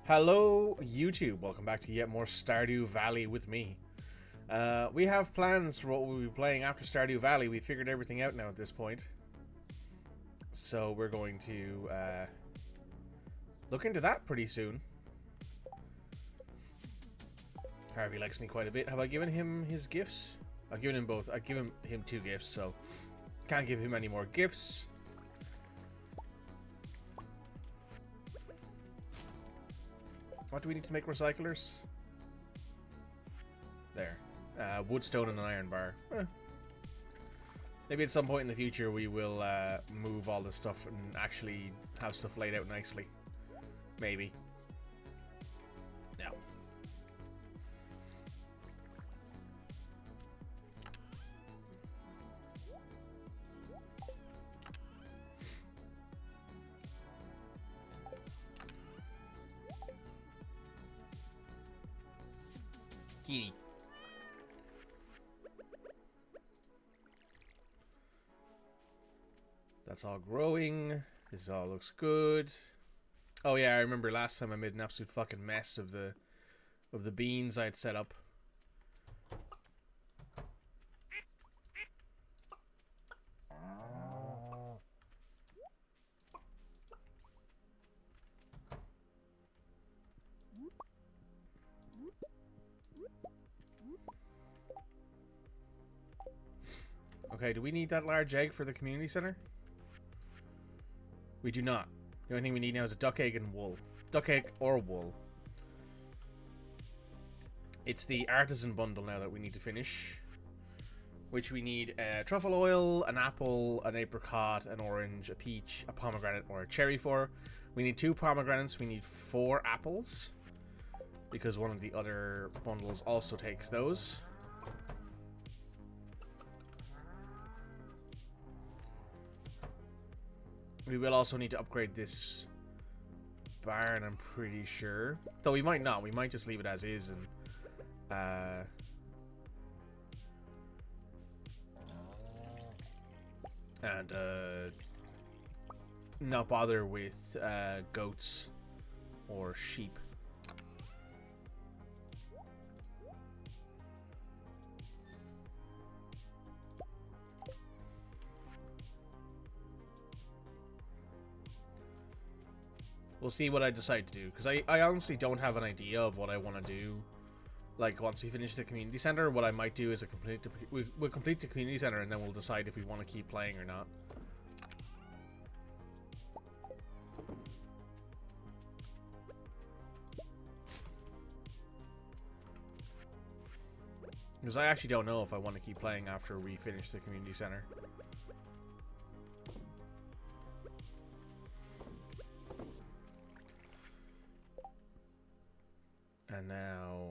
Hello, YouTube. Welcome back to yet more Stardew Valley with me. We have plans for what we'll be playing after Stardew Valley. We figured everything out now at this point. So we're going to look into that pretty soon. Harvey likes me quite a bit. Have I given him his gifts? I've given him both. I've given him 2 gifts, so can't give him any more gifts. What do we need to make recyclers? There. Woodstone and an iron bar. Maybe at some point in the future we will move all this stuff and actually have stuff laid out nicely. Maybe. No. Kitty. That's all growing. This all looks good. Oh yeah, I remember last time I made an absolute fucking mess of the beans I had set up. Okay, do we need that large egg for the community center? We do not. The only thing we need now is a duck egg and wool. Duck egg or wool. It's the artisan bundle now that we need to finish. Which we need truffle oil, an apple, an apricot, an orange, a peach, a pomegranate, or a cherry for. We need 2 pomegranates. We need 4 apples. Because one of the other bundles also takes those. We will also need to upgrade this barn, I'm pretty sure. Though we might not. We might just leave it as is and not bother with goats or sheep. We'll see what I decide to do, because I honestly don't have an idea of what I want to do. Like, once we finish the community center, what I might do is we'll complete the community center, and then we'll decide if we want to keep playing or not. Because I actually don't know if I want to keep playing after we finish the community center. And now...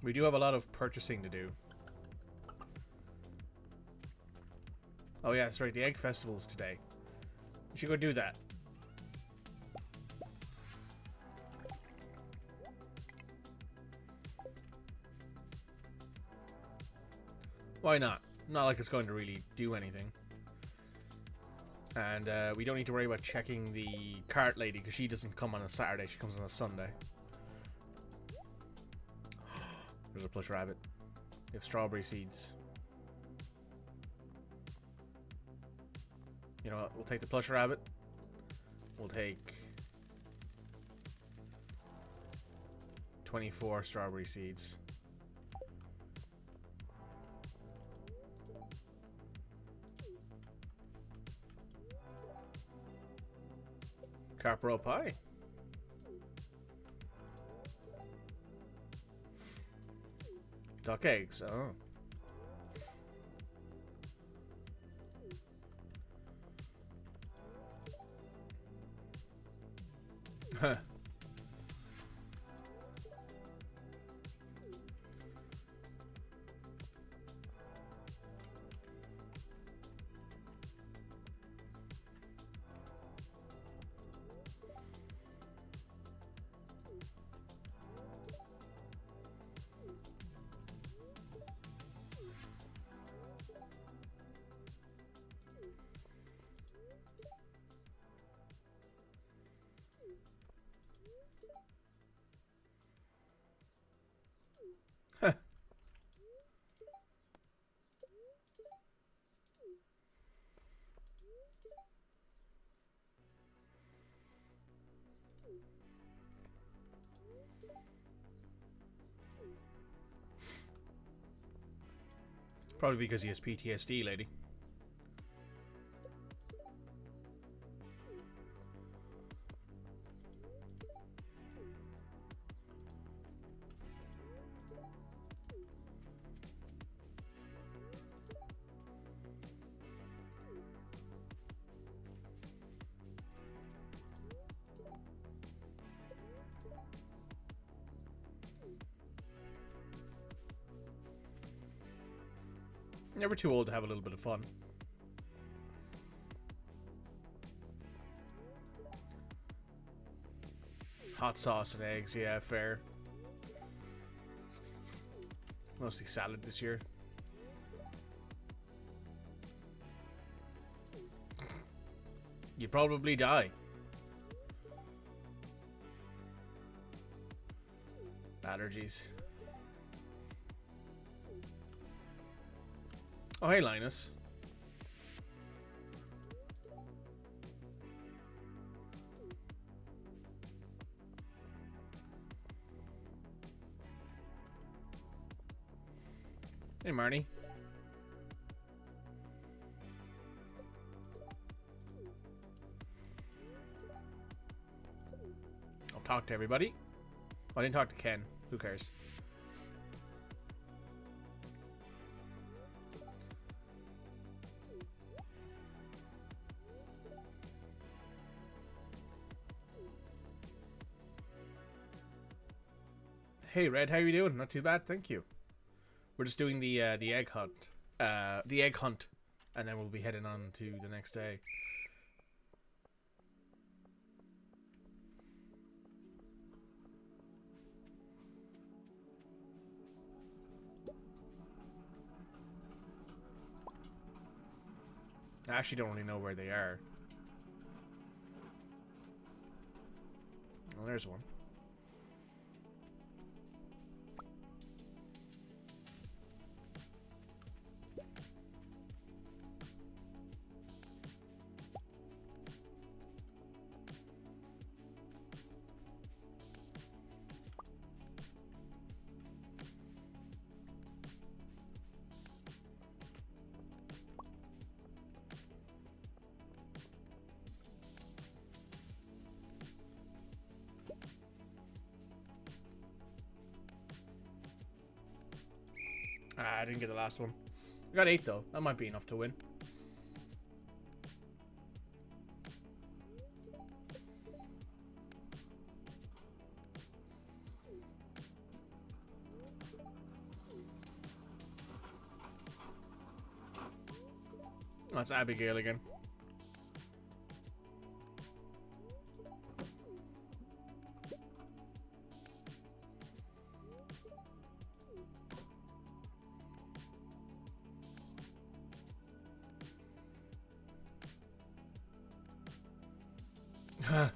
we do have a lot of purchasing to do. Oh yeah, that's right, the egg festival's today. We should go do that. Why not? Not like it's going to really do anything. And we don't need to worry about checking the cart lady, because she doesn't come on a Saturday, she comes on a Sunday. There's a plush rabbit. We have strawberry seeds. You know what? We'll take the plush rabbit. We'll take 24 strawberry seeds. Carpro pie. Duck eggs. Oh. Huh. Probably because he has PTSD, lady. Never too old to have a little bit of fun. Hot sauce and eggs, yeah, fair. Mostly salad this year. You'd probably die. Allergies. Oh, hey, Linus. Hey, Marnie. I'll talk to everybody. Oh, I didn't talk to Ken. Who cares? Hey, Red, how you doing? Not too bad, thank you. We're just doing the egg hunt. The egg hunt. And then we'll be heading on to the next day. I actually don't really know where they are. Well, there's one. Ah, I didn't get the last one. I got 8 though. That might be enough to win. That's Abigail again. Huh.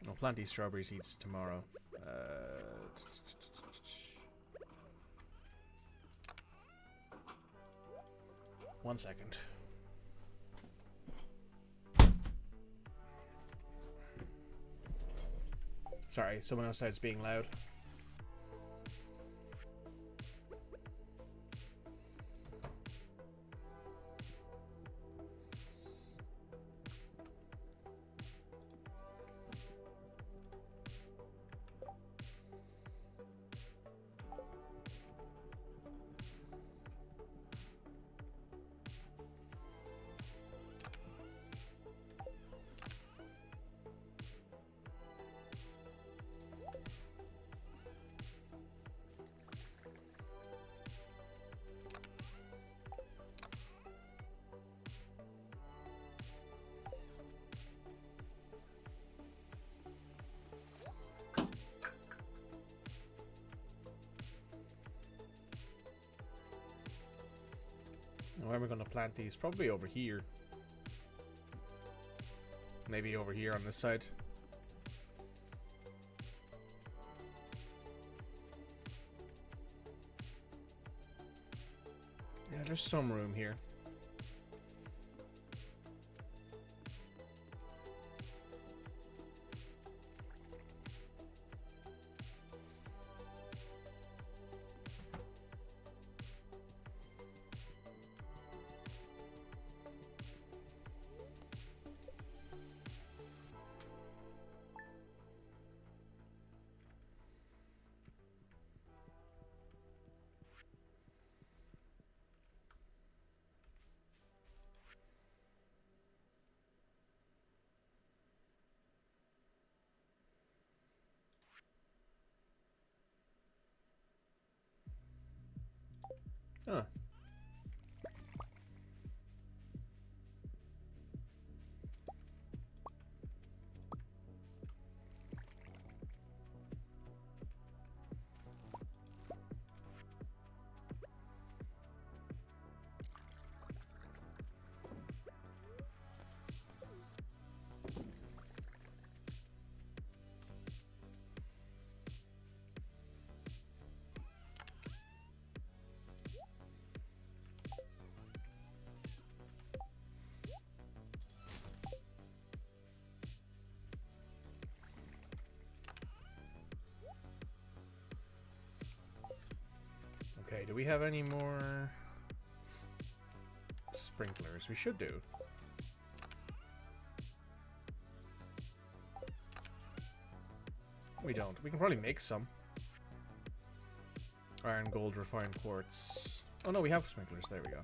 I'll plant these strawberry seeds tomorrow. 1 second. Sorry, someone outside's being loud. Where am I going to plant these? Probably over here. Maybe over here on this side. Yeah, there's some room here. Huh. Okay, do we have any more sprinklers? We should do. We don't. We can probably make some. Iron, gold, refined quartz. Oh no, we have sprinklers. There we go.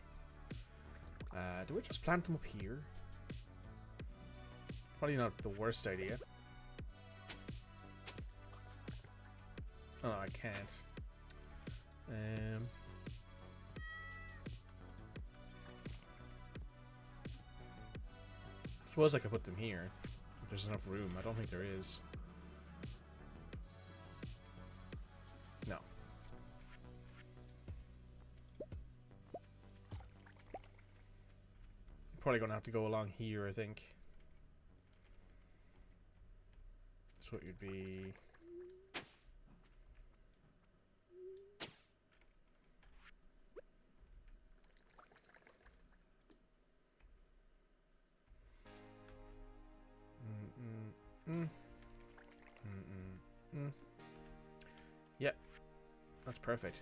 Do we just plant them up here? Probably not the worst idea. Oh, I can't. Suppose I could put them here if there's enough room. I don't think there is. No. Probably gonna have to go along here, I think. So it would be. Yep, that's perfect.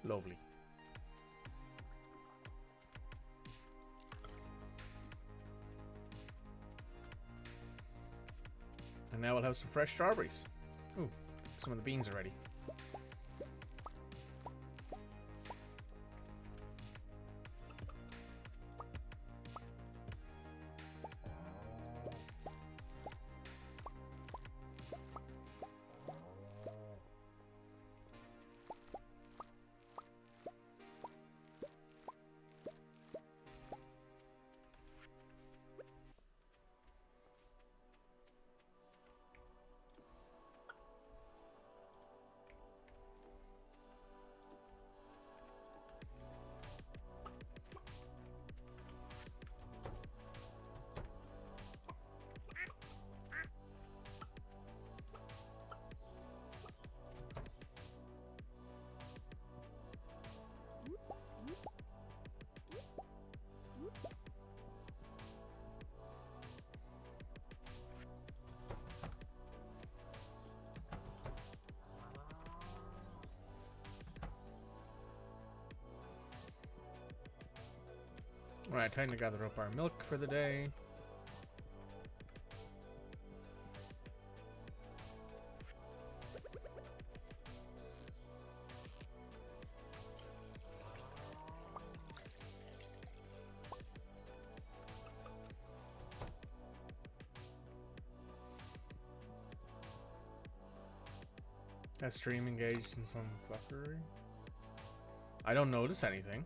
Lovely. And now we'll have some fresh strawberries. Ooh, some of the beans are ready. Alright, time to gather up our milk for the day. That stream engaged in some fuckery? I don't notice anything.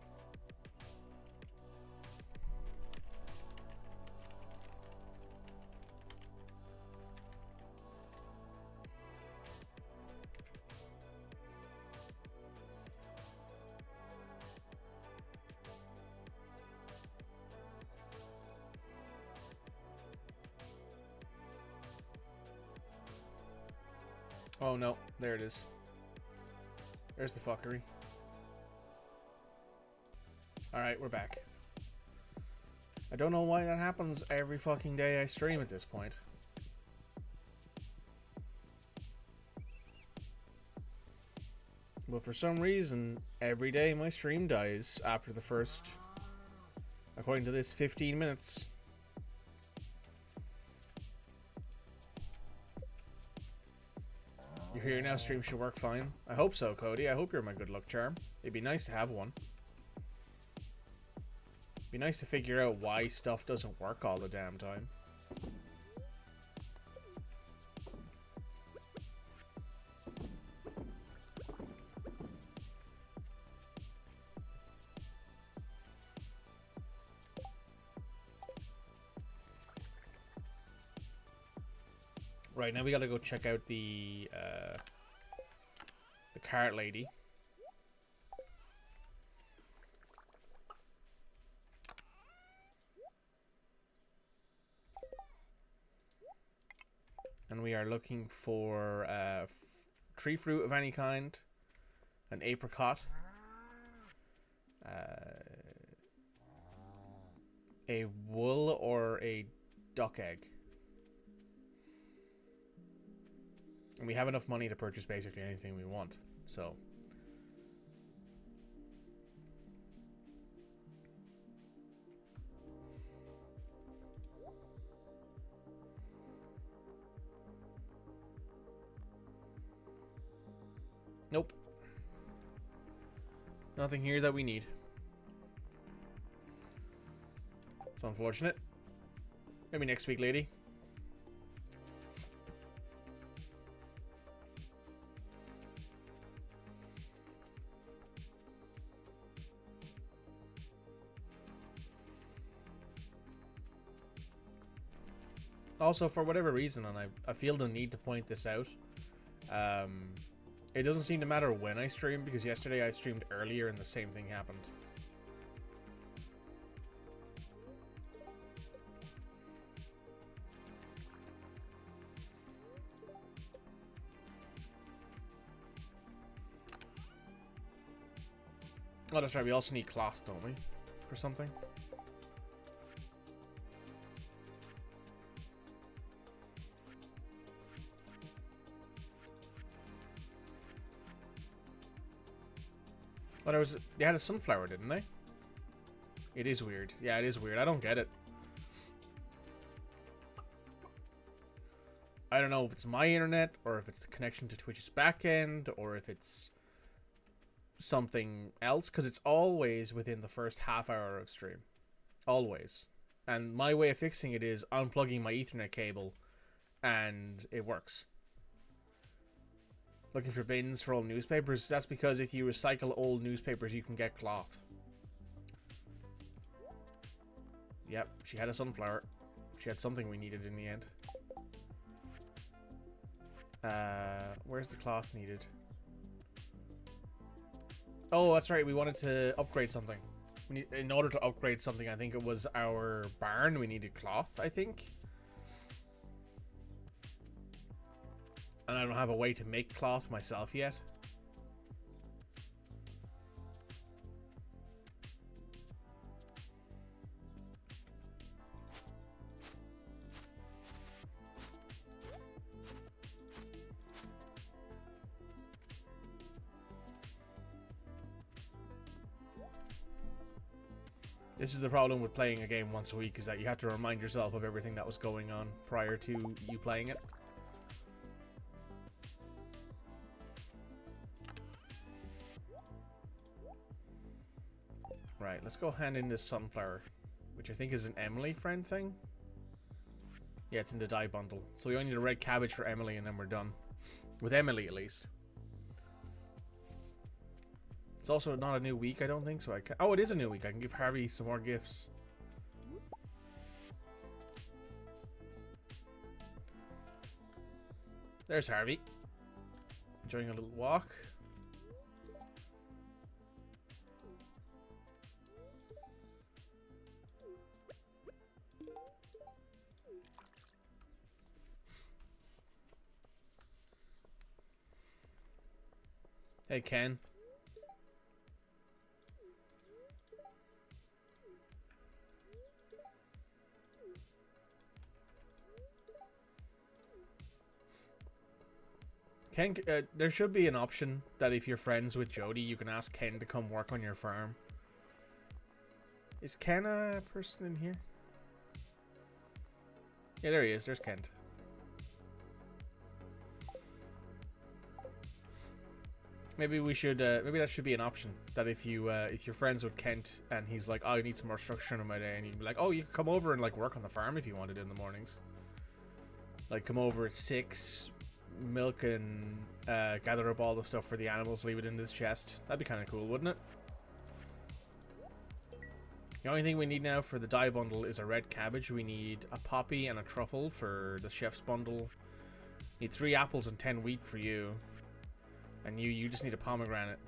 Oh no, there it is. There's the fuckery. Alright, we're back. I don't know why that happens every fucking day I stream at this point. But for some reason, every day my stream dies after the first, according to this, 15 minutes. You're here now, stream should work fine. I hope so, Cody. I hope you're my good luck charm. It'd be nice to have one. It'd be nice to figure out why stuff doesn't work all the damn time. Right, now we gotta go check out the cart lady. And we are looking for tree fruit of any kind, an apricot, a wool or a duck egg. And we have enough money to purchase basically anything we want, so. Nope. Nothing here that we need. It's unfortunate. Maybe next week, lady. Also, for whatever reason, and I feel the need to point this out, it doesn't seem to matter when I stream, because yesterday I streamed earlier and the same thing happened. Oh, that's right, we also need cloth, don't we? For something? Oh, they had a sunflower, didn't they? It is weird. Yeah, it is weird. I don't get it. I don't know if it's my internet, or if it's the connection to Twitch's backend, or if it's something else, because it's always within the first half hour of stream. Always. And my way of fixing it is unplugging my Ethernet cable, and it works. Looking for bins for old newspapers? That's because if you recycle old newspapers, you can get cloth. Yep, she had a sunflower. She had something we needed in the end. Where's the cloth needed? Oh, that's right. We wanted to upgrade something. In order to upgrade something, I think it was our barn. We needed cloth, I think. And I don't have a way to make cloth myself yet. This is the problem with playing a game once a week, is that you have to remind yourself of everything that was going on prior to you playing it. Right, let's go hand in this sunflower, which I think is an Emily friend thing. Yeah, it's in the dye bundle. So we only need a red cabbage for Emily and then we're done. With Emily, at least. It's also not a new week, I don't think, so I can... Oh, it is a new week. I can give Harvey some more gifts. There's Harvey. Enjoying a little walk. Hey, Ken. Ken, there should be an option that if you're friends with Jody, you can ask Ken to come work on your farm. Is Ken a person in here? Yeah, there he is. There's Kent. Maybe we should. Maybe that should be an option. That if you're friends with Kent and he's like, oh, I need some more structure in my day, and you'd be like, oh, you can come over and like work on the farm if you wanted in the mornings. Like come over at 6, milk and gather up all the stuff for the animals, leave it in this chest. That'd be kind of cool, wouldn't it? The only thing we need now for the dye bundle is a red cabbage. We need a poppy and a truffle for the chef's bundle. Need 3 apples and 10 wheat for you. And you just need a pomegranate.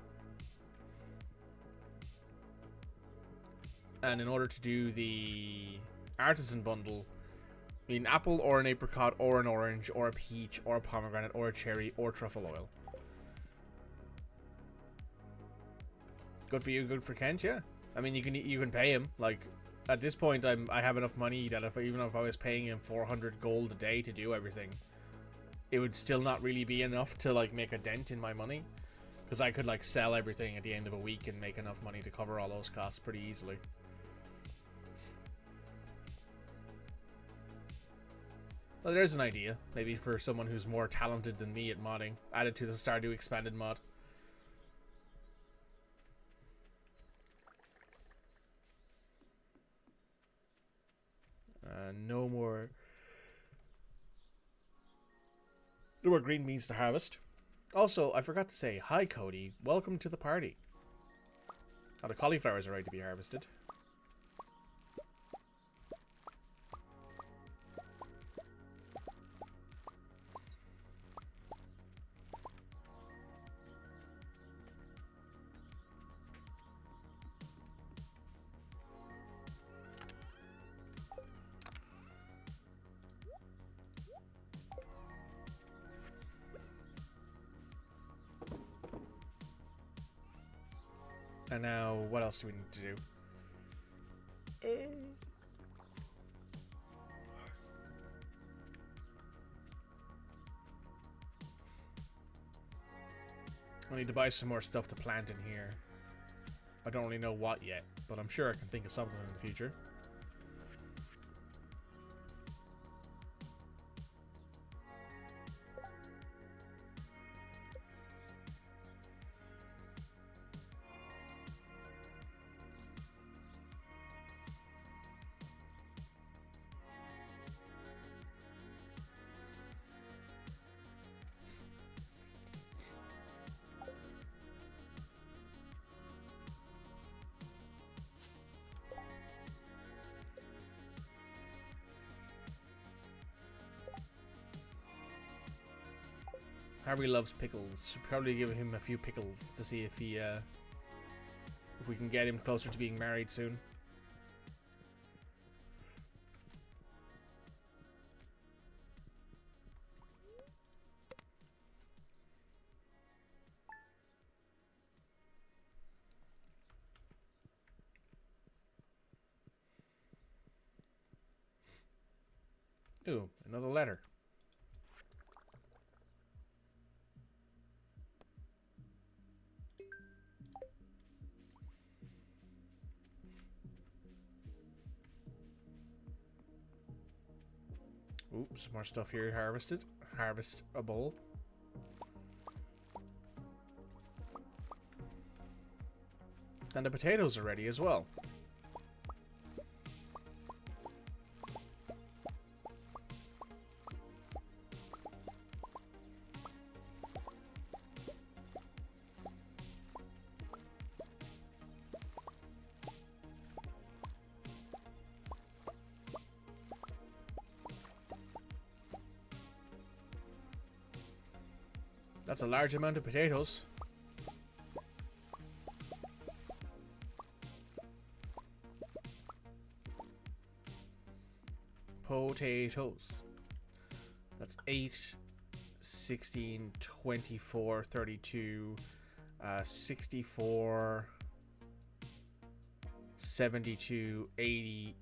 And in order to do the artisan bundle, we need an apple or an apricot or an orange or a peach or a pomegranate or a cherry or truffle oil. Good for you, good for Kent, yeah. I mean, you can pay him. Like at this point, I have enough money that even if I was paying him 400 gold a day to do everything, it would still not really be enough to like make a dent in my money, because I could like sell everything at the end of a week and make enough money to cover all those costs pretty easily. Well, there's an idea, maybe for someone who's more talented than me at modding. Add it to the Stardew Expanded mod. No more green beans to harvest. Also, I forgot to say, hi Cody, welcome to the party. Oh, the cauliflowers are ready to be harvested. And now, what else do we need to do? I need to buy some more stuff to plant in here. I don't really know what yet, but I'm sure I can think of something in the future. Harvey loves pickles. Should probably give him a few pickles to see if he, if we can get him closer to being married soon. Ooh, another letter. Oops, more stuff here harvested. Harvestable. And the potatoes are ready as well. That's a large amount of potatoes. Potatoes. That's 8, 16, 24, 32, 64, 72, 80,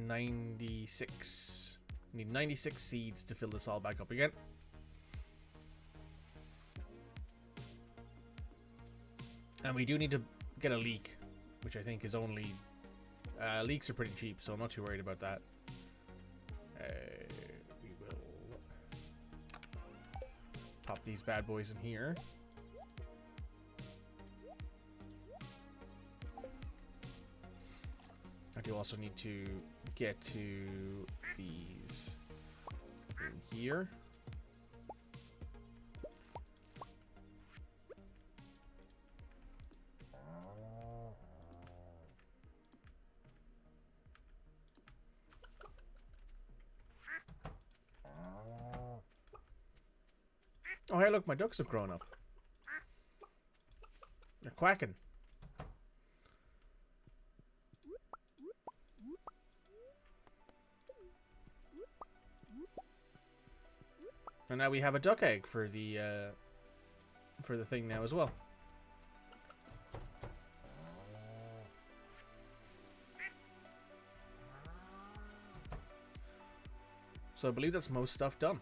96. Need 96 seeds to fill this all back up again. And we do need to get a leek, which I think is only... leeks are pretty cheap, so I'm not too worried about that. We will pop these bad boys in here. I do also need to get to these in here. Oh, hey, look, my ducks have grown up. They're quacking. And now we have a duck egg for the thing now as well. So I believe that's most stuff done.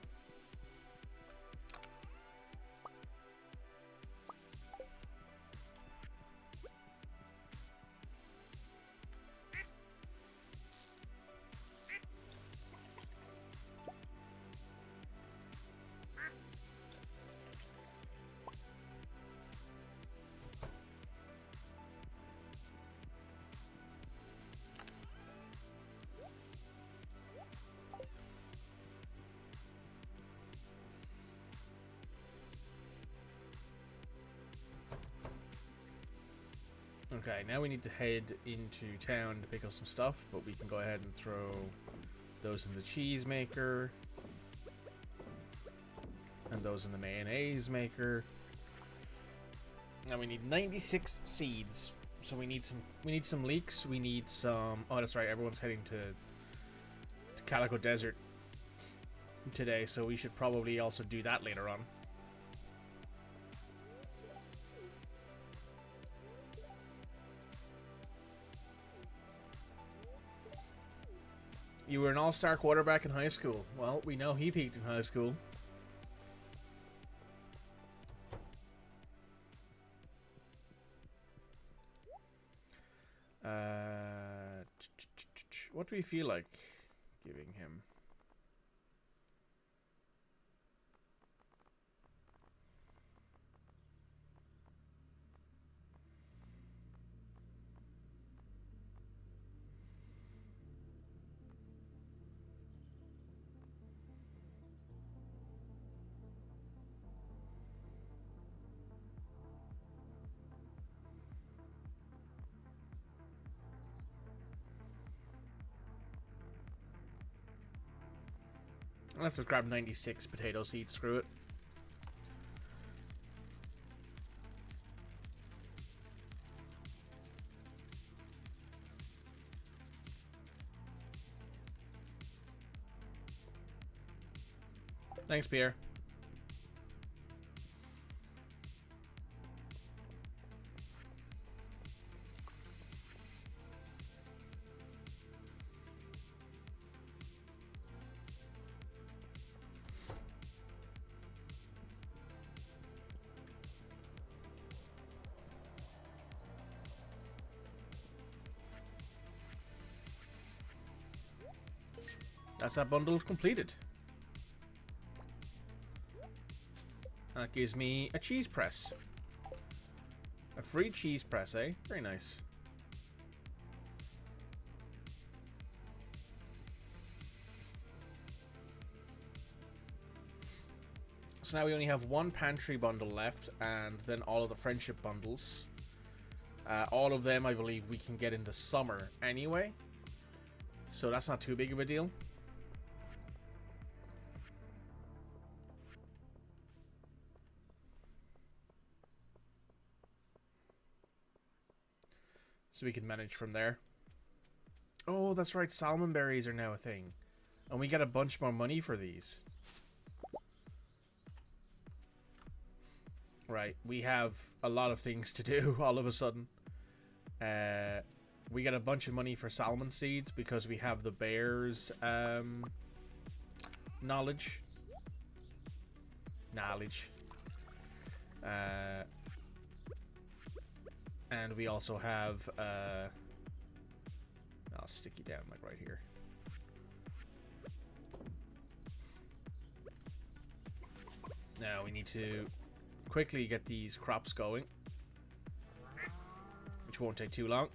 Okay, now we need to head into town to pick up some stuff, but we can go ahead and throw those in the cheese maker. And those in the mayonnaise maker. Now we need 96 seeds. So we need some leeks, we need some... Oh, that's right, everyone's heading to Calico Desert today, so we should probably also do that later on. You were an all-star quarterback in high school. Well, we know he peaked in high school. What do we feel like giving him? Let's just grab 96 potato seeds, screw it. Thanks, Pierre. That's that bundle completed. That gives me a cheese press. A free cheese press, eh? Very nice. So now we only have one pantry bundle left, and then all of the friendship bundles. All of them, I believe, we can get in the summer anyway. So that's not too big of a deal. So we can manage from there. Oh, that's right. Salmon berries are now a thing. And we get a bunch more money for these. Right. We have a lot of things to do all of a sudden. We get a bunch of money for salmon seeds because we have the bears knowledge. And we also have I'll stick you down like right here. Now we need to quickly get these crops going, which won't take too long.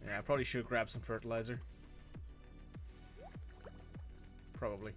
Yeah, I probably should grab some fertilizer. Probably.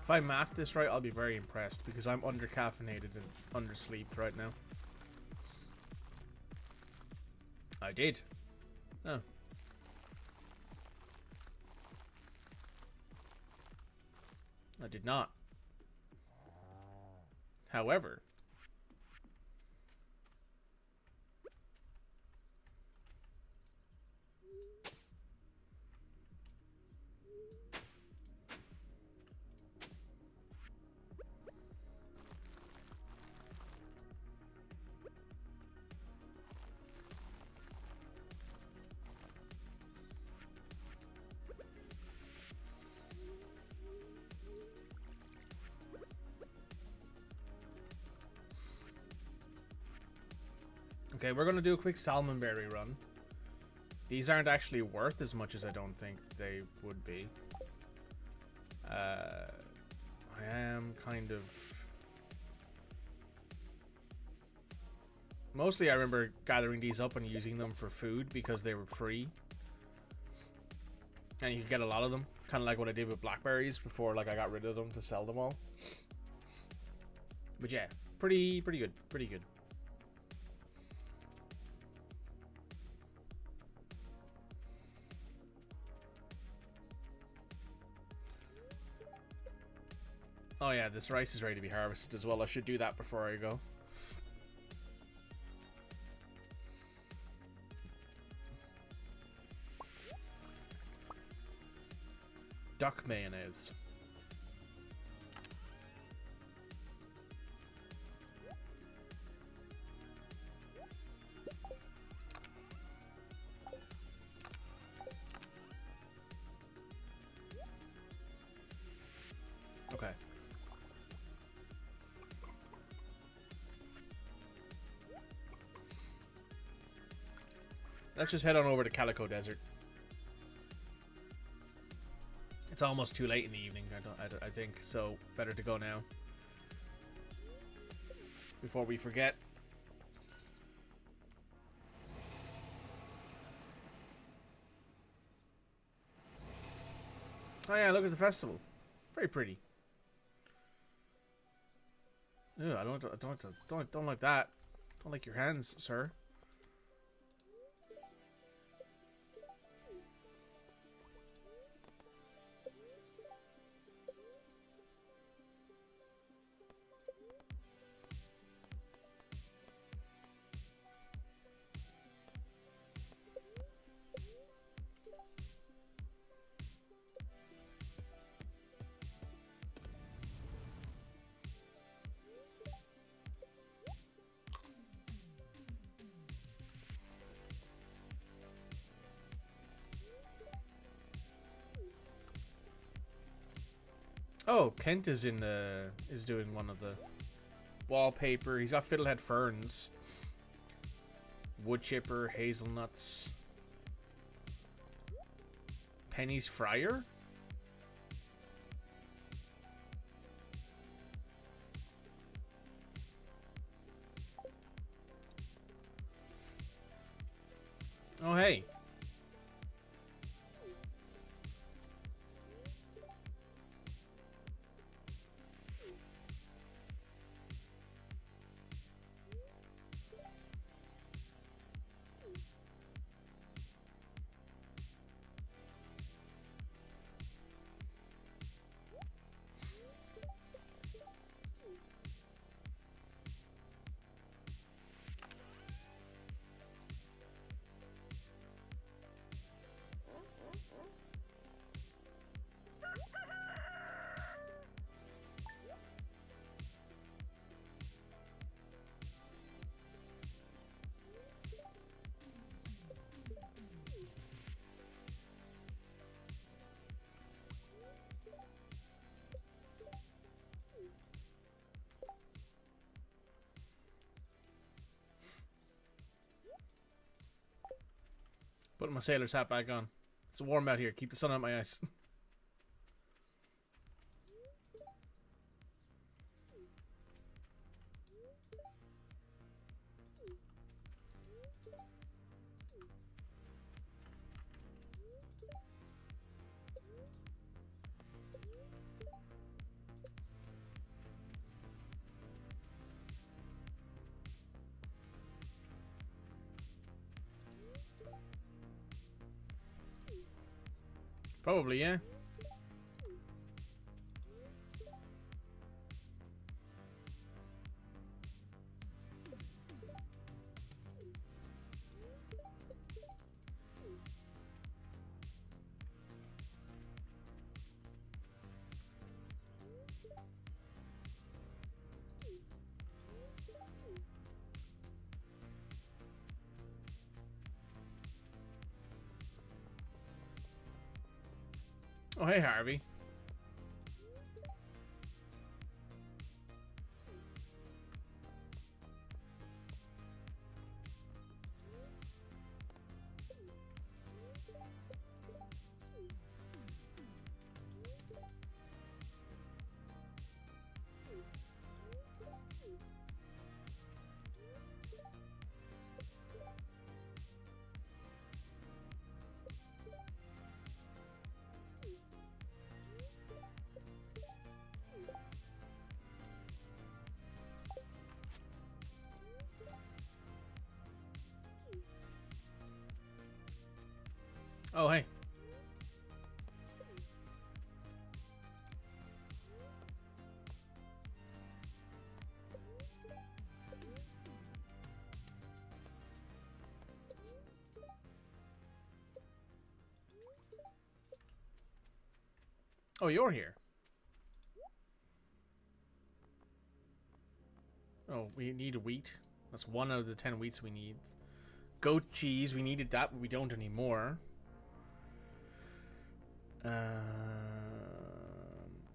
If I math this right, I'll be very impressed because I'm under-caffeinated and undersleeped right now. I did. Oh. I did not. However, okay, we're going to do a quick salmon berry run. These aren't actually worth as much as I don't think they would be. I am kind of... Mostly I remember gathering these up and using them for food because they were free. And you could get a lot of them. Kind of like what I did with blackberries before like I got rid of them to sell them all. But yeah, pretty good. Pretty good. Oh yeah, this rice is ready to be harvested as well. I should do that before I go. Duck mayonnaise. Okay. Let's just head on over to Calico Desert. It's almost too late in the evening, I think, so better to go now. Before we forget. Oh yeah, look at the festival. Very pretty. Ew, I don't like that. Don't like your hands, sir. Oh, Kent is in the doing one of the wallpaper. He's got fiddlehead ferns, wood chipper, hazelnuts, Penny's fryer. Oh hey. Putting my sailor's hat back on. It's warm out here. Keep the sun out my eyes. Probably, yeah. Oh, hey, Harvey. Oh, hey. Oh, you're here. Oh, we need a wheat. That's 1 out of the 10 wheats we need. Goat cheese, we needed that, but we don't anymore.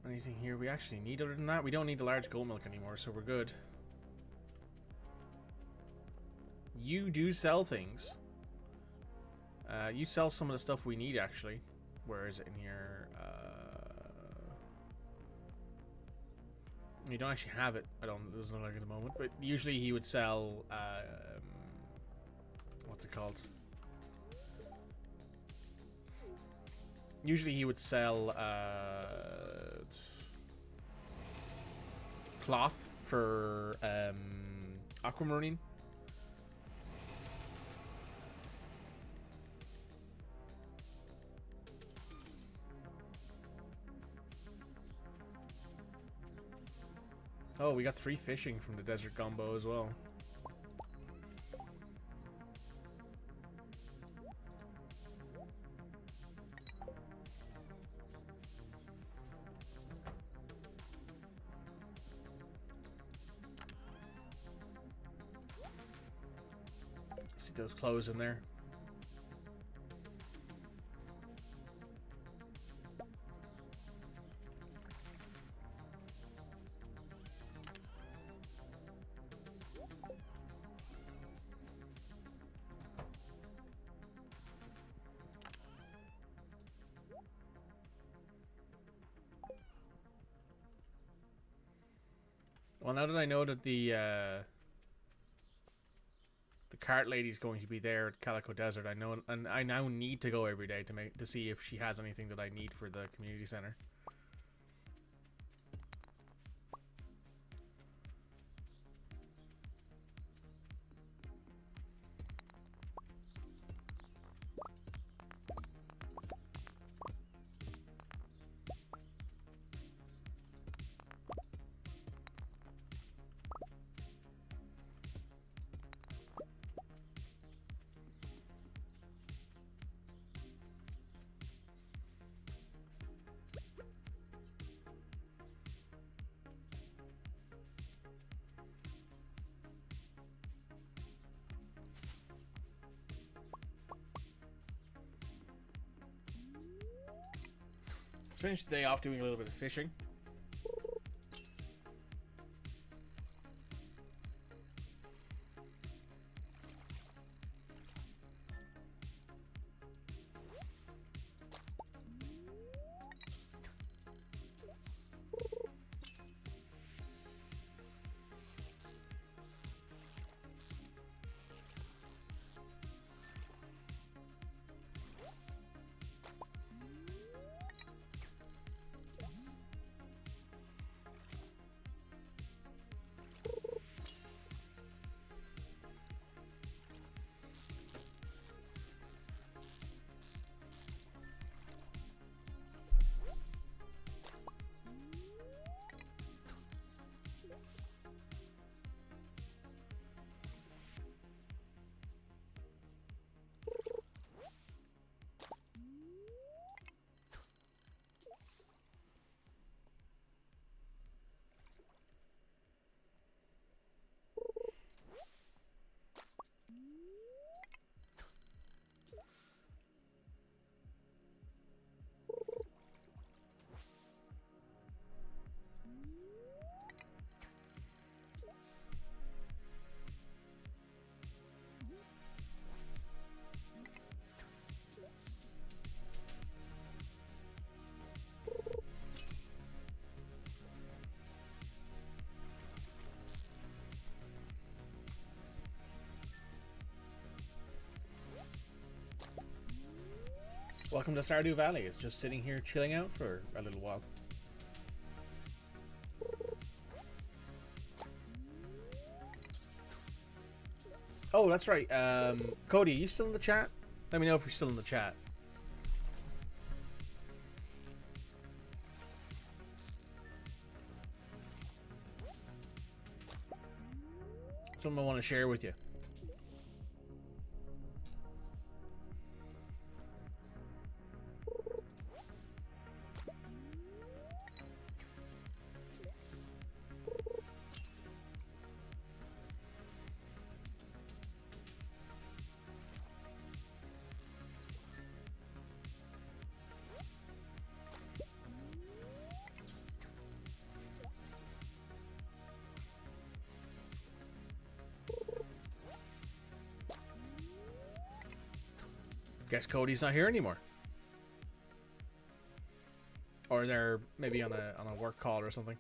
Anything here we actually need other than that? We don't need the large goat milk anymore, so we're good. You do sell things. You sell some of the stuff we need, actually. Where is it in here? You don't actually have it. It doesn't look like at the moment, but usually he would sell. What's it called? Usually he would sell cloth for aquamarine. Oh, we got 3 fishing from the desert gumbo as well. See those clothes in there. Well, now that I know that the cart lady's going to be there at Calico Desert, I know, and I now need to go every day to see if she has anything that I need for the community center. Let's finish the day off doing a little bit of fishing. Welcome to Stardew Valley. It's just sitting here chilling out for a little while. Oh, that's right. Cody, are you still in the chat? Let me know if you're still in the chat. Something I want to share with you. Guess Cody's not here anymore. Or they're maybe on a work call or something.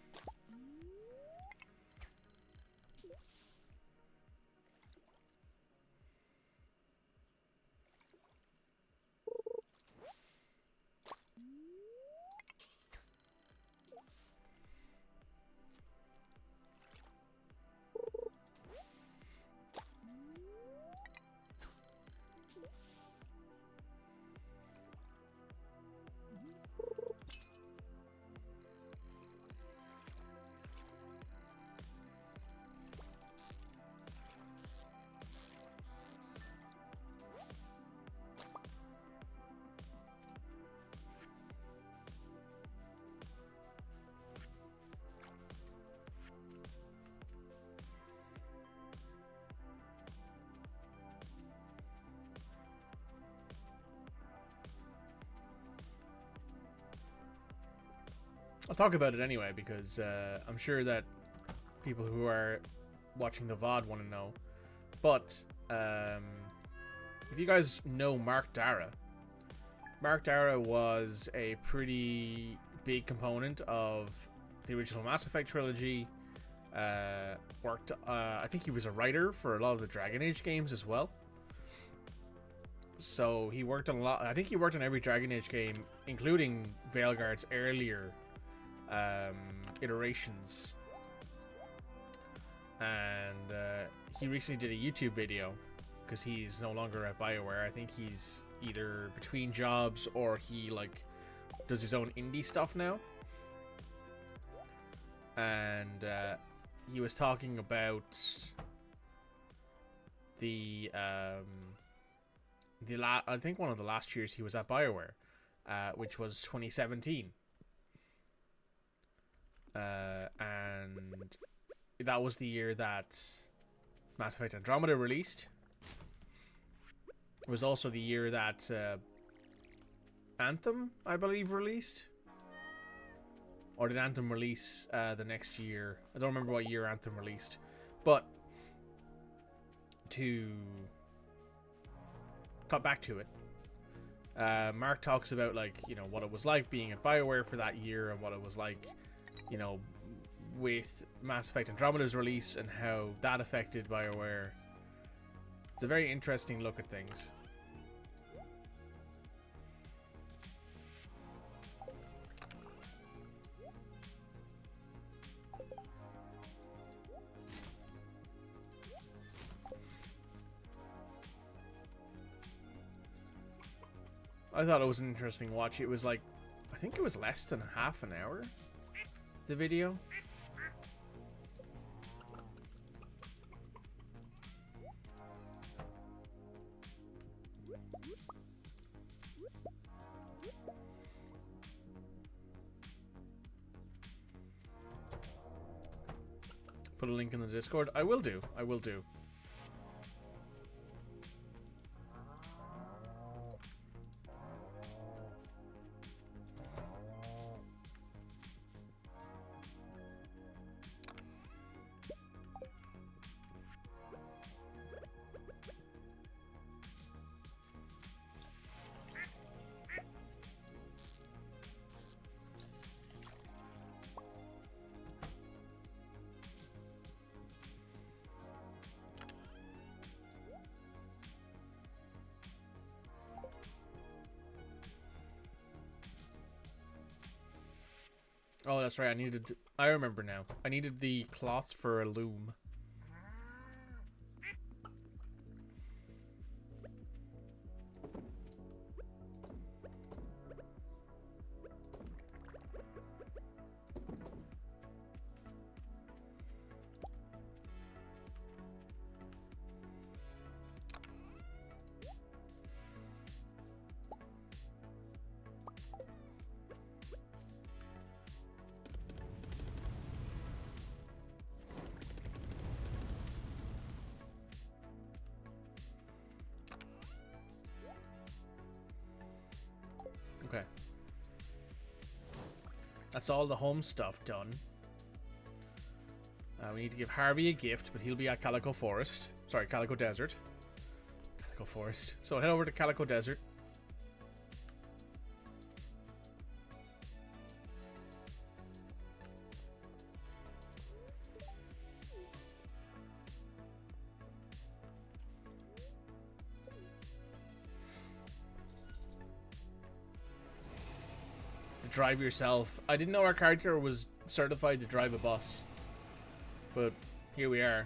I'll talk about it anyway because I'm sure that people who are watching the VOD want to know. But if you guys know Mark Dara was a pretty big component of the original Mass Effect trilogy. Worked, I think he was a writer for a lot of the Dragon Age games as well. So he worked on a lot. I think he worked on every Dragon Age game, including Veilguard's earlier iterations. And he recently did a YouTube video because he's no longer at BioWare. I think he's either between jobs or he like does his own indie stuff now. And he was talking about I think one of the last years he was at BioWare, which was 2017. And that was the year that Mass Effect Andromeda released. It was also the year that Anthem, I believe, released. Or did Anthem release the next year? I don't remember what year Anthem released. But to cut back to it, Mark talks about, like, you know, what it was like being at BioWare for that year and what it was like, you know, with Mass Effect Andromeda's release and how that affected BioWare. It's a very interesting look at things. I thought it was an interesting watch. It was like, I think it was less than half an hour, the video. Put a link in the Discord. I will do. I will do. Oh, that's right. I remember now. I needed the cloth for a loom. Okay. That's all the home stuff done. We need to give Harvey a gift, but he'll be at Calico Forest. Sorry, Calico Desert. Calico Forest. So head over to Calico Desert. Drive yourself. I didn't know our character was certified to drive a bus, but here we are.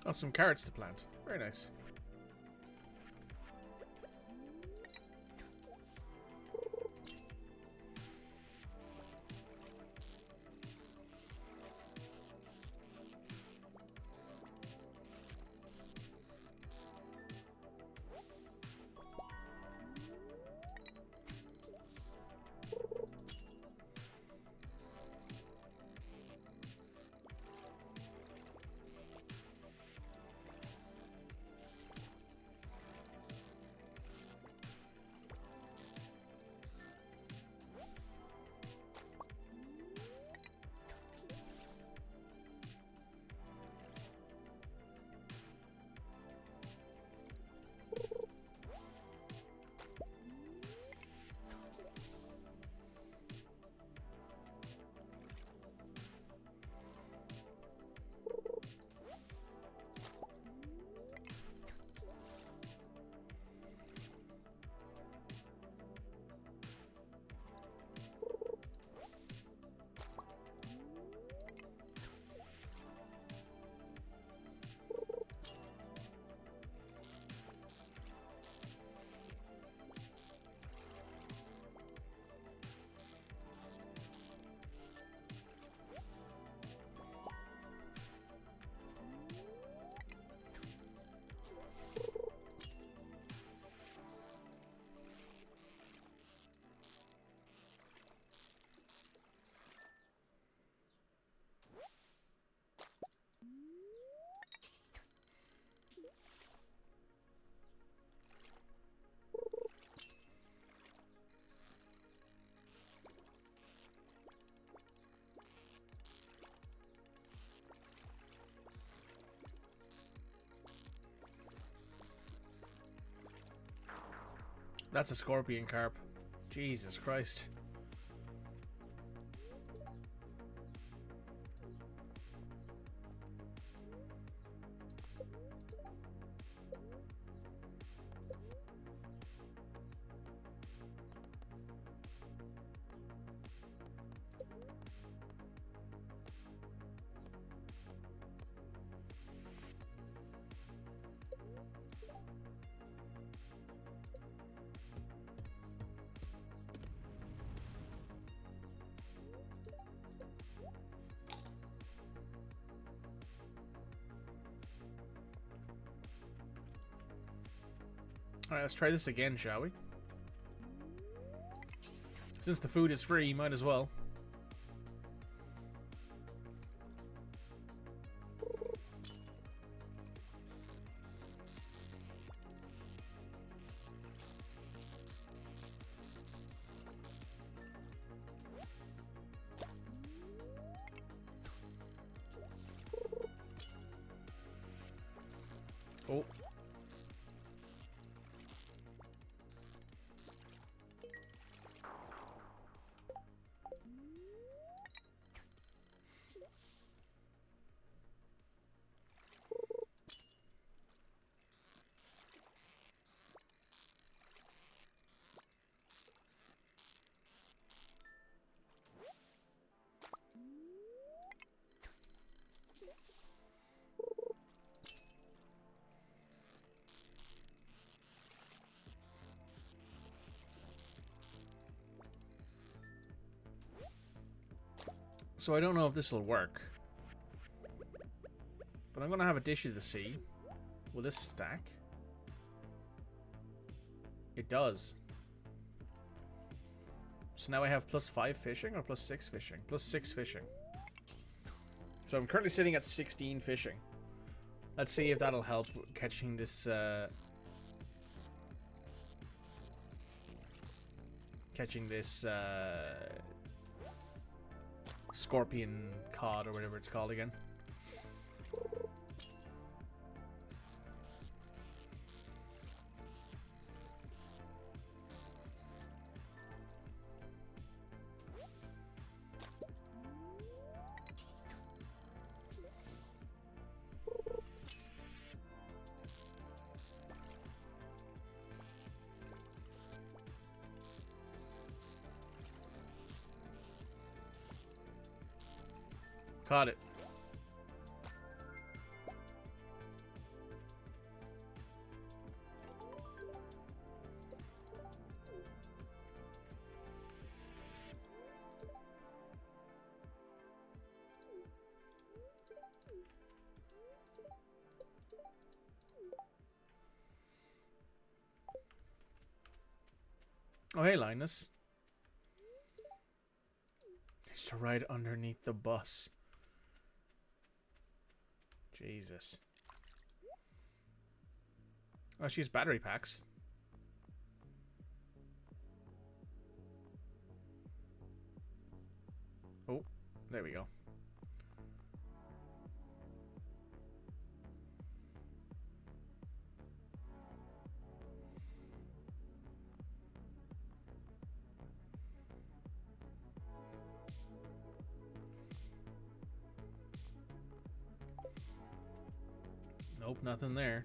Oh, some carrots to plant. Very nice. That's a scorpion carp. Jesus Christ. Alright, let's try this again, shall we? Since the food is free, might as well. Oh. So I don't know if this will work. But I'm going to have a dish of the sea. Will this stack? It does. So now I have +5 fishing or +6 fishing? +6 fishing. So I'm currently sitting at 16 fishing. Let's see if that'll help catching this scorpion cod or whatever it's called again. Caught it. Oh, hey, Linus. It's right underneath the bus. Jesus. Oh, she has battery packs. Oh, there we go. Nope, nothing there.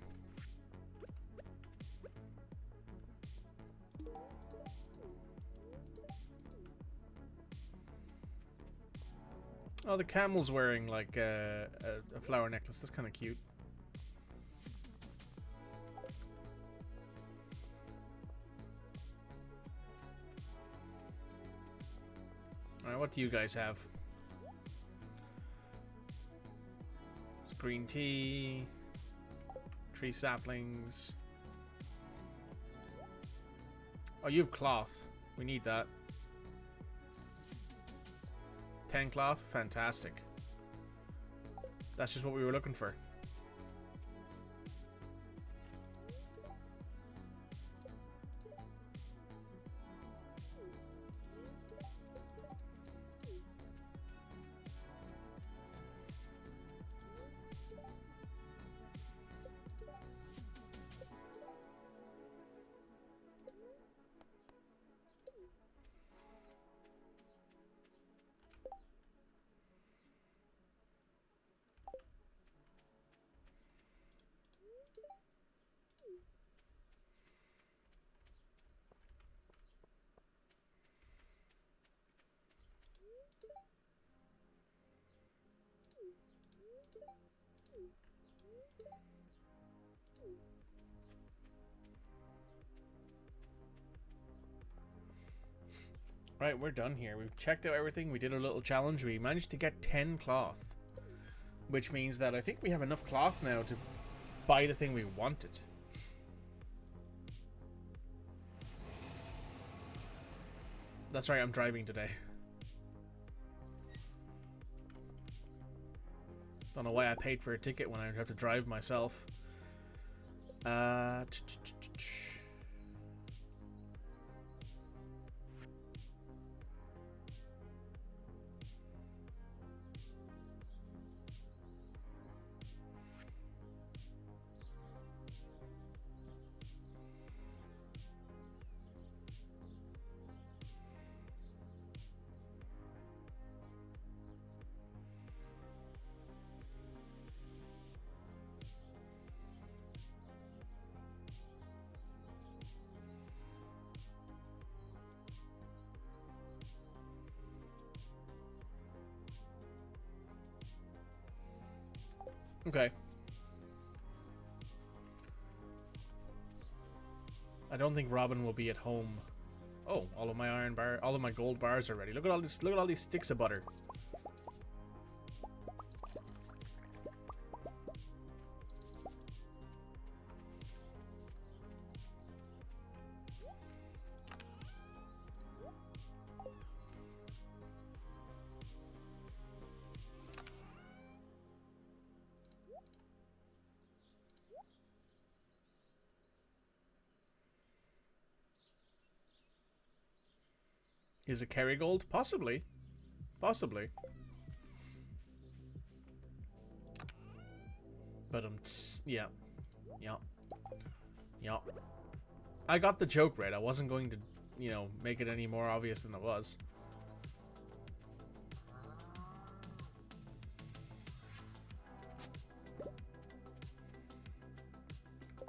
Oh, the camel's wearing like a flower necklace. That's kind of cute. Alright, what do you guys have? It's green tea, tree saplings. Oh, you have cloth. We need that. 10 cloth? Fantastic. That's just what we were looking for. Right, we're done here. We've checked out everything. We did a little challenge. We managed to get 10 cloth. Which means that I think we have enough cloth now to buy the thing we wanted. That's right, I'm driving today. Don't know why I paid for a ticket when I have to drive myself. Okay. I don't think Robin will be at home. Oh, all of my gold bars are ready. Look at all this. Look at all these sticks of butter. Is it Kerrygold? Possibly. Possibly. But yeah. Yeah. Yeah. I got the joke right. I wasn't going to, you know, make it any more obvious than it was.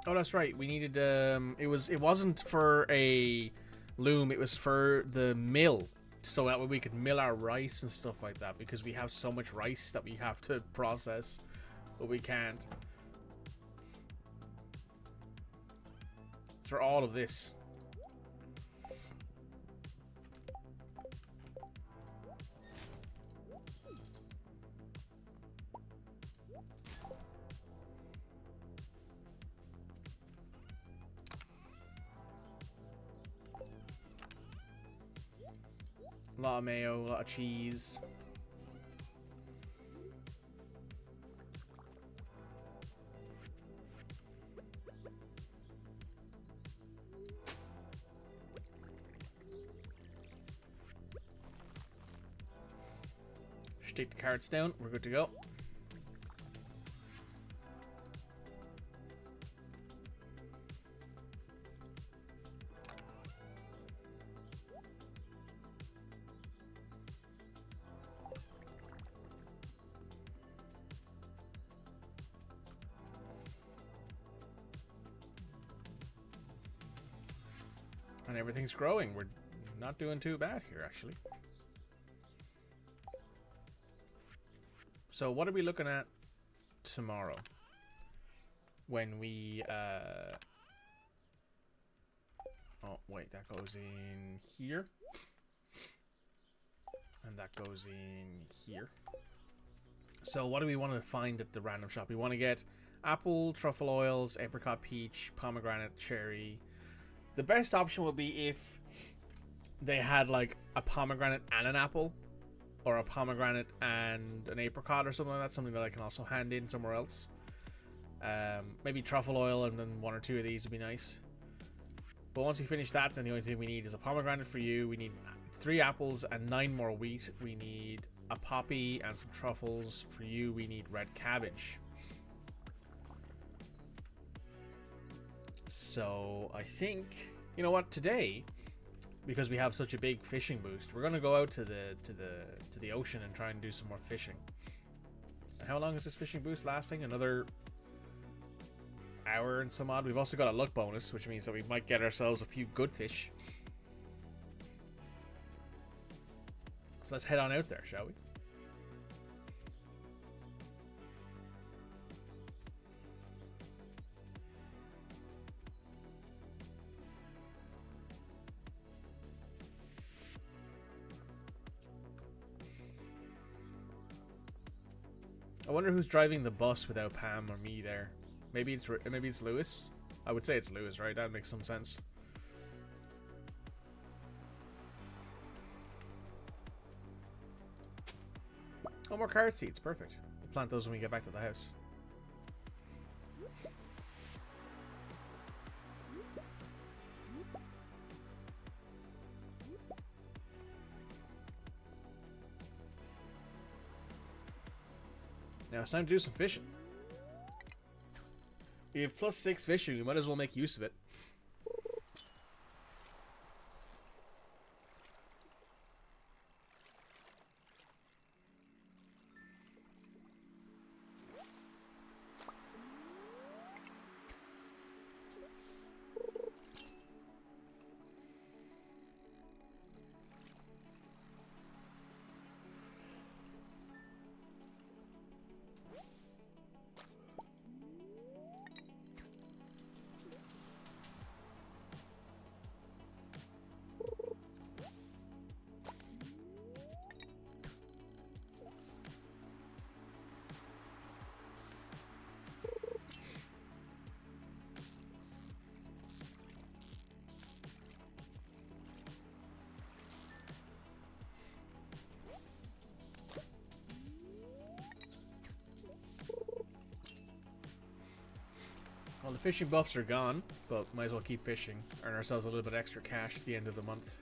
Oh, that's right. We needed it wasn't for a loom, it was for the mill. So that way we could mill our rice and stuff like that, because we have so much rice that we have to process, but we can't. It's for all of this. lot of mayo, a lot of cheese. Just take the carrots down. We're good to go. And everything's growing. We're not doing too bad here, actually. So what are we looking at tomorrow? When we, oh, wait, that goes in here. And that goes in here. So what do we want to find at the random shop? We want to get apple, truffle oils, apricot, peach, pomegranate, cherry. The best option would be if they had like a pomegranate and an apple, or a pomegranate and an apricot or something like that. Something that I can also hand in somewhere else. Maybe truffle oil and then one or two of these would be nice. But once we finish that, then the only thing we need is a pomegranate for you. We need 3 apples and 9 more wheat. We need a poppy and some truffles for you. We need red cabbage. So I think, you know what, today, because we have such a big fishing boost, we're gonna go out to the ocean and try and do some more fishing. And how long is this fishing boost lasting? Another hour and some odd. We've also got a luck bonus, which means that we might get ourselves a few good fish. So let's head on out there, shall we? I wonder who's driving the bus without Pam or me there. Maybe it's Lewis. I would say it's Lewis, right? That makes some sense. Oh, more carrot seeds. Perfect. We'll plant those when we get back to the house. Now it's time to do some fishing. We have +6 fishing. We might as well make use of it. Well, the fishing buffs are gone, but might as well keep fishing. Earn ourselves a little bit extra cash at the end of the month.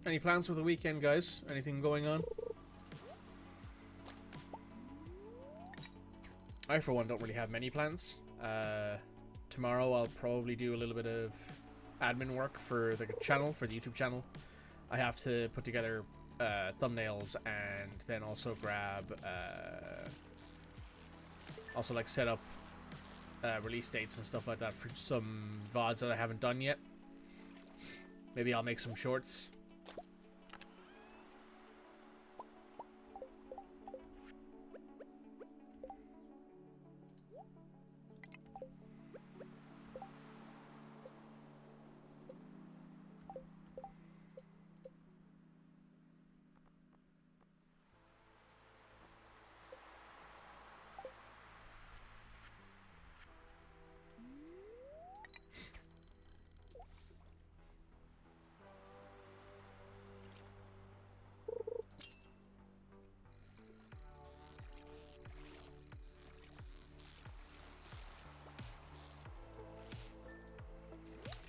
Any plans for the weekend, guys? Anything going on? I, for one, don't really have many plans. Tomorrow I'll probably do a little bit of admin work for the channel, for the YouTube channel. I have to put together thumbnails and then also grab, also like set up release dates and stuff like that for some VODs that I haven't done yet. Maybe I'll make some shorts.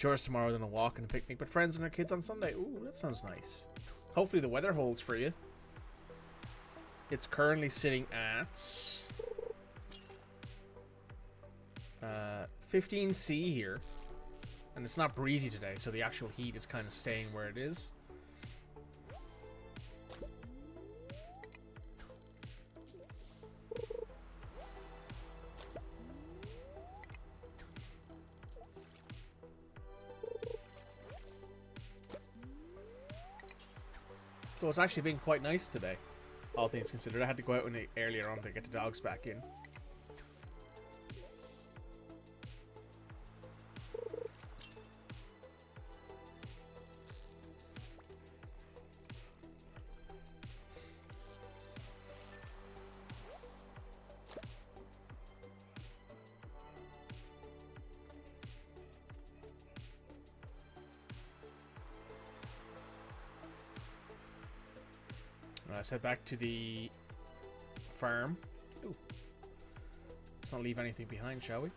Chores tomorrow, then a walk and a picnic with friends and their kids on Sunday. Ooh, that sounds nice. Hopefully the weather holds for you. It's currently sitting at 15°C here. And it's not breezy today, so the actual heat is kind of staying where it is. So it's actually been quite nice today, all things considered. I had to go out earlier on to get the dogs back in. Let's head back to the farm. Ooh. Let's not leave anything behind, shall we?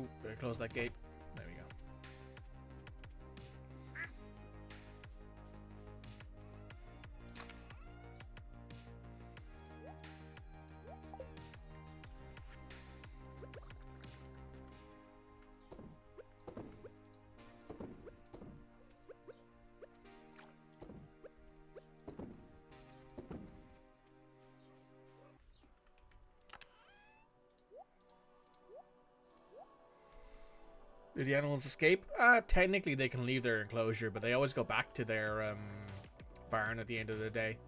Ooh, better close that gate. There we go. Do the animals escape? Technically they can leave their enclosure, but they always go back to their barn at the end of the day.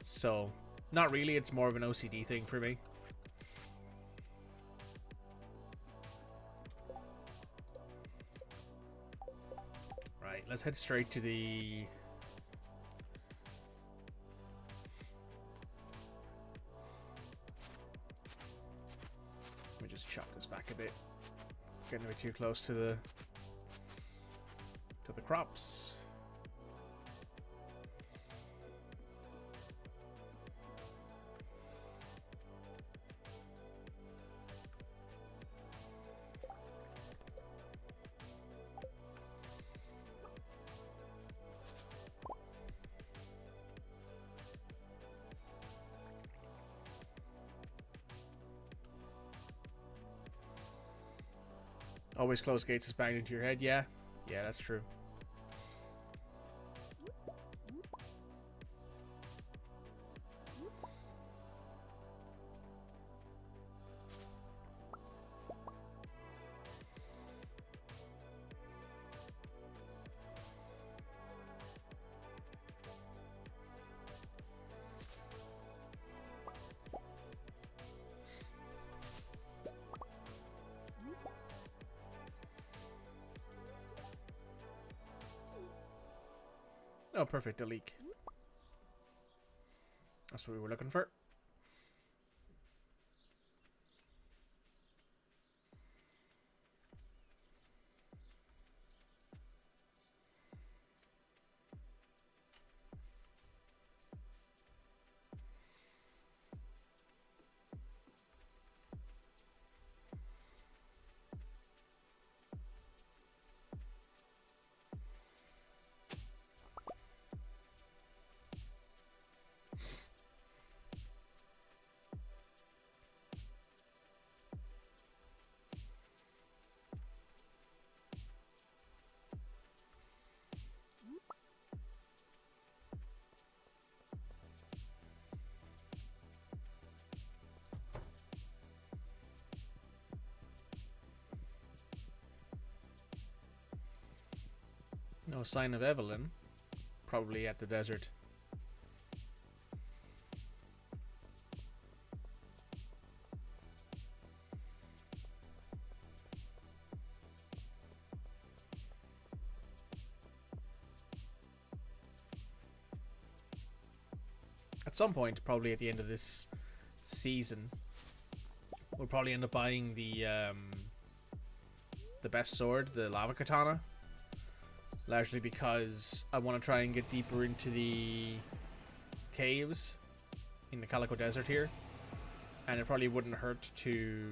So, not really, it's more of an OCD thing for me. Right, let's head straight to the... Let me just chop this back a bit. Getting a bit too close to the crops. Always close gates is banged into your head. Yeah, that's true. Oh, perfect, a leak. That's what we were looking for. No sign of Evelyn. Probably at the desert. At some point, probably at the end of this season, we'll probably end up buying the best sword, the lava katana. Largely because I want to try and get deeper into the caves in the Calico Desert here, and it probably wouldn't hurt to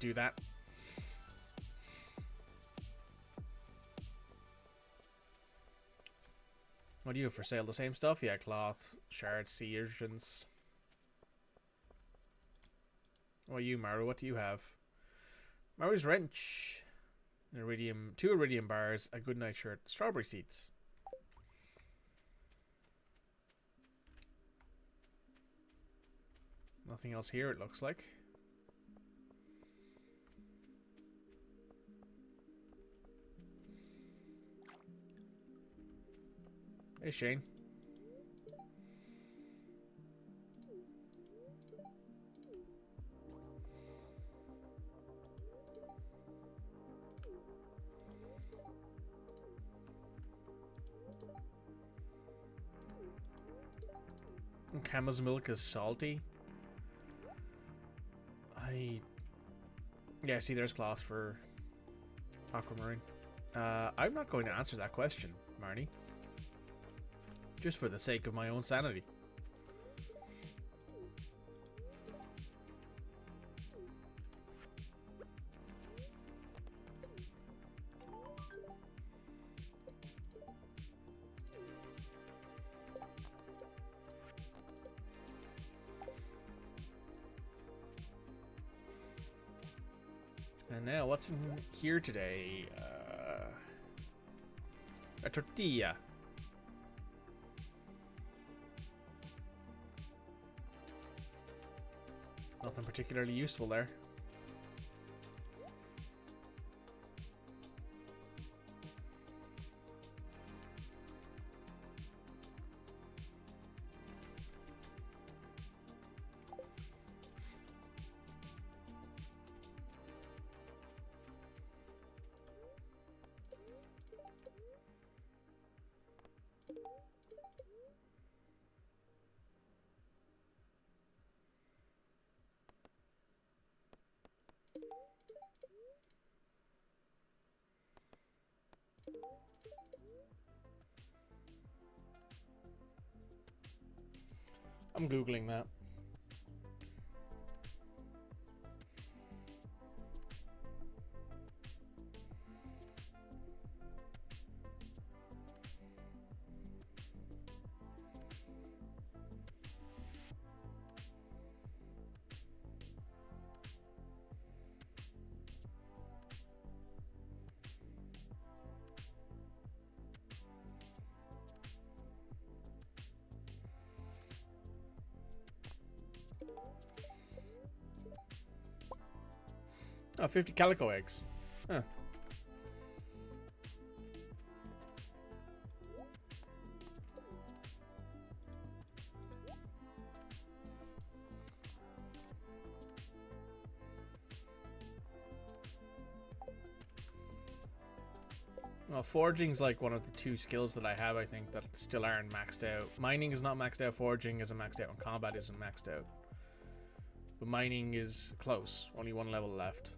do that. What do you have for sale? The same stuff? Yeah, cloth, shards, sea urchins. What are you, Maru? What do you have? Maru's wrench. Iridium, 2 iridium bars, a good night shirt, strawberry seeds. Nothing else here, it looks like. Hey, Shane. Camel's milk is salty. Yeah, see, there's cloth for aquamarine. I'm not going to answer that question, Marnie. Just for the sake of my own sanity. And now, what's in here today? A tortilla. Nothing particularly useful there. I'm Googling that. Oh, 50 calico eggs. Huh. Well, forging's like one of the two skills that I have, I think, that still aren't maxed out. Mining is not maxed out, forging isn't maxed out, and combat isn't maxed out. But mining is close. Only one level left.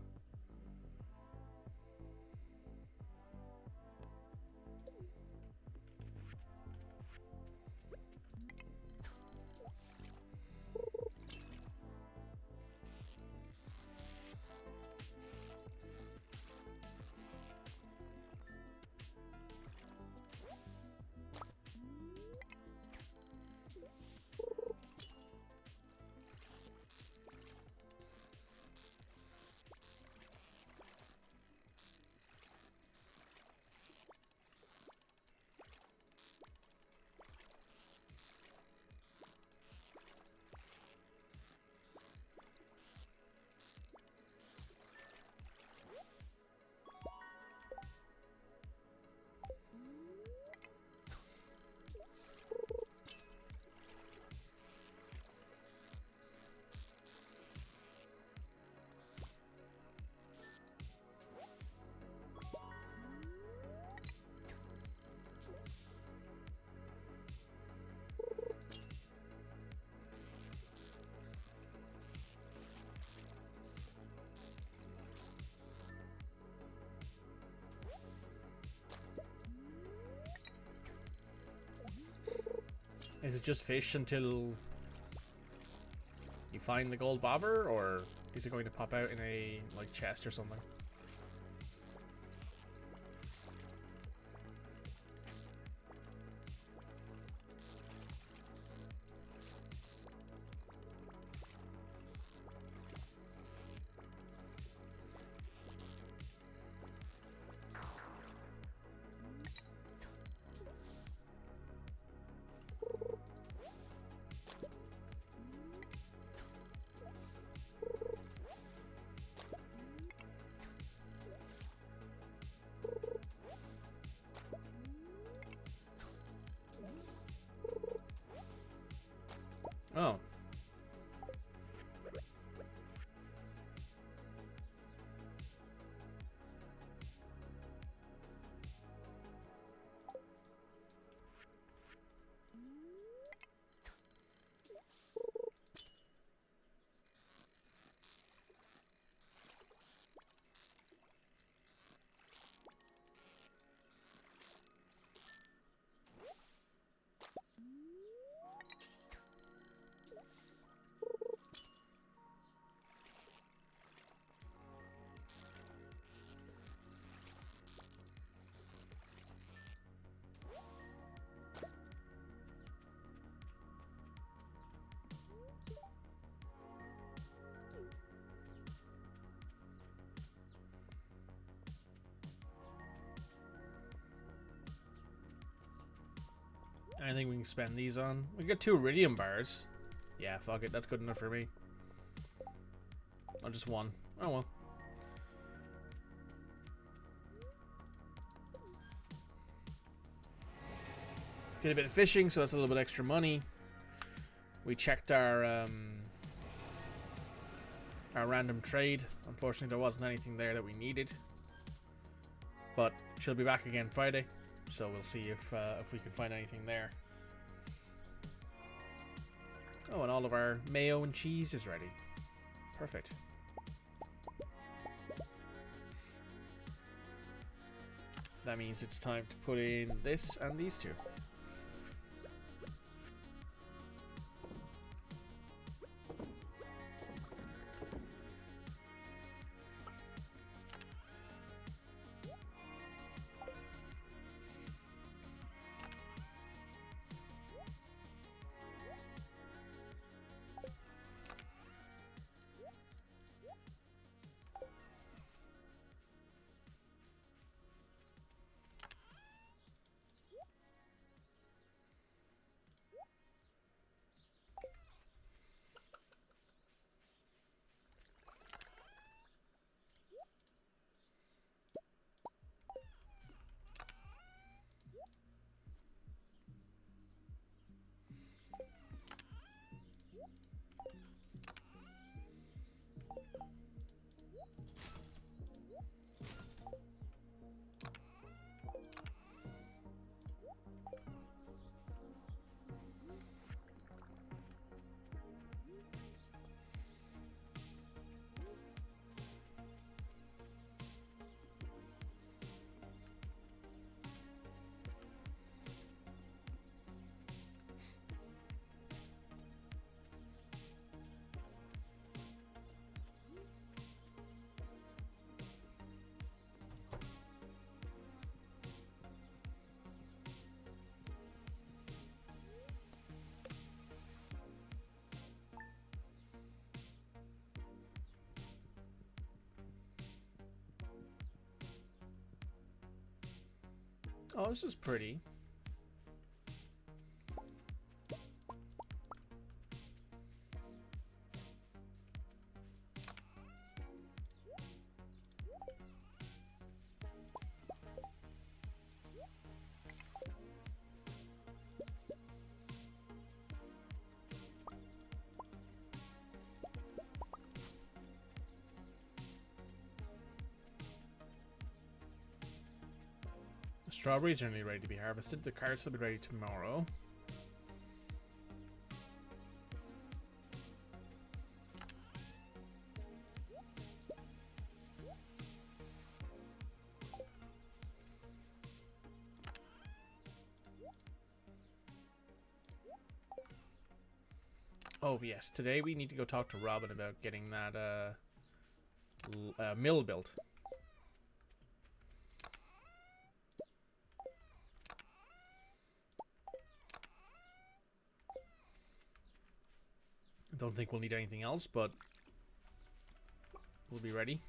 Is it just fish until you find the gold bobber, or is it going to pop out in a like chest or something? Anything we can spend these on? We got 2 iridium bars. Yeah, fuck it. That's good enough for me. Oh, just 1. Oh well. Did a bit of fishing, so that's a little bit extra money. We checked our random trade. Unfortunately, there wasn't anything there that we needed. But she'll be back again Friday, so we'll see if we can find anything there. Oh, and all of our mayo and cheese is ready. Perfect. That means it's time to put in this and these 2. Oh, this is pretty. The strawberries are nearly ready to be harvested. The carrots will be ready tomorrow. Oh yes, today we need to go talk to Robin about getting that mill built. I don't think we'll need anything else, but we'll be ready.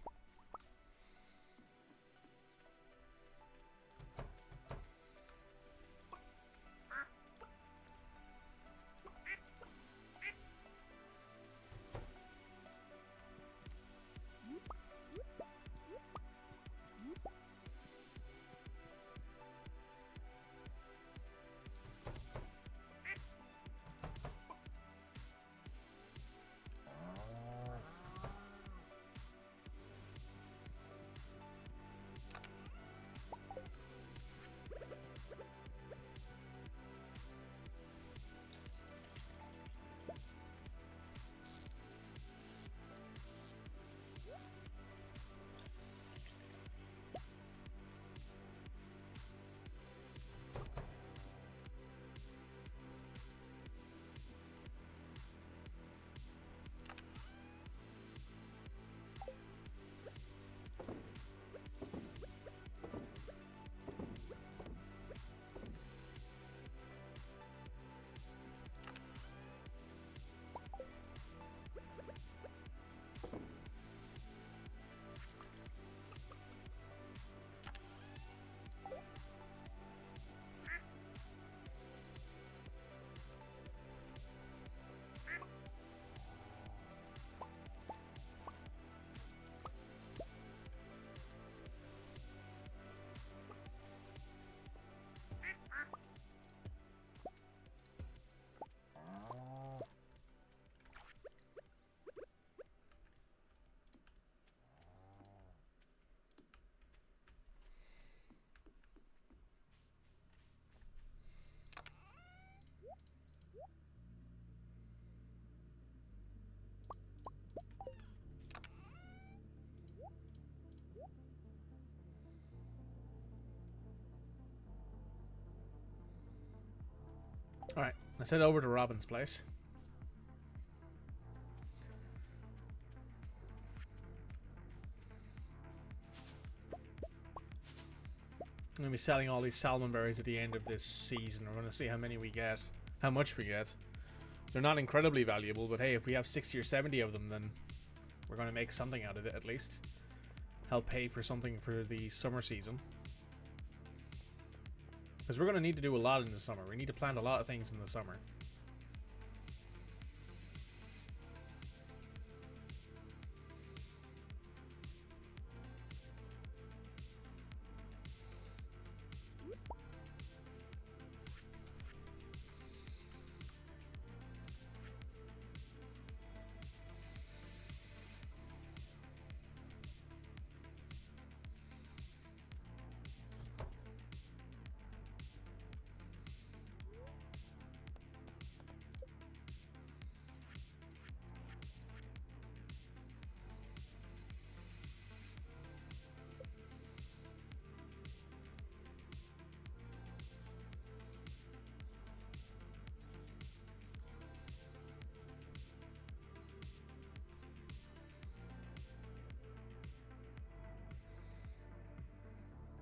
Alright, let's head over to Robin's place. I'm going to be selling all these salmon berries at the end of this season. We're going to see how many we get. How much we get. They're not incredibly valuable, but hey, if we have 60 or 70 of them, then we're going to make something out of it at least. Help pay for something for the summer season. Because we're going to need to do a lot in the summer. We need to plant a lot of things in the summer.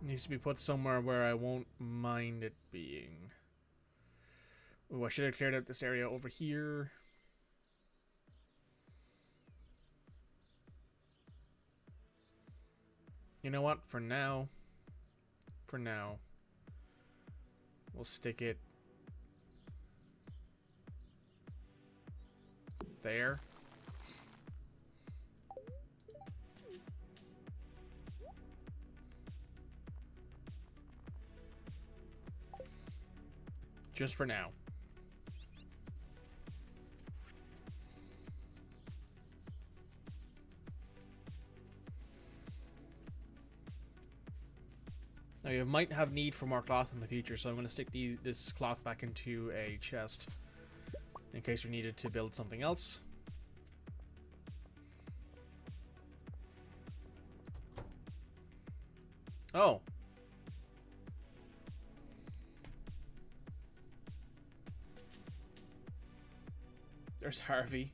Needs to be put somewhere where I won't mind it being. Ooh, I should have cleared out this area over here. You know what? For now, we'll stick it there. Just for now. Now you might have need for more cloth in the future, so I'm going to stick this cloth back into a chest in case we needed to build something else. Oh. There's Harvey.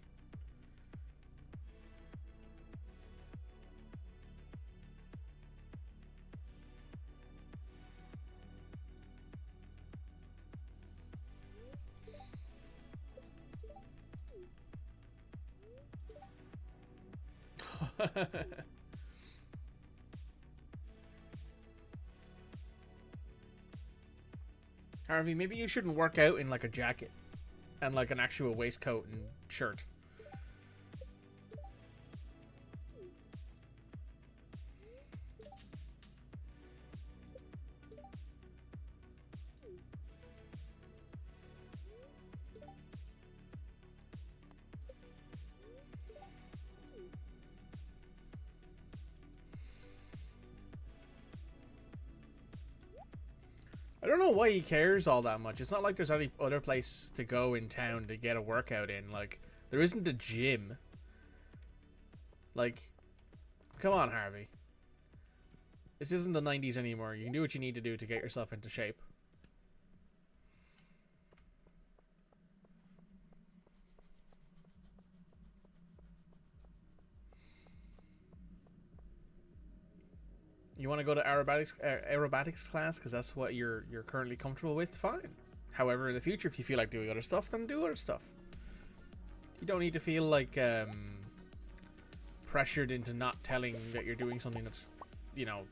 Harvey, maybe you shouldn't work out in like a jacket and like an actual waistcoat and shirt. I don't know why he cares all that much. It's not like there's any other place to go in town to get a workout in. Like, there isn't a gym. Like, come on, Harvey. This isn't the 90s anymore. You can do what you need to do to get yourself into shape. You want to go to aerobatics class because that's what you're currently comfortable with? Fine. However, in the future, if you feel like doing other stuff, then do other stuff. You don't need to feel like pressured into not telling that you're doing something that's, you know,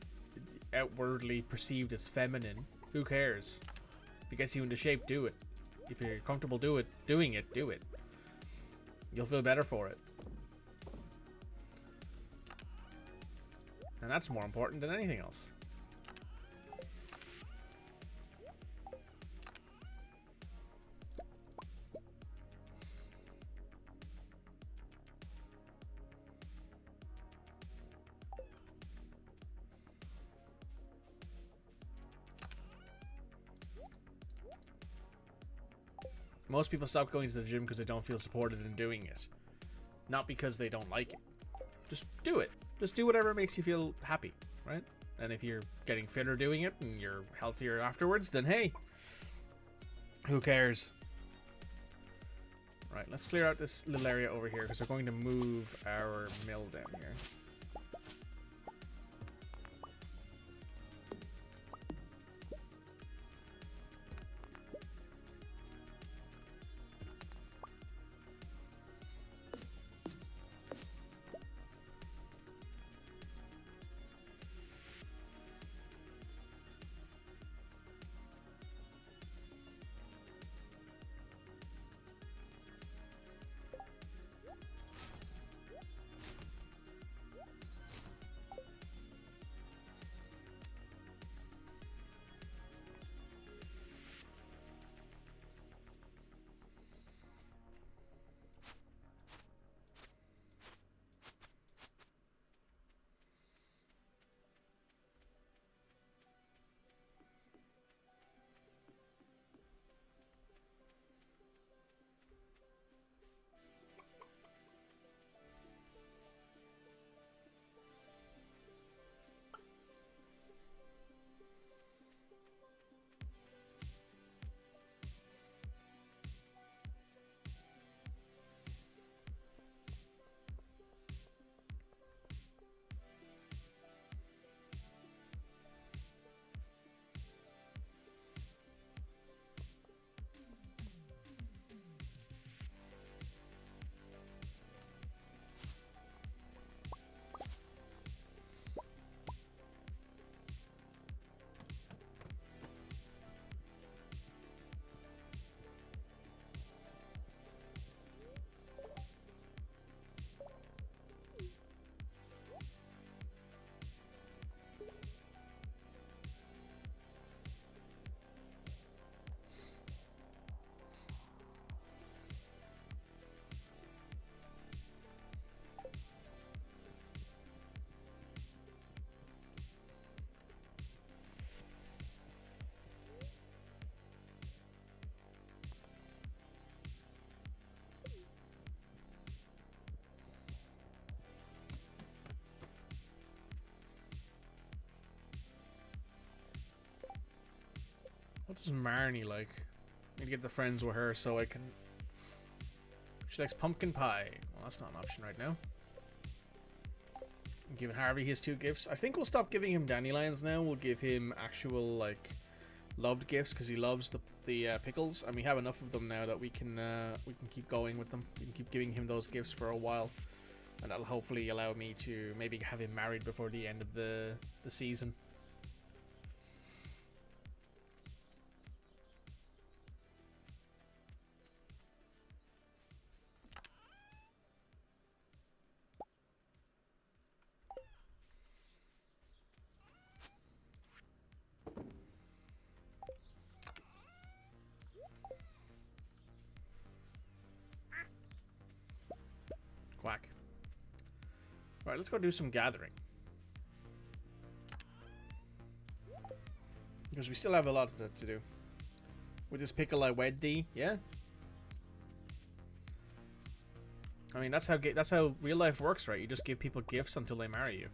outwardly perceived as feminine. Who cares? If it gets you into shape, do it. If you're comfortable doing it, do it. You'll feel better for it. And that's more important than anything else. Most people stop going to the gym because they don't feel supported in doing it. Not because they don't like it. Just do it. Just do whatever makes you feel happy, right? And if you're getting fitter doing it and you're healthier afterwards, then hey, who cares? Right, let's clear out this little area over here because we're going to move our mill down here. What does Marnie like? I need to get the friends with her so I can... She likes pumpkin pie. Well, that's not an option right now. I'm giving Harvey his 2 gifts. I think we'll stop giving him dandelions now. We'll give him actual, like, loved gifts because he loves the pickles, and we have enough of them now that we can keep going with them. We can keep giving him those gifts for a while, and that'll hopefully allow me to maybe have him married before the end of the season. Quack. Alright, let's go do some gathering. Because we still have a lot to do. With this pickle I wed thee, yeah? I mean, that's how real life works, right? You just give people gifts until they marry you.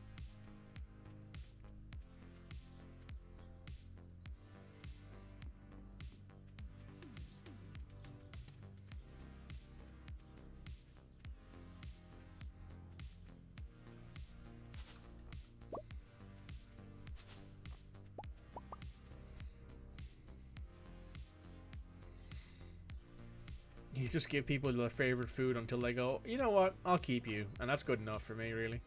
You just give people their favorite food until they go, you know what, I'll keep you. And that's good enough for me, really.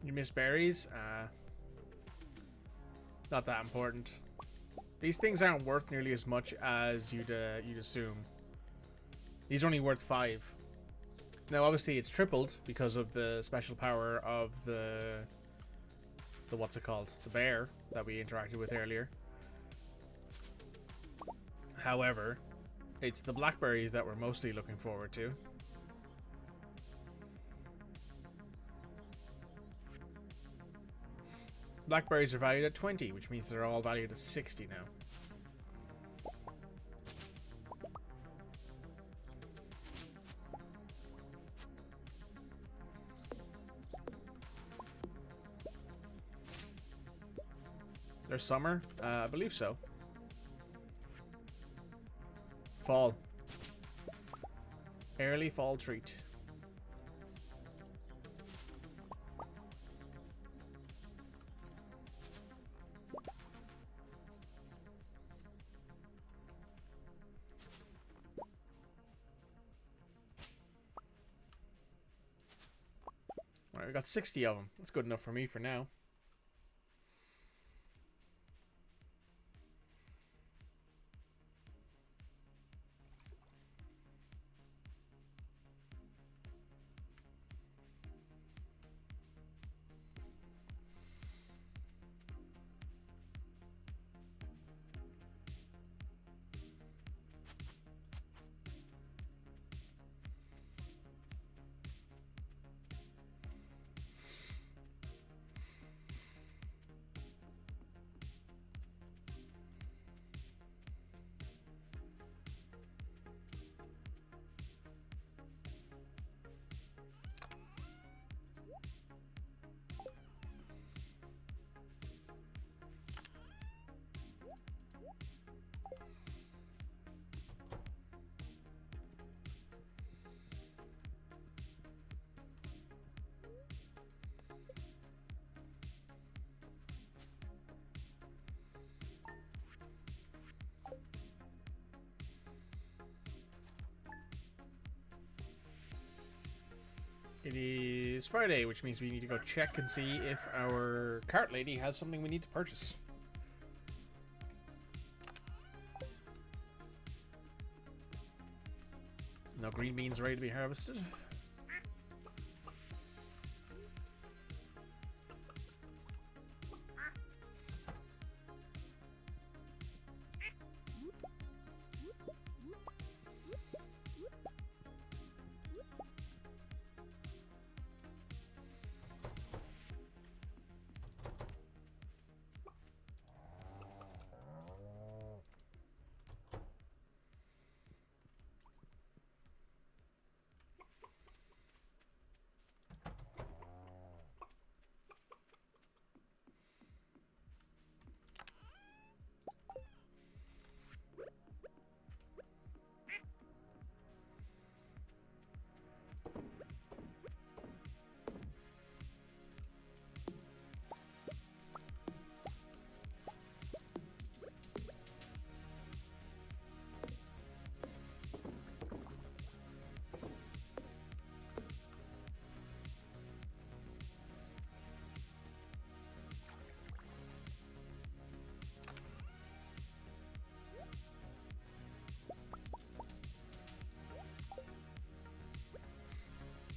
You miss berries? Not that important. These things aren't worth nearly as much as you'd assume. These are only worth 5. Now, obviously, it's tripled because of the special power of the what's it called? The bear that we interacted with earlier. However, it's the blackberries that we're mostly looking forward to. Blackberries are valued at 20, which means they're all valued at 60 now. There's summer? I believe so. Fall. Early fall treat. Alright, we got 60 of them. That's good enough for me for now. It is Friday, which means we need to go check and see if our cart lady has something we need to purchase. No green beans ready to be harvested.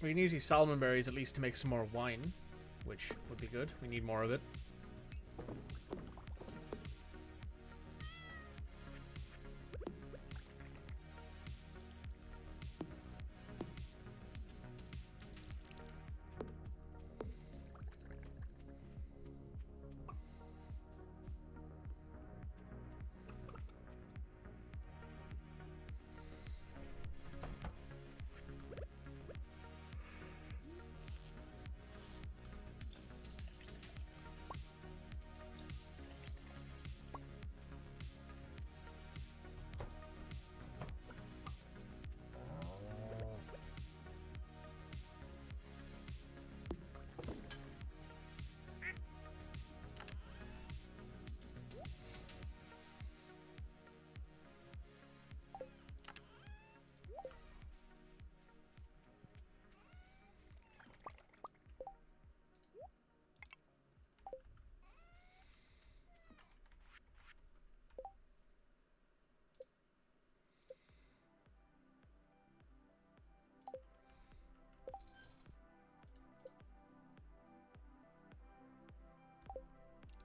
We can use these salmon berries at least to make some more wine, which would be good. We need more of it.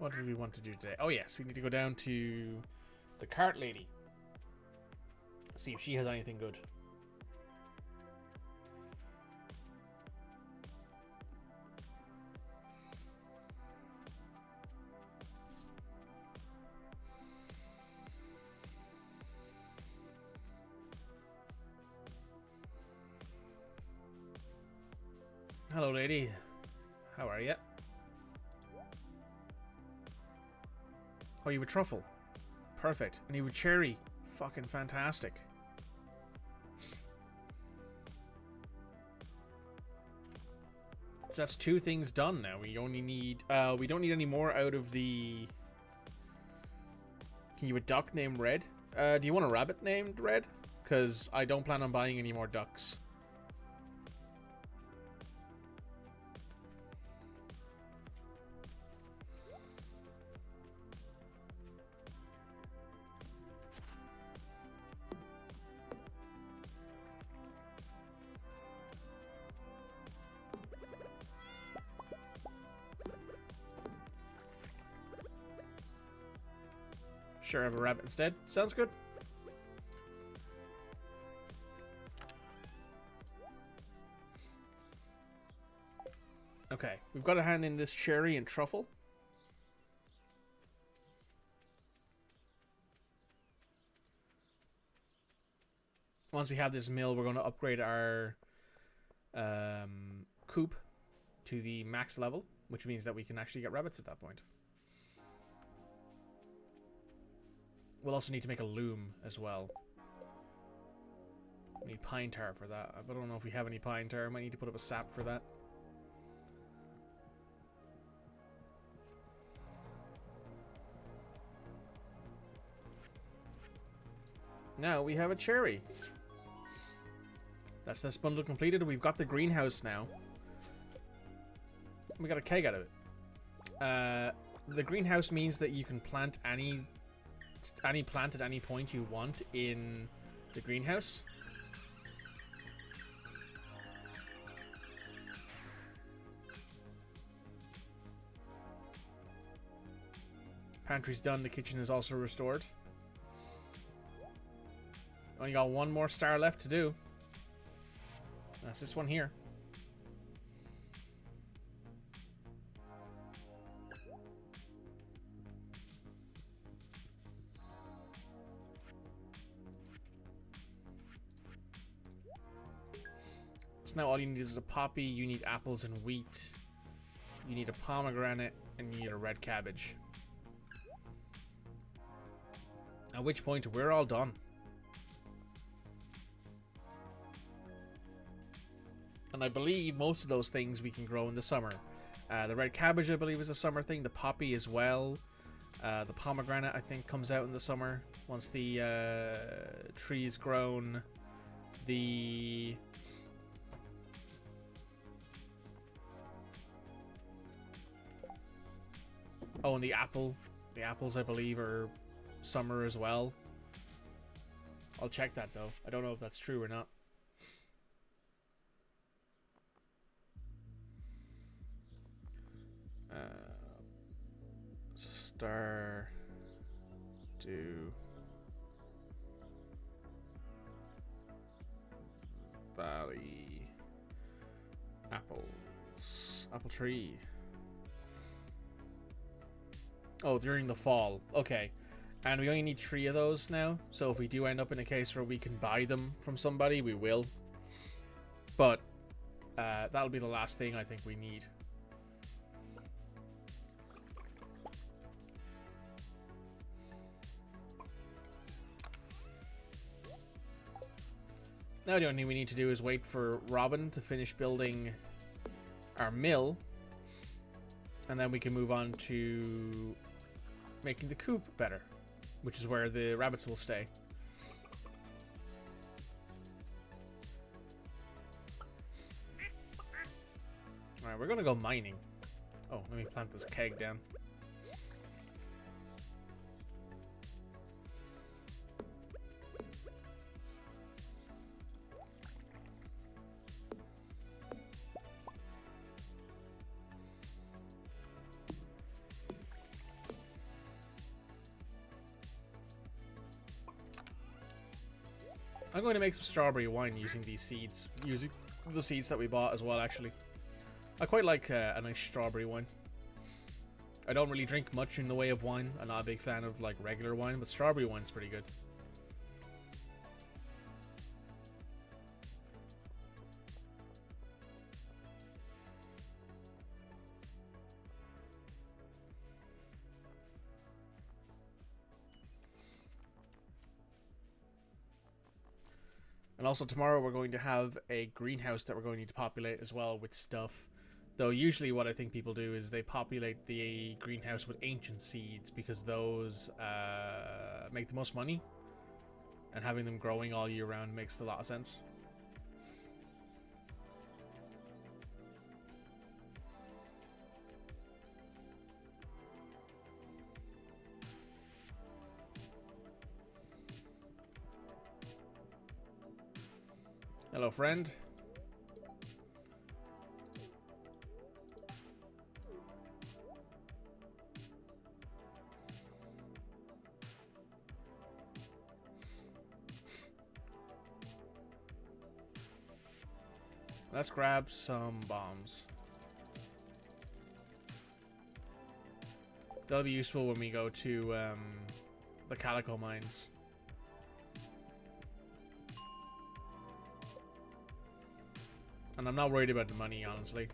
What do we want to do today? Oh yes, we need to go down to the cart lady. See if she has anything good. Hello, lady. How are you? Oh, you have a truffle. Perfect. And you have a cherry. Fucking fantastic. So that's 2 things done now. We only need... we don't need any more out of the... Can you have a duck named Red? Do you want a rabbit named Red? Because I don't plan on buying any more ducks. Sure, have a rabbit instead. Sounds good. Okay, we've got to hand in this cherry and truffle. Once we have this mill, we're going to upgrade our coop to the max level, which means that we can actually get rabbits at that point. We'll also need to make a loom as well. We need pine tar for that. I don't know if we have any pine tar. Might need to put up a sap for that. Now we have a cherry. That's this bundle completed. We've got the greenhouse now. We got a keg out of it. The greenhouse means that you can plant any plant at any point you want in the greenhouse. Pantry's done. The kitchen is also restored. Only got 1 more star left to do. That's this one here. So now all you need is a poppy, you need apples and wheat, you need a pomegranate, and you need a red cabbage. At which point we're all done. And I believe most of those things we can grow in the summer. The red cabbage, I believe, is a summer thing. The poppy as well. The pomegranate, I think, comes out in the summer. Once the tree's grown. The... Oh, and the apple. The apples, I believe, are summer as well. I'll check that, though. I don't know if that's true or not. Stardew Valley apples. Apple tree. Oh, during the fall. Okay. And we only need 3 of those now. So if we do end up in a case where we can buy them from somebody, we will. But that'll be the last thing I think we need. Now the only thing we need to do is wait for Robin to finish building our mill. And then we can move on to making the coop better, which is where the rabbits will stay. Alright, we're gonna go mining. Oh, let me plant this keg down. I'm going to make some strawberry wine using these seeds. Using the seeds that we bought as well, actually. I quite like a nice strawberry wine. I don't really drink much in the way of wine. I'm not a big fan of like regular wine, but strawberry wine's pretty good. And also tomorrow we're going to have a greenhouse that we're going to need to populate as well with stuff. Though usually what I think people do is they populate the greenhouse with ancient seeds because those make the most money. And having them growing all year round makes a lot of sense. Hello, friend. Let's grab some bombs. That'll be useful when we go to the Calico mines. And I'm not worried about the money, honestly.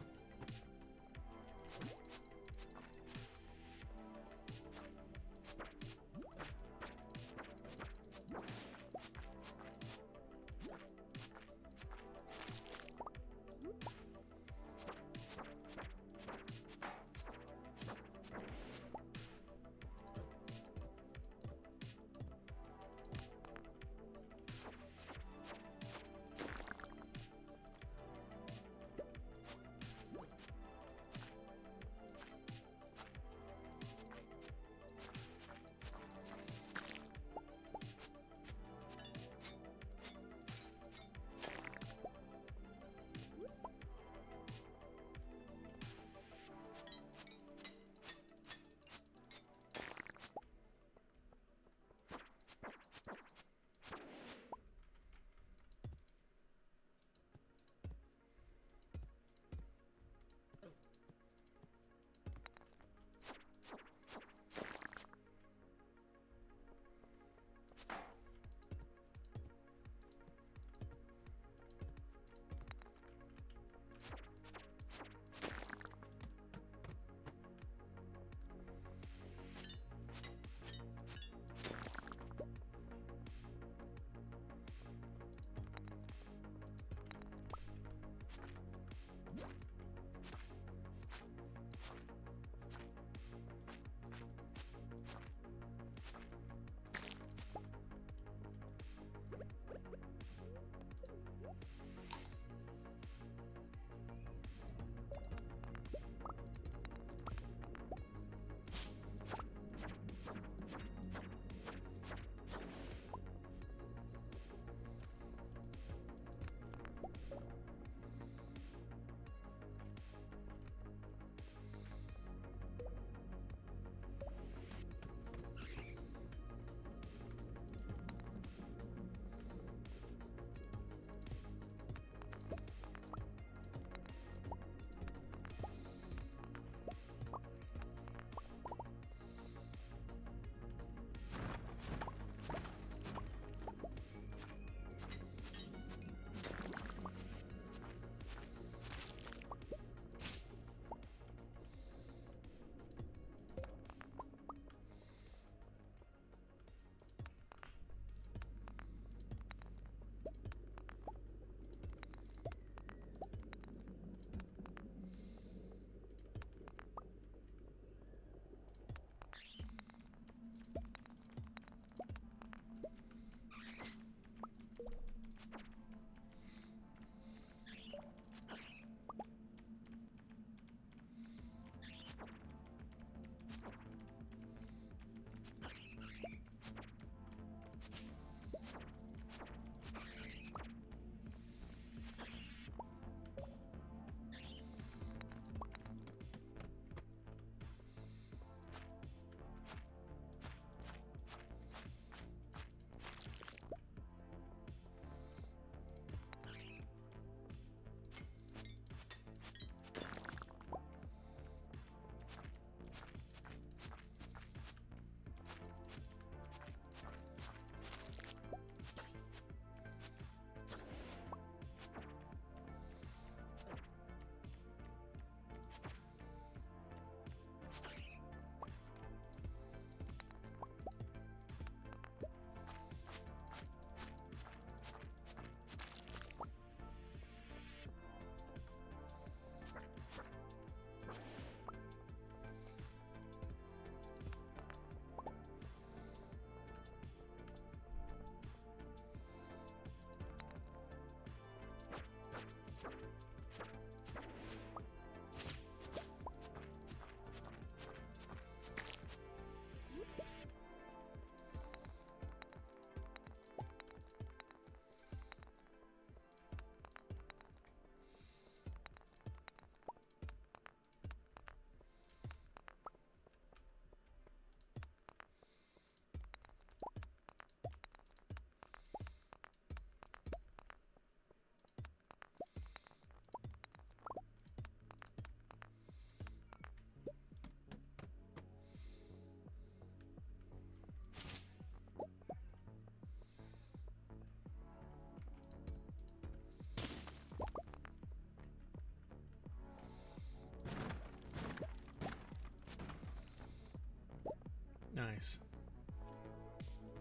nice.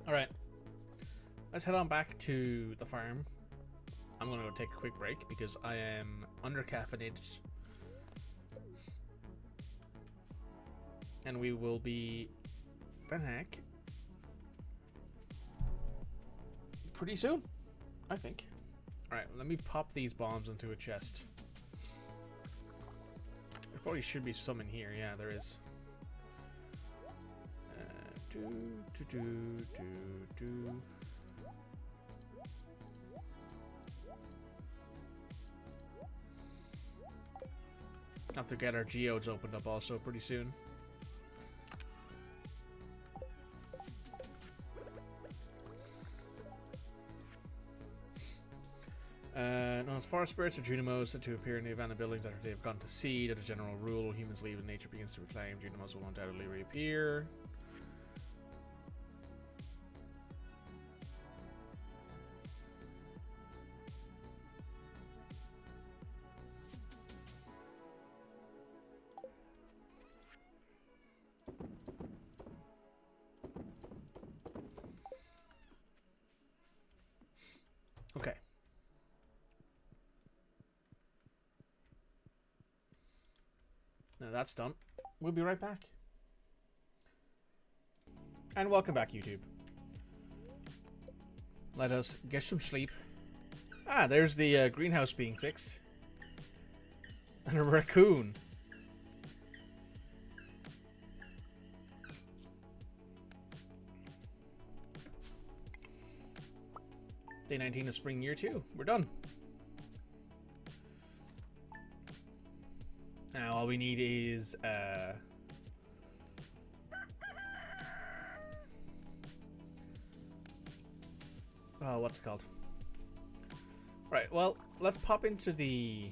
Alright. Let's head on back to the farm. I'm going to go take a quick break because I am under-caffeinated. And we will be back pretty soon, I think. Alright, let me pop these bombs into a chest. There probably should be some in here. Yeah, there is. Have to get our geodes opened up also pretty soon. No, as far as spirits or Junimos said to appear in the event abilities after they have gone to seed, as a general rule, humans leave and nature begins to reclaim. Junimos will undoubtedly reappear. Okay. Now that's done. We'll be right back. And welcome back, YouTube. Let us get some sleep. Ah, there's the greenhouse being fixed. And a raccoon. Day 19 of spring year 2. We're done. Now all we need is oh, what's it called? Right, well, let's pop into the...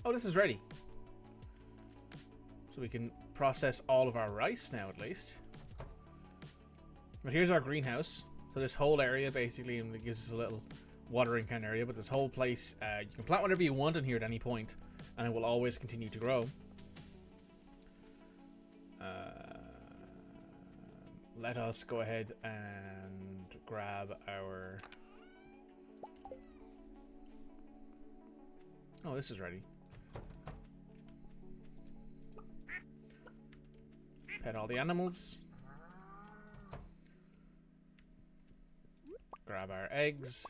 Oh, this is ready. So we can process all of our rice now, at least. But here's our greenhouse. So this whole area, basically, and it gives us a little watering kind of area, but this whole place, you can plant whatever you want in here at any point, and it will always continue to grow. Let us go ahead and grab our... Oh, this is ready. Pet all the animals. Grab our eggs.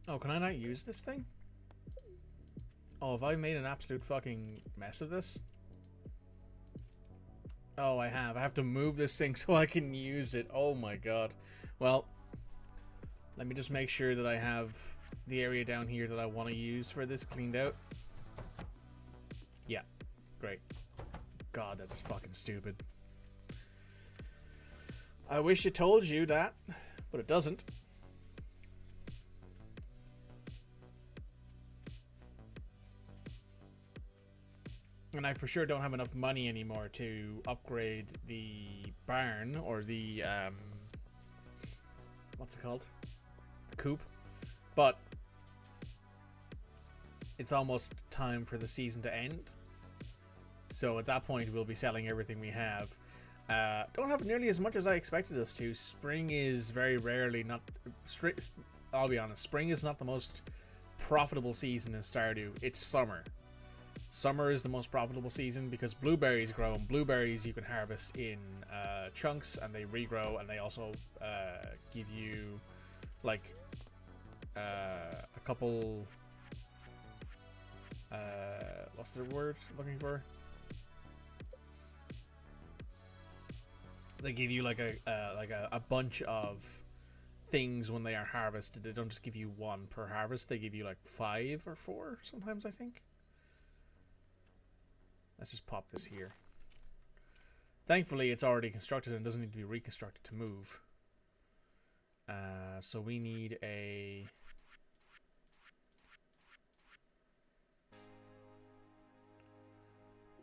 Oh, can I not use this thing? Oh, have I made an absolute fucking mess of this? Oh, I have. I have to move this thing so I can use it. Oh my god. Well, let me just make sure that I have the area down here that I want to use for this cleaned out. Yeah, great. God, that's fucking stupid. I wish it told you that, but it doesn't. And I for sure don't have enough money anymore to upgrade the barn or the, what's it called? The coop. But it's almost time for the season to end. So at that point, we'll be selling everything we have. Don't have nearly as much as I expected us to. Spring is very rarely not... I'll be honest, spring is not the most profitable season in Stardew. It's summer. Summer is the most profitable season because blueberries grow, and blueberries you can harvest in chunks, and they regrow, and they also give you like a couple what's the word I'm looking for? They give you like a bunch of things when they are harvested. They don't just give you one per harvest. They give you like 5 or 4 sometimes, I think. Let's just pop this here. Thankfully, it's already constructed and doesn't need to be reconstructed to move. So we need a...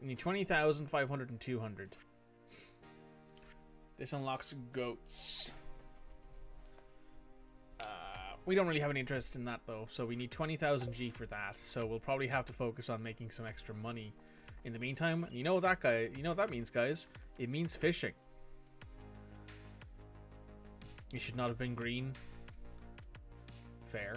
We need 20,000, 500, and 200. This unlocks goats. We don't really have any interest in that, though. So we need 20,000 G for that. So we'll probably have to focus on making some extra money in the meantime. And you know what that means, guys? It means fishing. You should not have been green. Fair.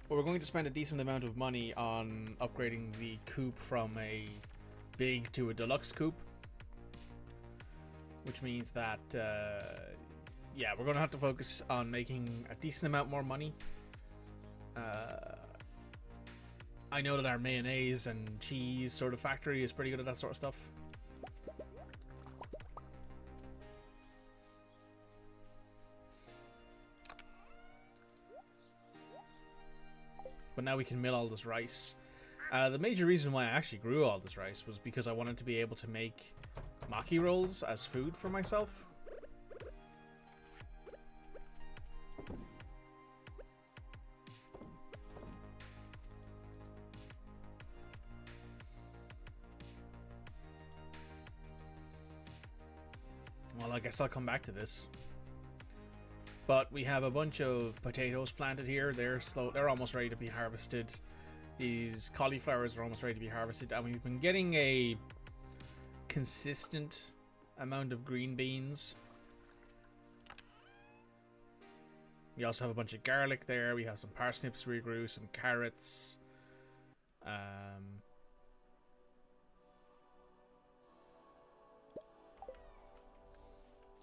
But we're going to spend a decent amount of money on upgrading the coop from a big to a deluxe coop. Which means that, yeah, we're going to have to focus on making a decent amount more money. I know that our mayonnaise and cheese sort of factory is pretty good at that sort of stuff. But now we can mill all this rice. The major reason why I actually grew all this rice was because I wanted to be able to make maki rolls as food for myself. Well, I guess I'll come back to this. But we have a bunch of potatoes planted here. They're almost ready to be harvested. These cauliflowers are almost ready to be harvested, and we've been getting a consistent amount of green beans. We also have a bunch of garlic there. We have some parsnips we grew, some carrots.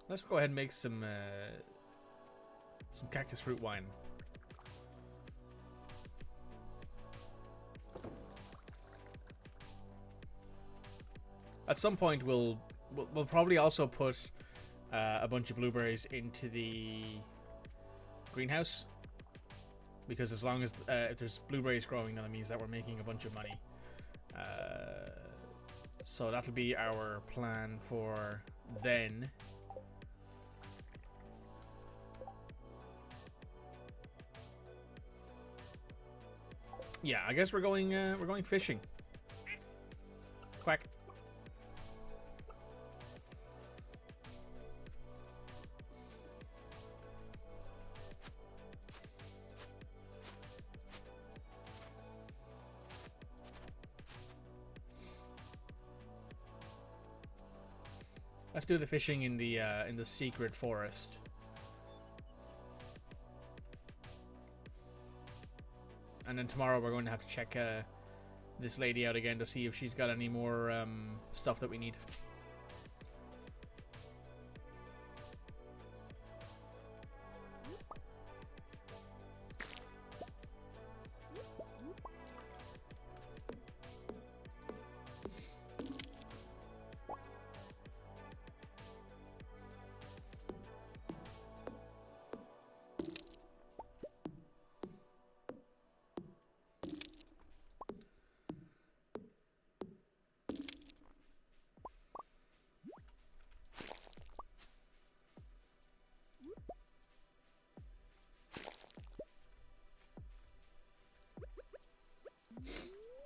Let's go ahead and make some cactus fruit wine. At some point, we'll probably also put a bunch of blueberries into the greenhouse, because as long as if there's blueberries growing, then it means that we're making a bunch of money. So that'll be our plan for then. Yeah, I guess we're going fishing. Quack. Let's do the fishing in the secret forest. And then tomorrow we're going to have to check this lady out again to see if she's got any more stuff that we need.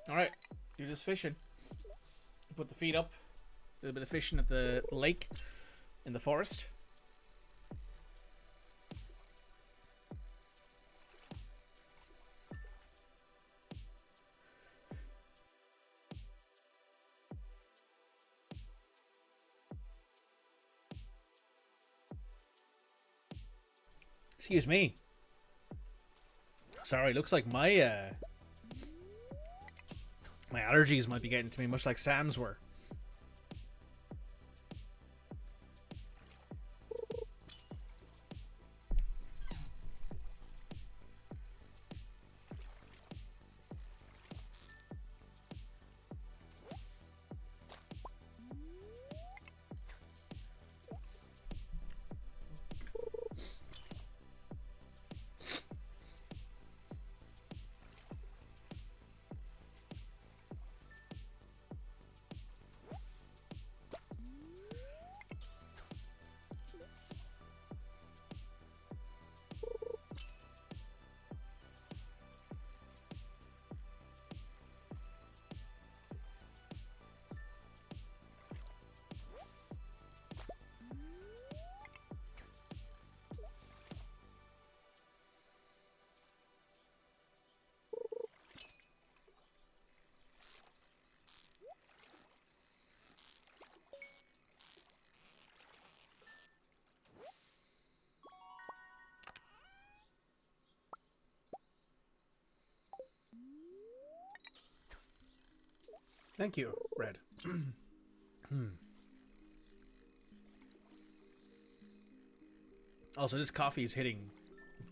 Alright, do this fishing. Put the feet up. Do a bit of fishing at the lake in the forest. Excuse me. Sorry, looks like my my allergies might be getting to me, much like Sam's were. Thank you, Red. Also, this coffee is hitting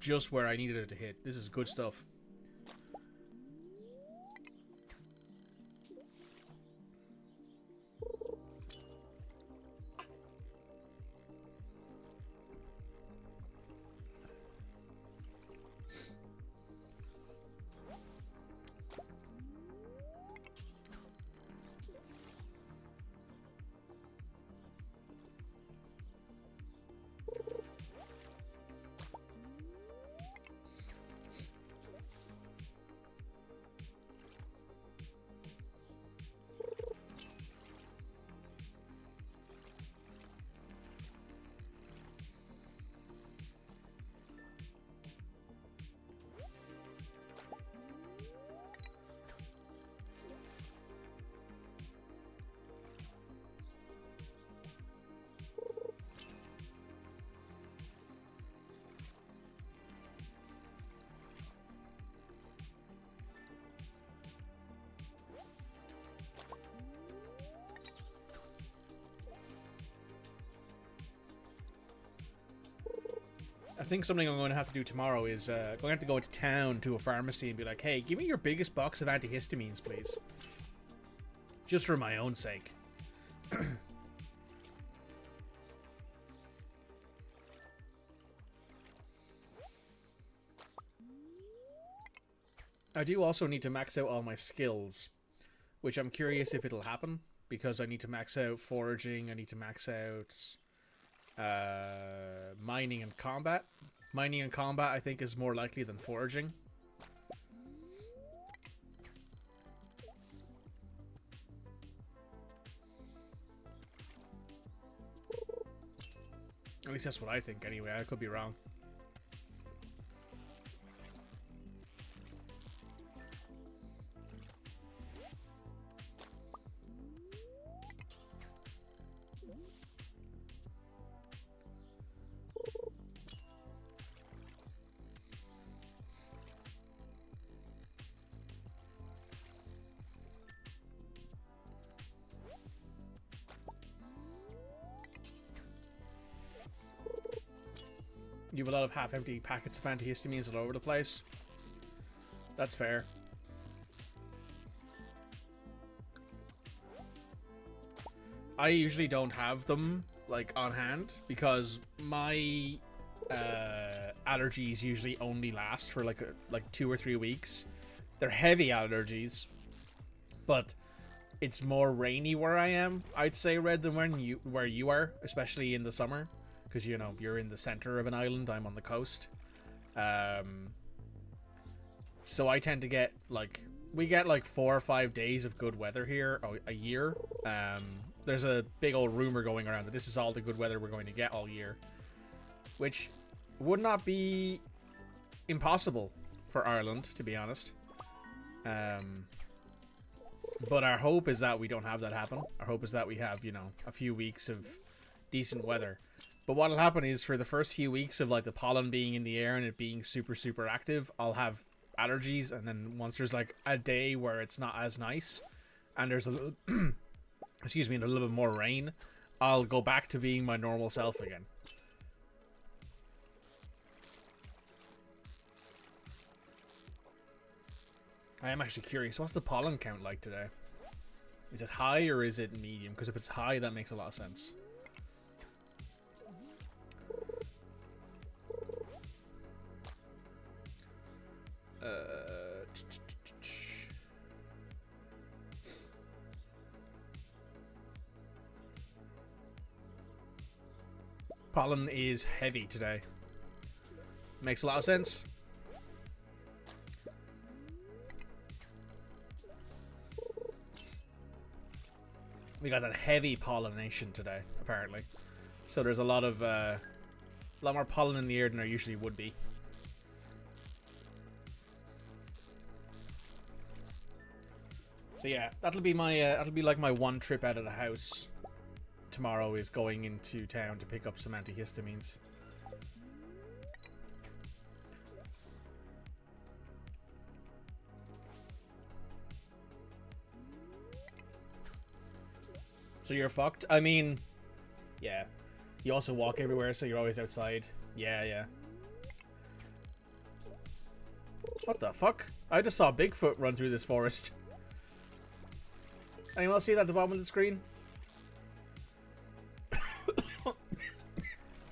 just where I needed it to hit. This is good stuff. I think something I'm going to have to do tomorrow is going to have to go into town to a pharmacy and be like, hey, give me your biggest box of antihistamines, please. Just for my own sake. I do also need to max out all my skills, which I'm curious if it'll happen, because I need to max out foraging, I need to max out mining and combat. Mining and combat, I think, is more likely than foraging. At least that's what I think, anyway. I could be wrong. You have a lot of half-empty packets of antihistamines all over the place. That's fair. I usually don't have them, like, on hand, because my allergies usually only last for, like, 2 or 3 weeks. They're heavy allergies, but it's more rainy where I am, I'd say, Red, than where you are, especially in the summer. Because, you know, you're in the center of an island, I'm on the coast. So I tend to get, like, we get, like, 4 or 5 days of good weather here a year. There's a big old rumor going around that this is all the good weather we're going to get all year. Which would not be impossible for Ireland, to be honest. But our hope is that we don't have that happen. Our hope is that we have, you know, a few weeks of decent weather. But what'll happen is for the first few weeks of, like, the pollen being in the air and it being super, super active, I'll have allergies. And then once there's, like, a day where it's not as nice and there's a little, excuse me, and a little bit more rain, I'll go back to being my normal self again. I am actually curious, what's the pollen count like today? Is it high or is it medium? Because if it's high, that makes a lot of sense. Pollen is heavy today. Makes a lot of sense. We got that heavy pollination today, apparently. So there's a lot more pollen in the air than there usually would be. So yeah, that'll be like my one trip out of the house. Tomorrow is going into town to pick up some antihistamines. So you're fucked? I mean, yeah. You also walk everywhere, so you're always outside. Yeah, yeah. What the fuck? I just saw Bigfoot run through this forest. Anyone else see that at the bottom of the screen?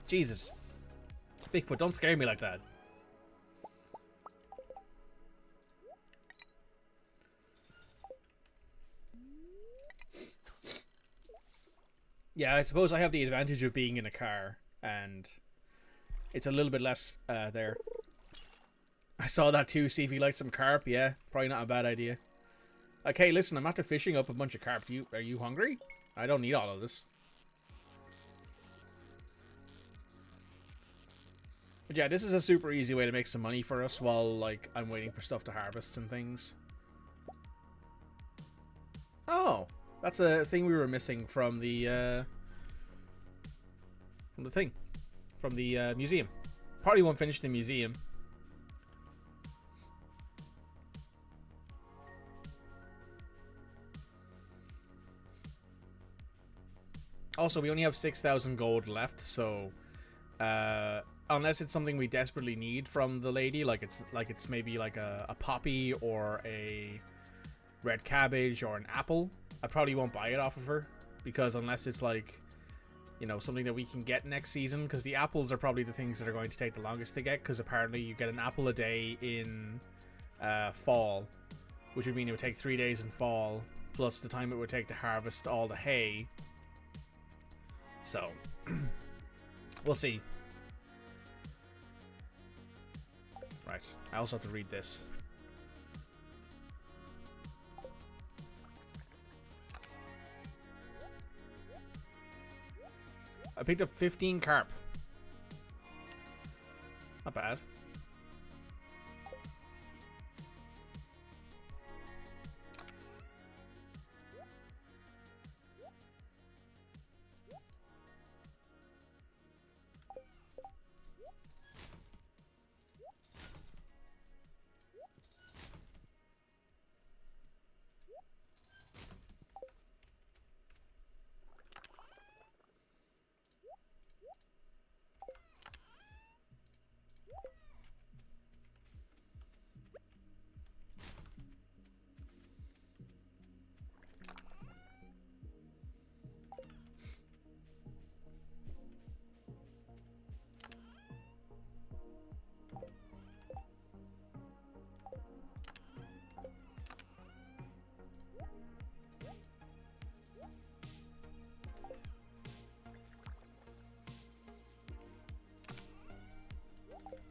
Jesus. Bigfoot, don't scare me like that. Yeah, I suppose I have the advantage of being in a car, and it's a little bit less there. I saw that too, see if you like some carp. Yeah, probably not a bad idea. Like, hey, listen, I'm after fishing up a bunch of carp. Are you hungry? I don't need all of this. But yeah, this is a super easy way to make some money for us while, like, I'm waiting for stuff to harvest and things. Oh, that's a thing we were missing from the museum. Probably won't finish the museum. Also, we only have 6,000 gold left, so unless it's something we desperately need from the lady, like it's maybe like a poppy or a red cabbage or an apple, I probably won't buy it off of her, because unless it's like, you know, something that we can get next season, because the apples are probably the things that are going to take the longest to get, because apparently you get an apple a day in fall, which would mean it would take 3 days in fall, plus the time it would take to harvest all the hay. So, we'll see. Right, I also have to read this. I picked up 15 carp. Not bad.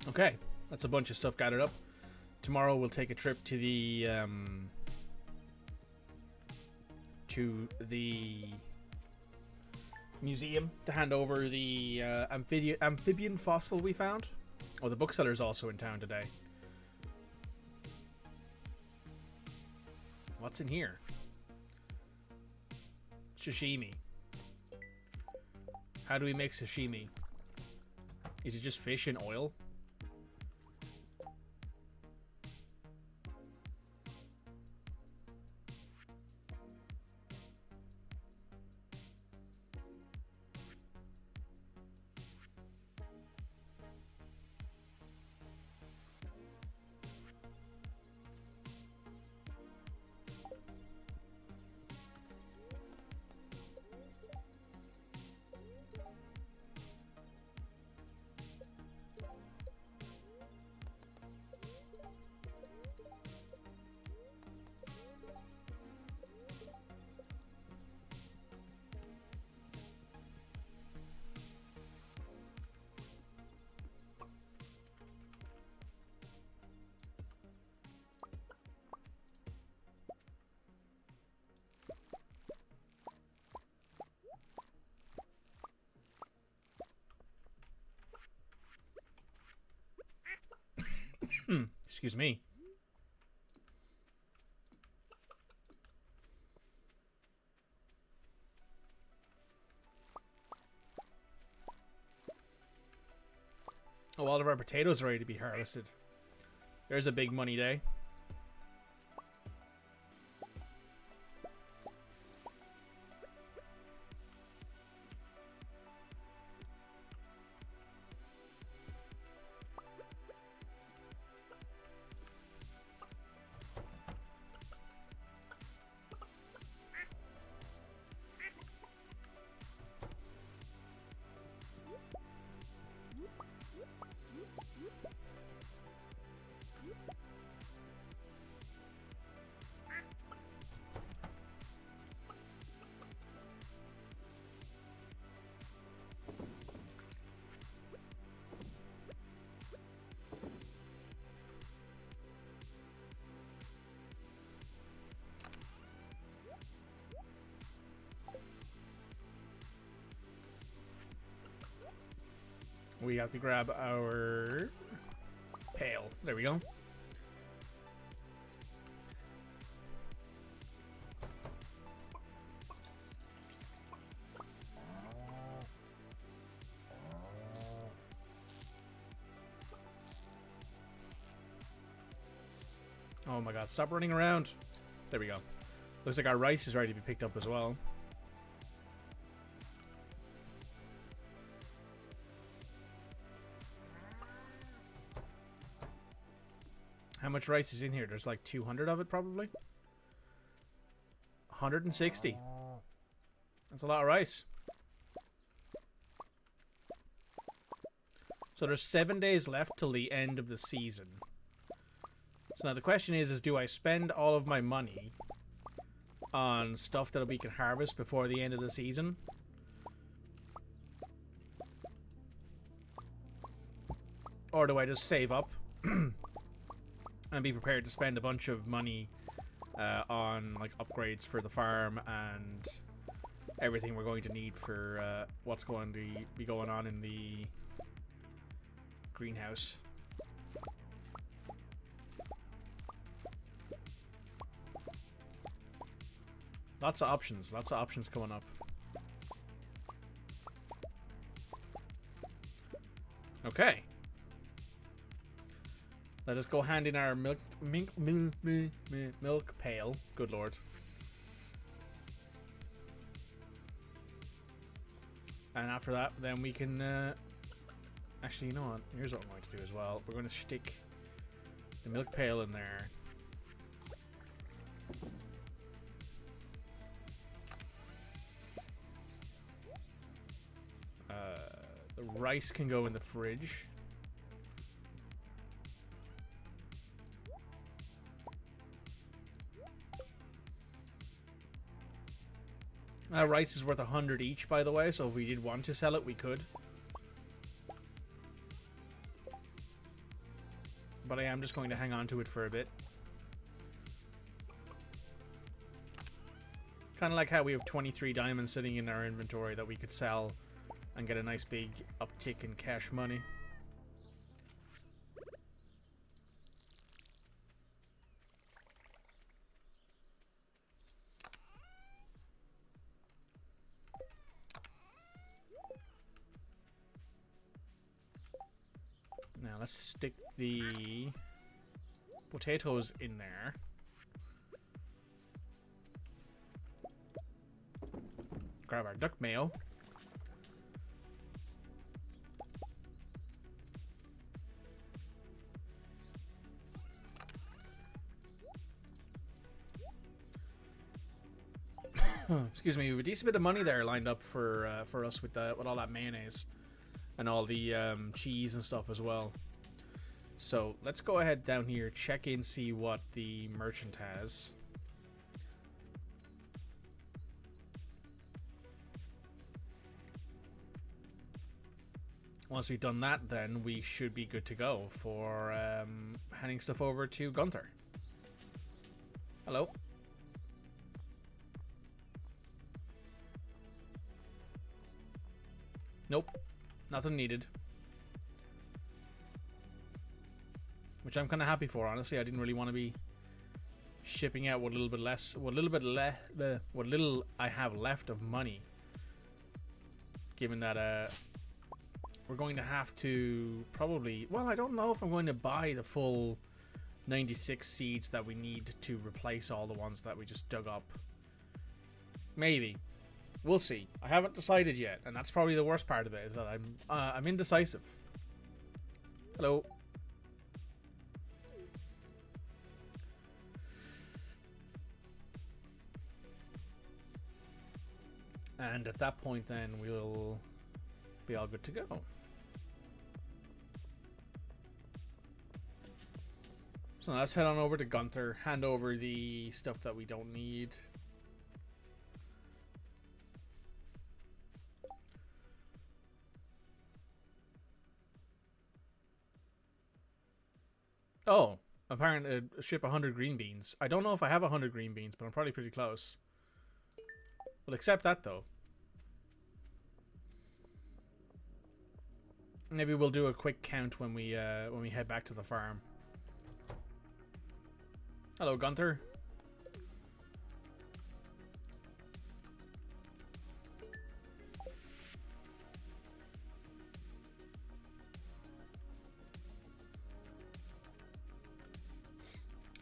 Okay, that's a bunch of stuff gathered up. Tomorrow we'll take a trip to the museum to hand over the amphibian fossil we found. Oh, the bookseller's also in town today. What's in here? Sashimi. How do we make sashimi? Is it just fish in oil? Excuse me. Oh, all of our potatoes are ready to be harvested. There's a big money day. We have to grab our pail. There we go. Oh my god, stop running around. There we go. Looks like our rice is ready to be picked up as well. How much rice is in here? There's like 200 of it probably. 160. That's a lot of rice. So there's 7 days left till the end of the season. So now the question is do I spend all of my money on stuff that we can harvest before the end of the season? Or do I just save up and be prepared to spend a bunch of money on like upgrades for the farm and everything we're going to need for what's going to be going on in the greenhouse? Lots of options coming up. Okay. Let us go hand in our milk pail. Good lord. And after that, then we can... actually, you know what? Here's what I'm going to do as well. We're going to stick the milk pail in there. The rice can go in the fridge. Rice is worth 100 each, by the way, so if we did want to sell it, we could. but I am just going to hang on to it for a bit. Kind of like how we have 23 diamonds sitting in our inventory that we could sell and get a nice big uptick in cash money. Now let's stick the potatoes in there. Grab our duck mayo. Excuse me, we have a decent bit of money there lined up for us with all that mayonnaise and all the cheese and stuff as well. So let's go ahead down here, check in, see what the merchant has. Once we've done that, then we should be good to go for handing stuff over to Gunther. Hello. Nope. Nothing needed. Which I'm kind of happy for, honestly. I didn't really want to be shipping out what little I have left of money. Given that we're going to have to probably... Well, I don't know if I'm going to buy the full 96 seeds that we need to replace all the ones that we just dug up. Maybe. We'll see. I haven't decided yet, and that's probably the worst part of it, is that I'm indecisive. Hello. And at that point, then we'll be all good to go. So let's head on over to Gunther, hand over the stuff that we don't need. Oh, apparently ship 100 green beans. I don't know if I have 100 green beans, but I'm probably pretty close. We'll accept that though. Maybe we'll do a quick count when we head back to the farm. Hello, Gunther.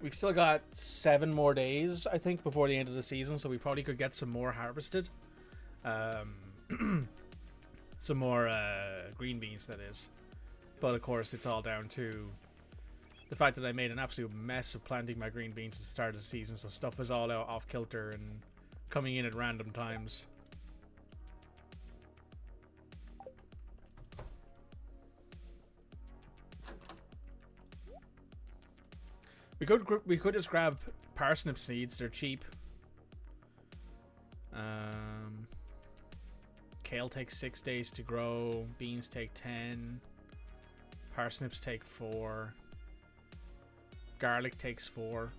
We've still got 7 more days, I think, before the end of the season, so we probably could get some more harvested. Some more green beans, that is. But of course, it's all down to the fact that I made an absolute mess of planting my green beans at the start of the season, so stuff is all out off kilter and coming in at random times. We could just grab parsnip seeds. They're cheap. Kale takes 6 days to grow. Beans take 10. Parsnips take 4. Garlic takes 4.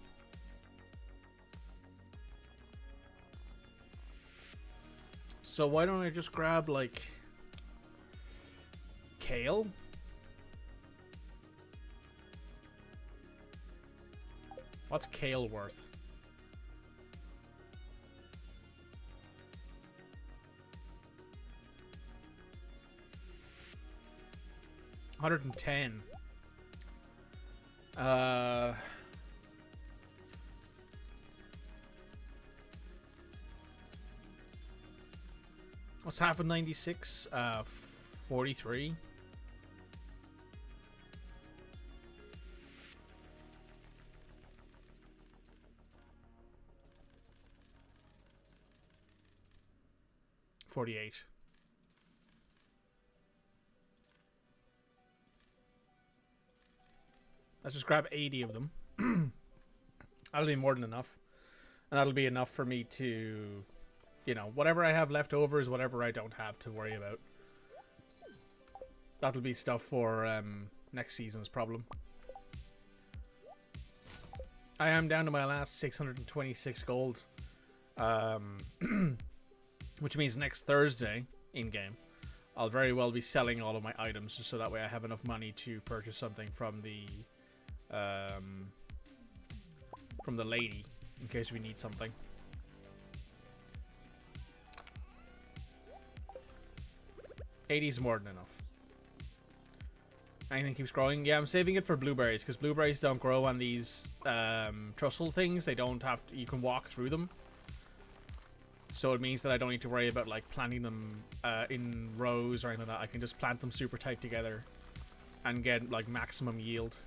So why don't I just grab like kale? What's kale worth? $110. What's half of 96? 43. $48. Let's just grab 80 of them. That'll be more than enough. And that'll be enough for me to, you know, whatever I have left over is whatever I don't have to worry about. That'll be stuff for next season's problem. I am down to my last 626 gold. Which means next Thursday in game, I'll very well be selling all of my items just so that way I have enough money to purchase something from the lady in case we need something. $80's more than enough. Anything keeps growing. Yeah, I'm saving it for blueberries because blueberries don't grow on these trussel things. They don't have to, you can walk through them. So it means that I don't need to worry about like planting them in rows or anything like that. I can just plant them super tight together and get like maximum yield.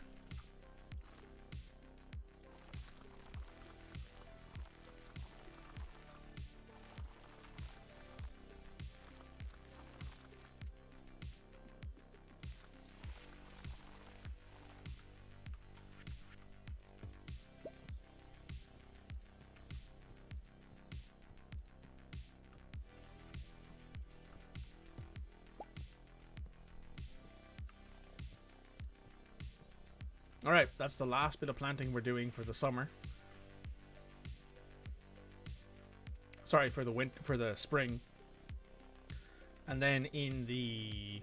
Alright, that's the last bit of planting we're doing for the summer. Sorry, for the spring. And then in the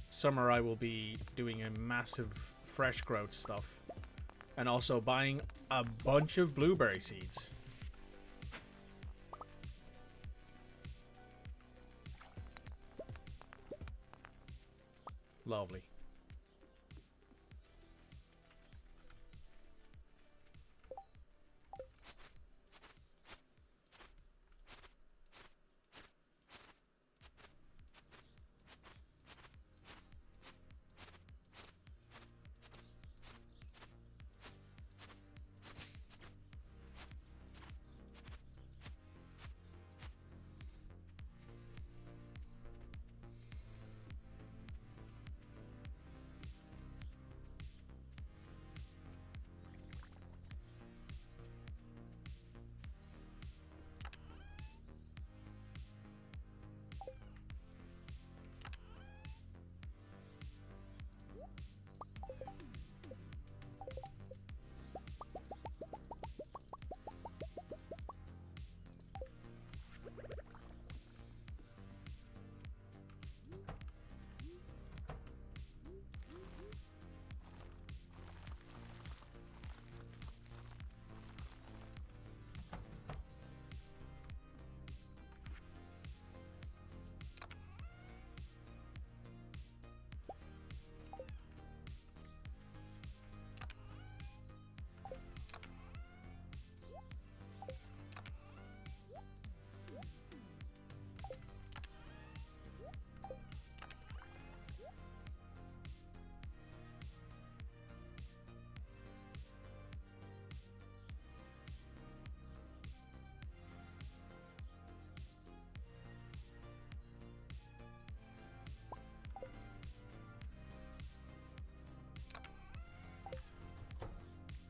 summer I will be doing a massive fresh growth stuff. And also buying a bunch of blueberry seeds. Lovely.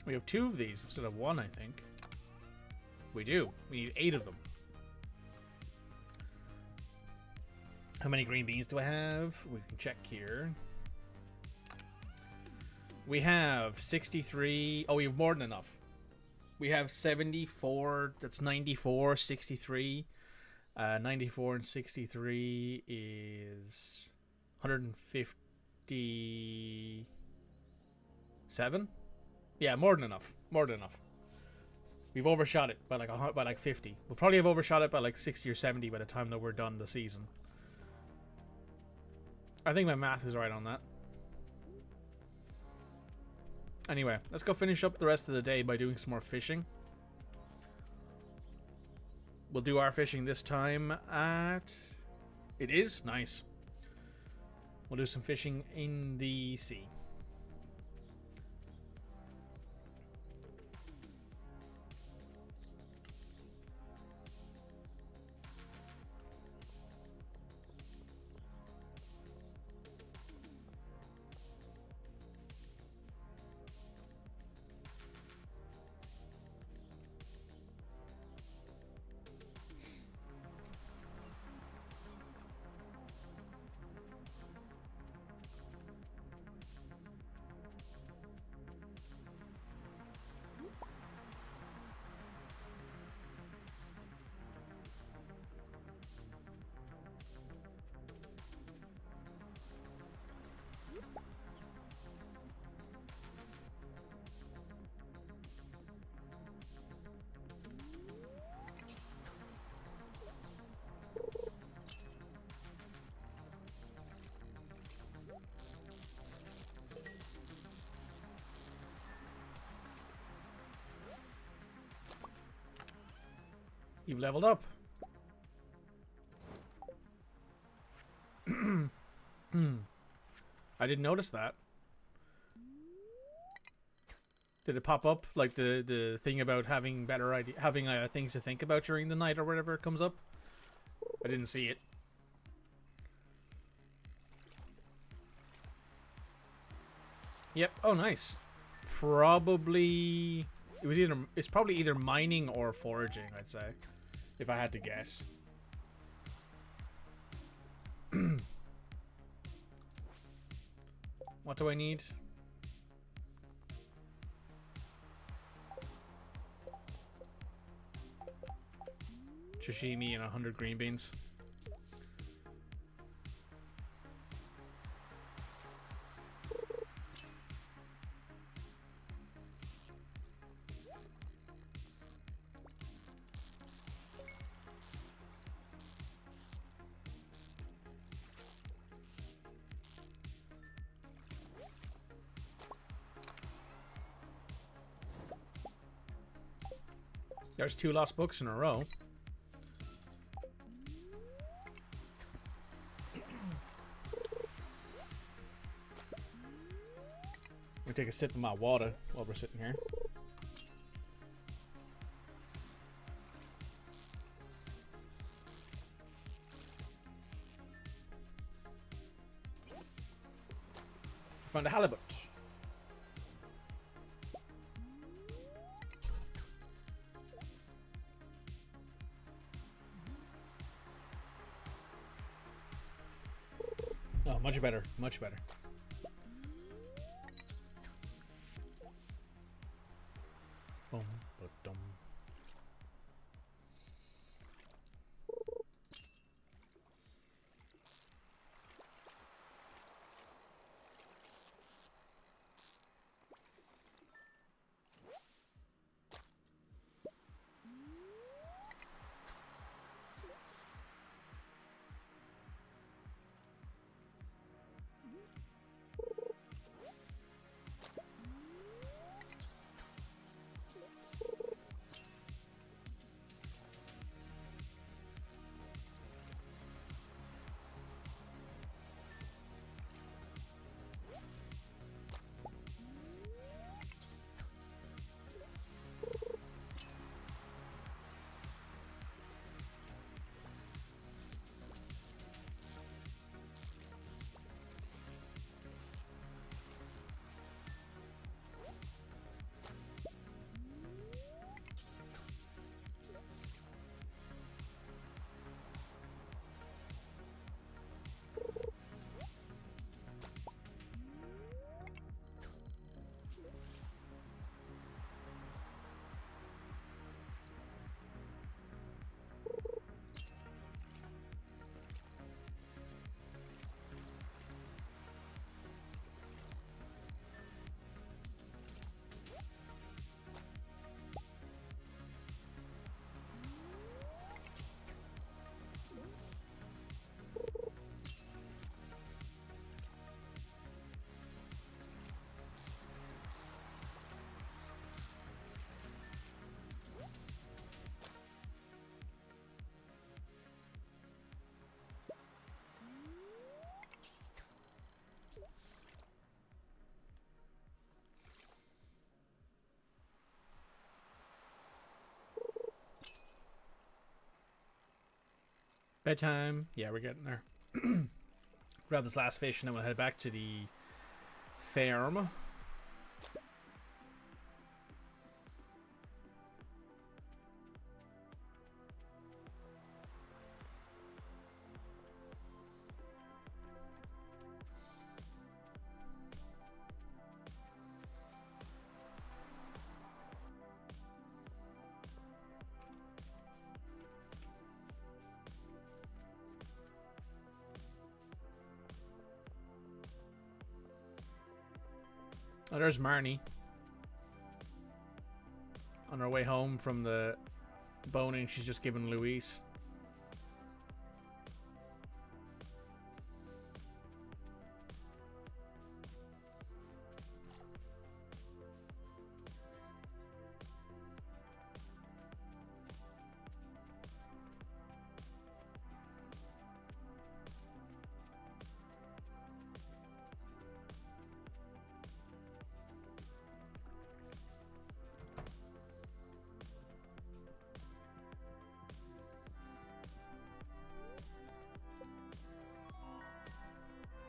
We have 2 of these instead of 1, I think. We do. We need 8 of them. How many green beans do I have? We can check here. We have 63. Oh, we have more than enough. We have 74. That's 94, 63. 94 and 63 is 157. Yeah, more than enough. More than enough. We've overshot it by like 50. We'll probably have overshot it by like 60 or 70 by the time that we're done the season. I think my math is right on that. Anyway, let's go finish up the rest of the day by doing some more fishing. We'll do our fishing this time at... It is? Nice. We'll do some fishing in the sea. You've leveled up. I didn't notice that. Did it pop up like the thing about having better idea, having things to think about during the night or whatever comes up? I didn't see it. Yep. Oh, nice. Probably it's probably either mining or foraging, I'd say, if I had to guess. What do I need? Sashimi and 100 green beans. There's 2 lost books in a row. I'm gonna take a sip of my water while we're sitting here. Found a halibut. Oh, much better. Much better. Boom, ba-dum. Bedtime. Yeah, we're getting there. Grab this last fish and then we'll head back to the farm. Oh, there's Marnie. On her way home from the boning she's just given Louise.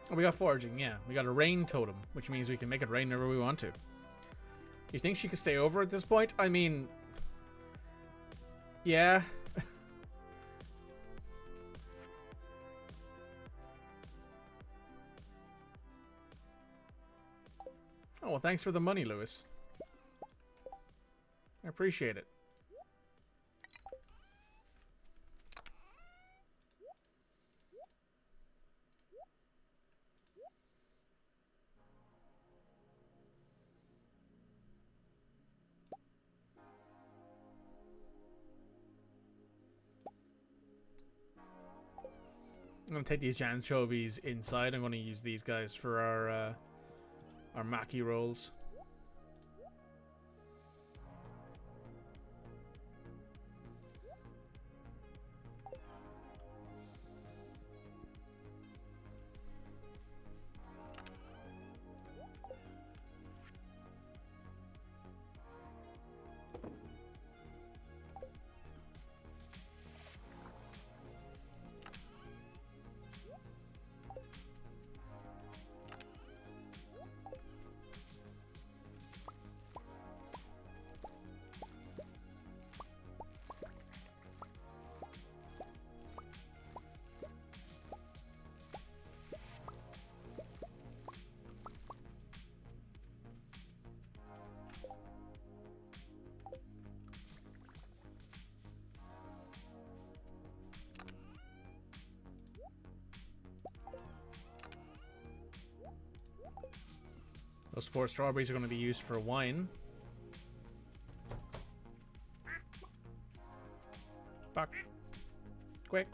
Oh, we got foraging, yeah. We got a rain totem, which means we can make it rain whenever we want to. You think she could stay over at this point? I mean... yeah. Oh, well, thanks for the money, Lewis. I appreciate it. I'm gonna take these anchovies inside. I'm gonna use these guys for our maki rolls. Those 4 strawberries are going to be used for wine. Back. Quick.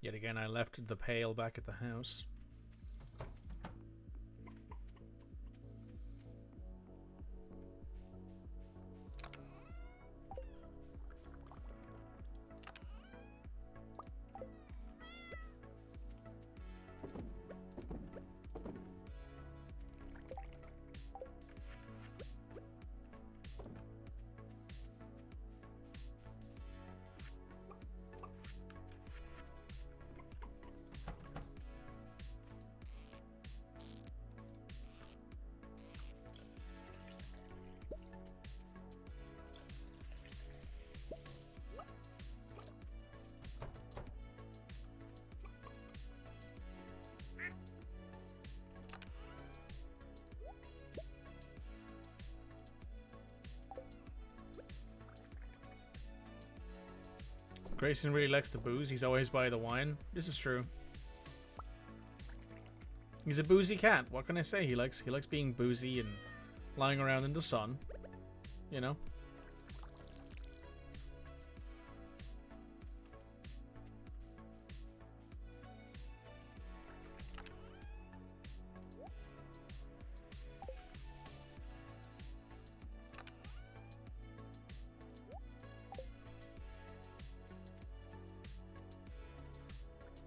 Yet again, I left the pail back at the house. Grayson really likes the booze. He's always by the wine. This is true. He's a boozy cat. What can I say? He likes being boozy and lying around in the sun. You know?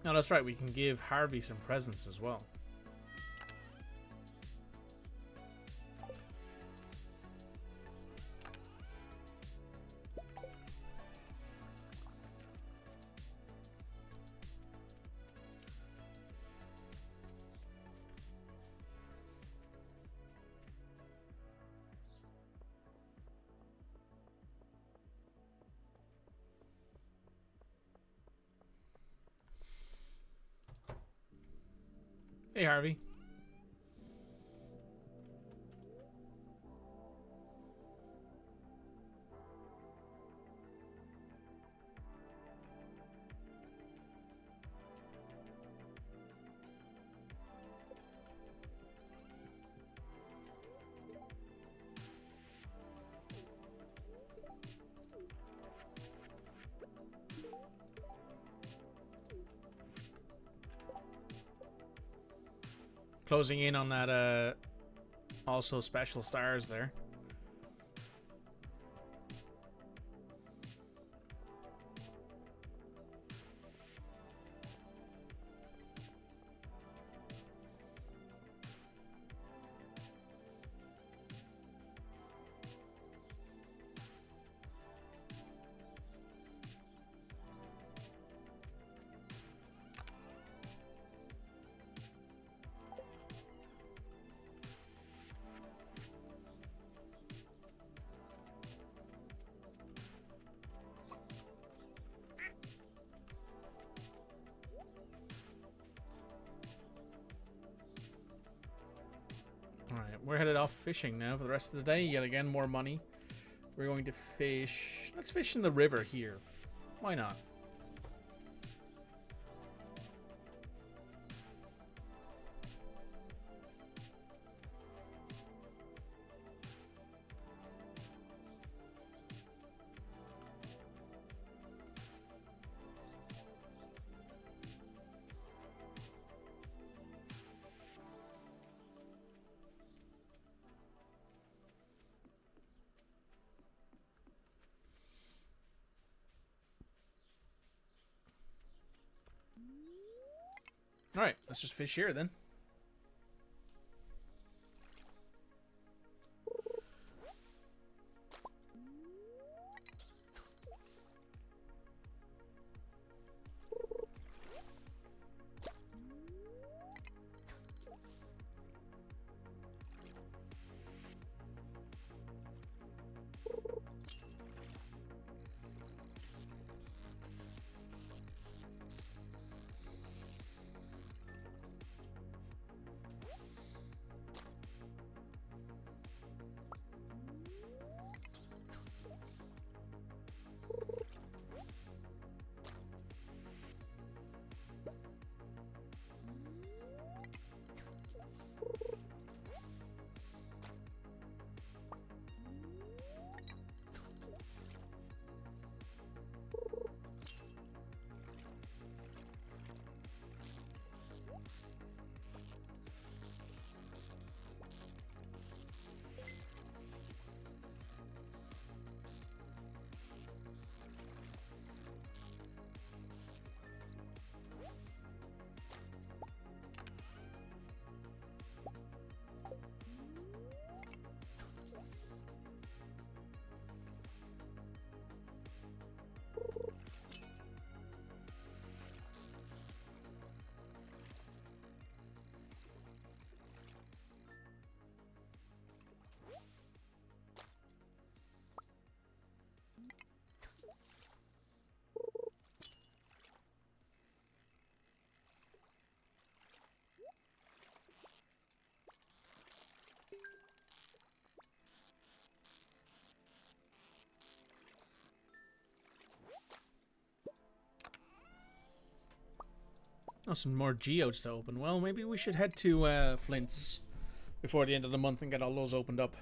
No, that's right. We can give Harvey some presents as well. Hey, Harvey. closing in on that also special stars there. Alright, we're headed off fishing now for the rest of the day. Yet again, more money. We're going to fish... Let's fish in the river here. Why not? Alright, let's just fish here then. Oh, some more geodes to open. Well, maybe we should head to Flint's before the end of the month and get all those opened up.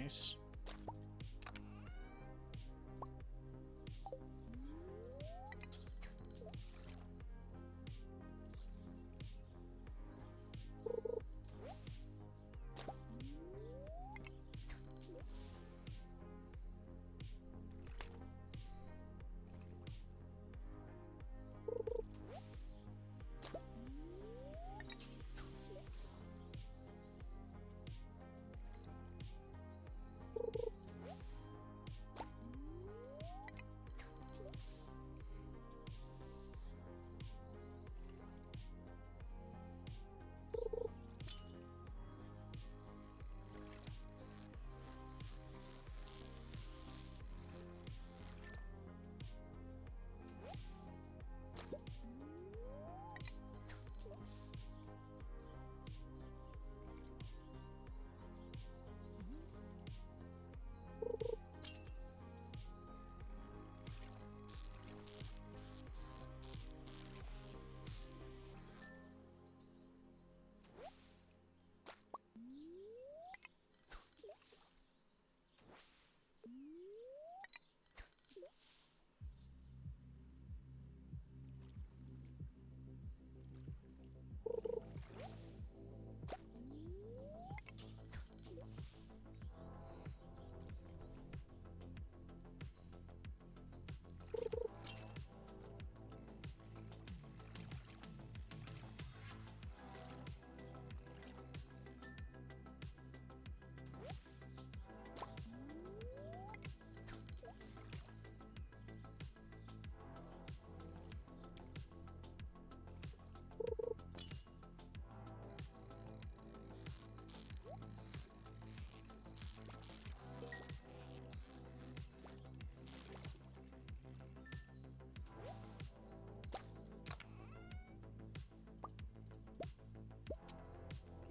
Nice.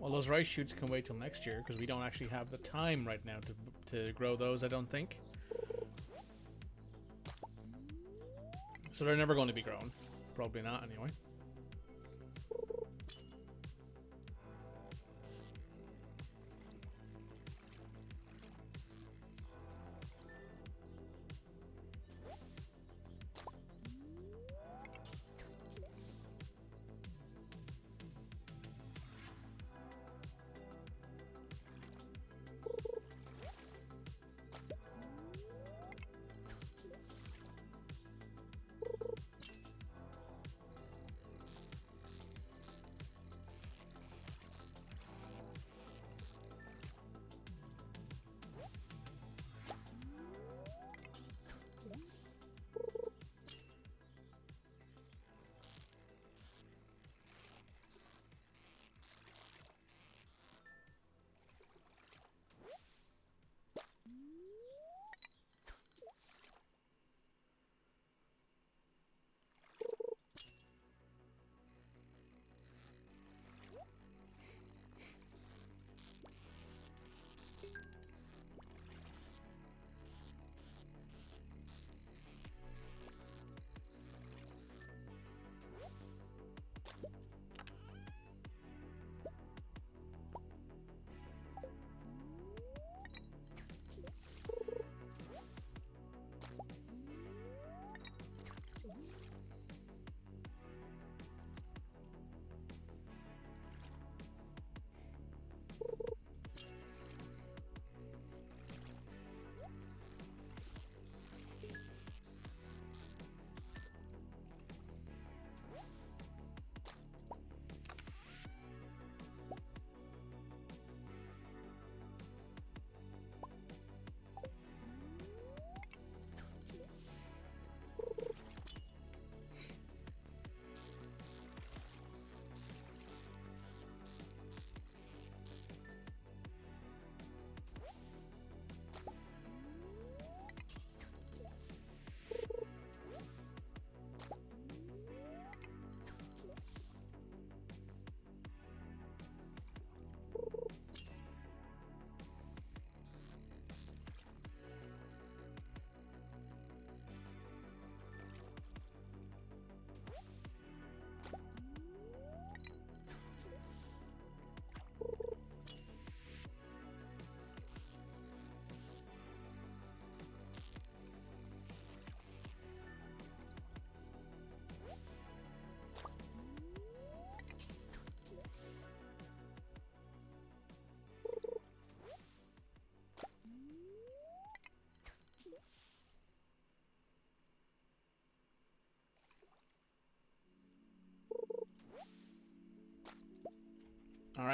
Well, those rice shoots can wait till next year because we don't actually have the time right now to grow those, I don't think. So they're never going to be grown. Probably not, anyway.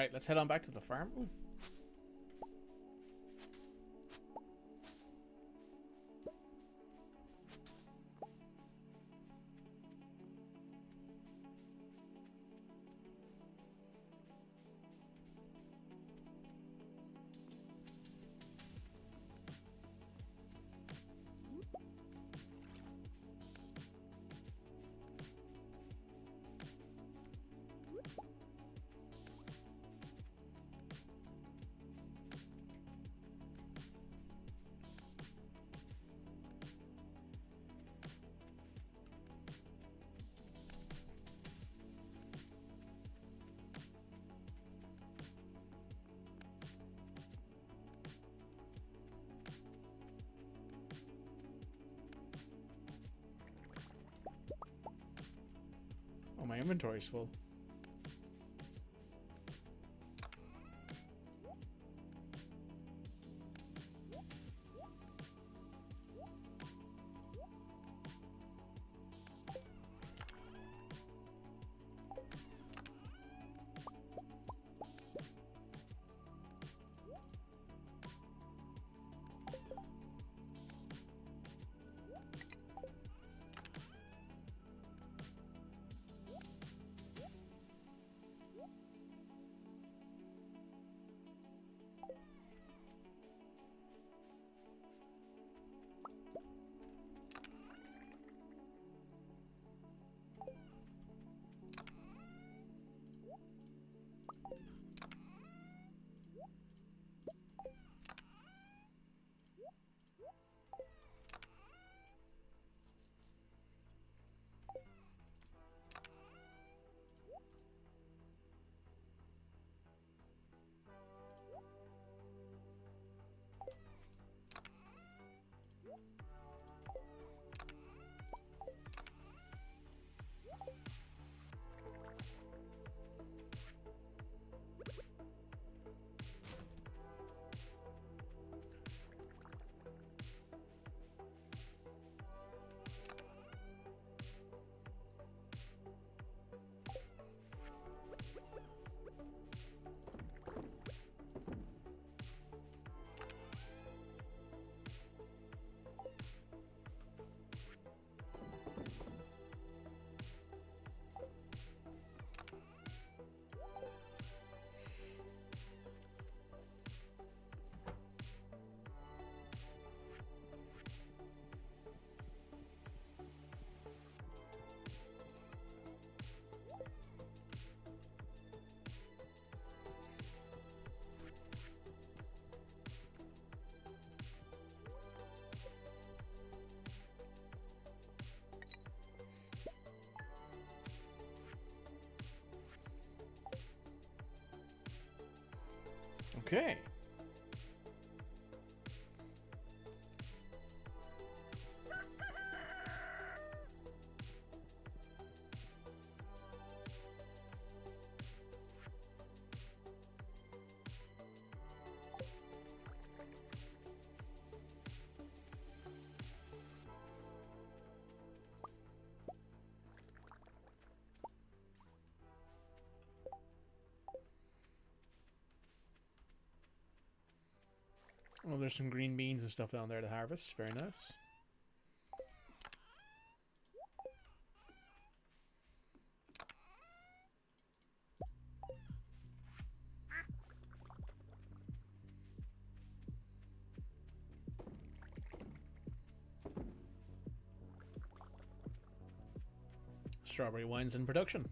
Alright, let's head on back to the farm. Ooh. Oh, my inventory's full. Okay. Well, there's some green beans and stuff down there to harvest. Very nice. Strawberry wine's in production.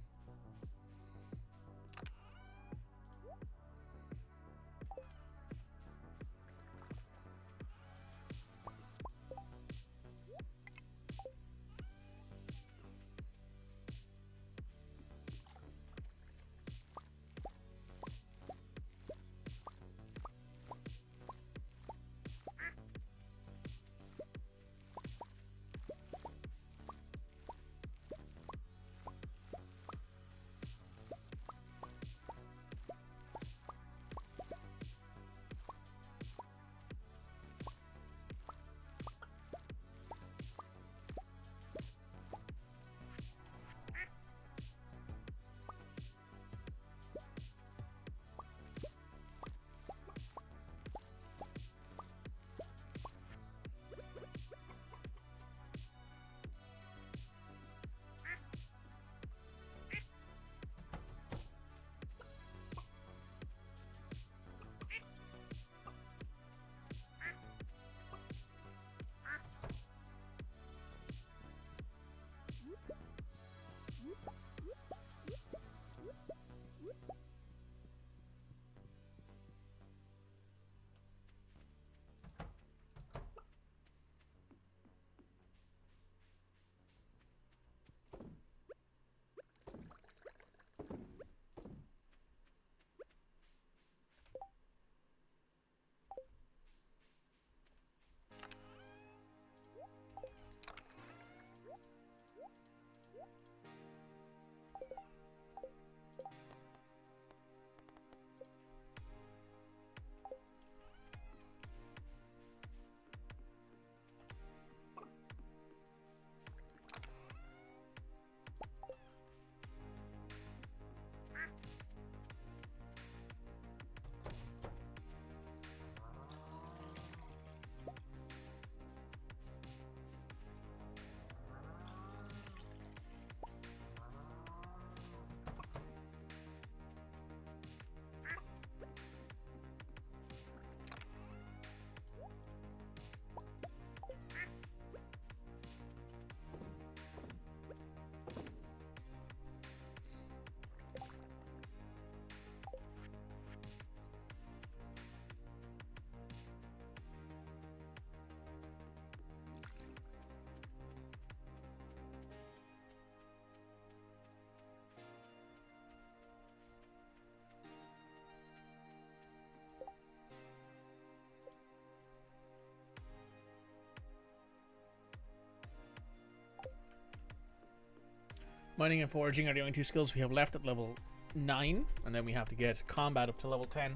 Mining and foraging are the only two skills we have left at level 9, and then we have to get combat up to level 10,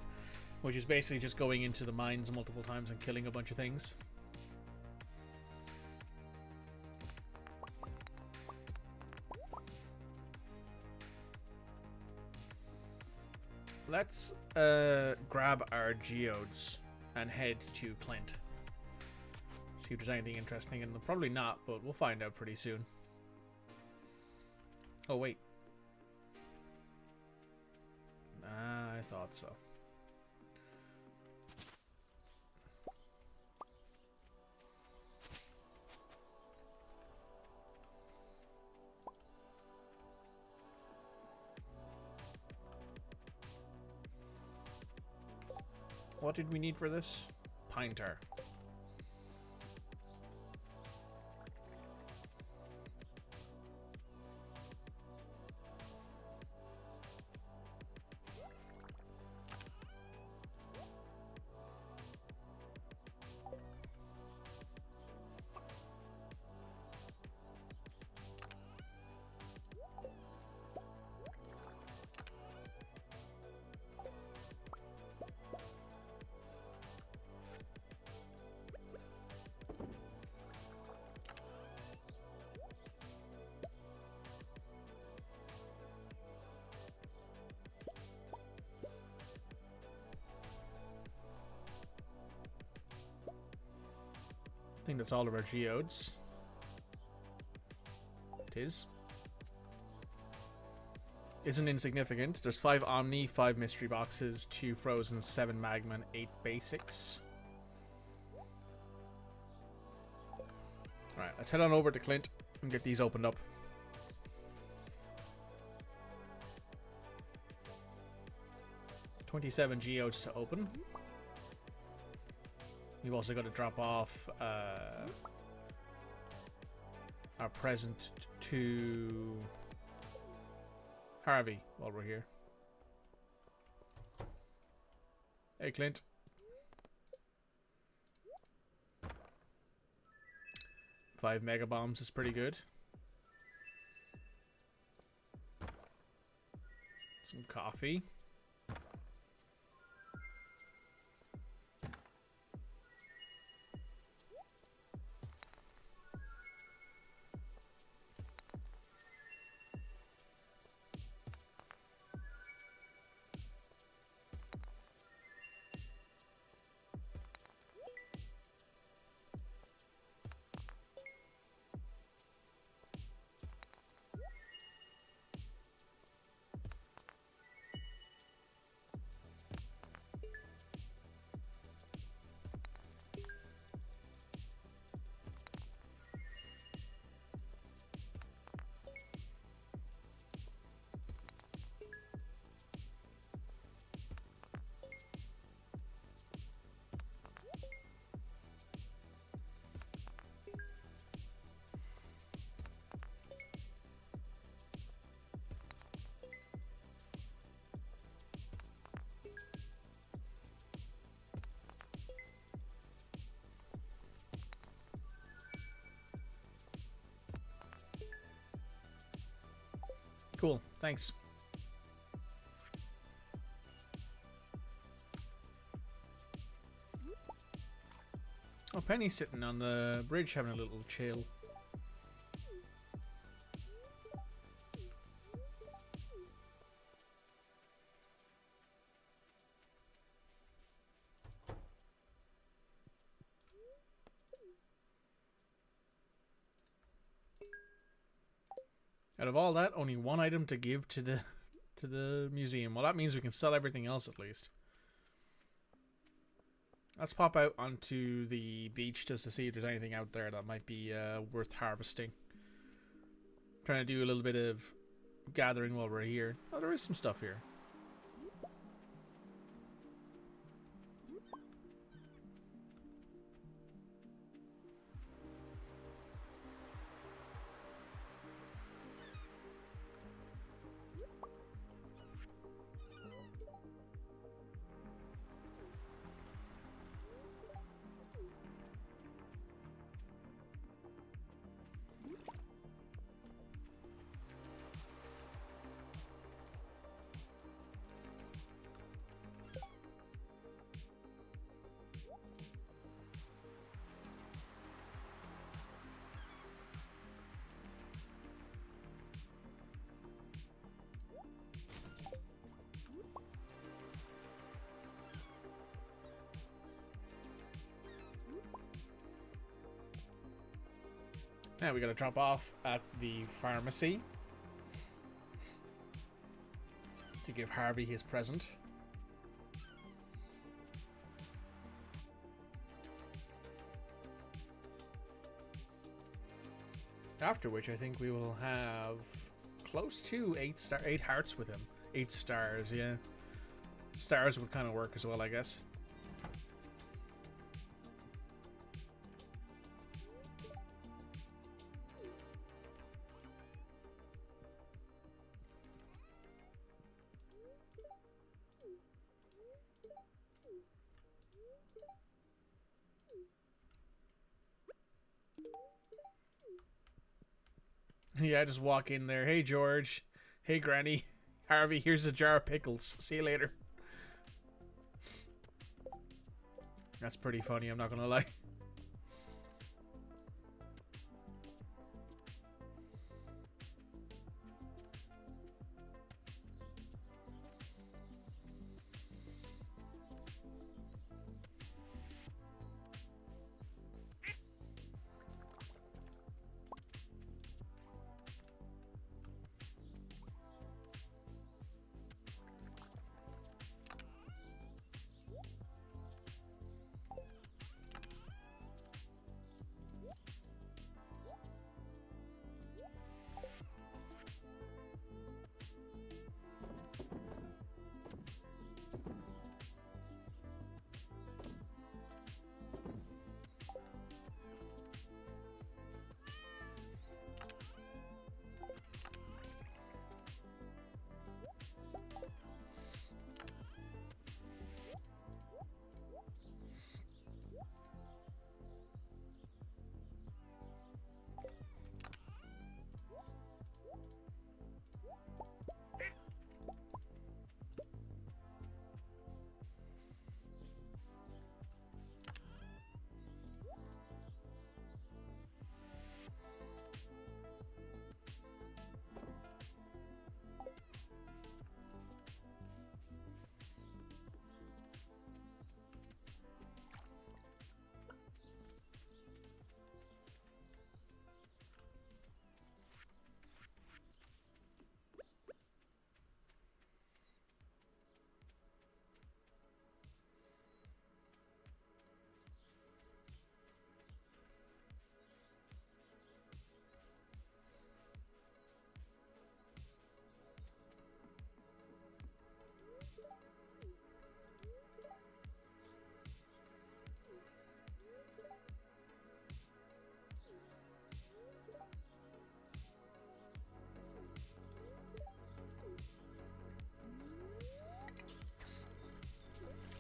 which is basically just going into the mines multiple times and killing a bunch of things. Let's grab our geodes and head to Clint. See if there's anything interesting in them. Probably not, but we'll find out pretty soon. Oh, wait. I thought so. What did we need for this? Pine tar. I think that's all of our geodes. It is. Isn't insignificant. There's 5 Omni, 5 mystery boxes, 2 frozen, 7 magma, and 8 basics. Alright, let's head on over to Clint and get these opened up. $27 geodes to open. We've also got to drop off our present to Harvey while we're here. Hey, Clint. Five mega bombs is pretty good. Some coffee. Cool, thanks. Oh, Penny's sitting on the bridge having a little chill. Out of all that, only one item to give to the museum. Well, that means we can sell everything else at least. Let's pop out onto the beach just to see if there's anything out there that might be worth harvesting. Trying to do a little bit of gathering while we're here. Oh, there is some stuff here. Now we gotta drop off at the pharmacy to give Harvey his present. After which I think we will have close to 8 hearts with him. 8 stars, yeah. Stars would kind of work as well, I guess. Yeah, I just walk in there. Hey, George. Hey, Granny. Harvey, here's a jar of pickles. See you later. That's pretty funny, I'm not gonna lie.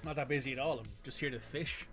Not that busy at all, I'm just here to fish.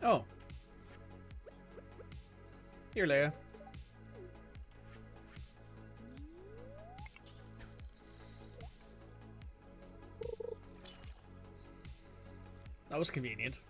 Oh. Here, Leia. That was convenient.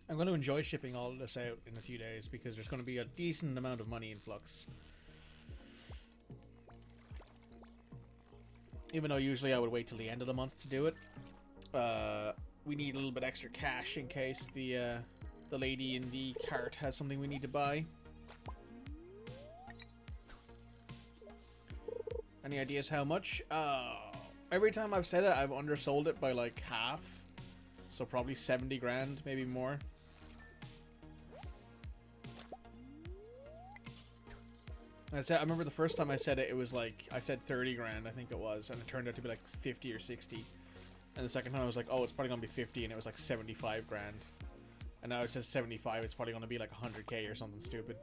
I'm going to enjoy shipping all of this out in a few days because there's going to be a decent amount of money in flux. Even though usually I would wait till the end of the month to do it. We need a little bit extra cash in case the lady in the cart has something we need to buy. Any ideas how much? Every time I've said it, I've undersold it by like half. So probably 70 grand, maybe more. I remember the first time I said it, it was like, I said 30 grand, I think it was, and it turned out to be like 50 or 60. And the second time I was like, oh, it's probably gonna be 50, and it was like 75 grand. And now it says 75, it's probably gonna be like 100k or something stupid.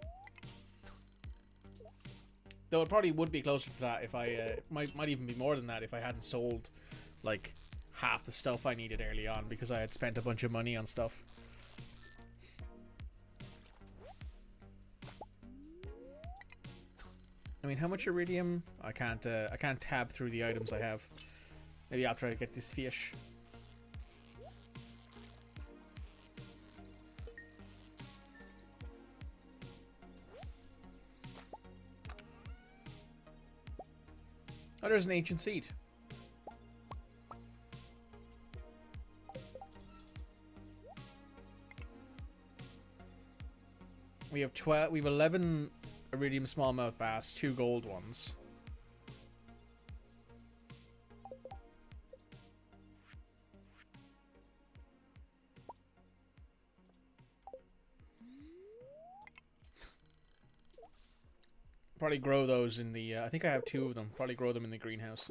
Though it probably would be closer to that if I, might even be more than that if I hadn't sold like half the stuff I needed early on because I had spent a bunch of money on stuff. I mean, how much iridium? I can't tab through the items I have. Maybe I'll try to get this fish. Oh, there's an ancient seed. We have 12. We have 11 iridium smallmouth bass, 2 gold ones. Probably grow those in the. I think I have 2 of them. Probably grow them in the greenhouse.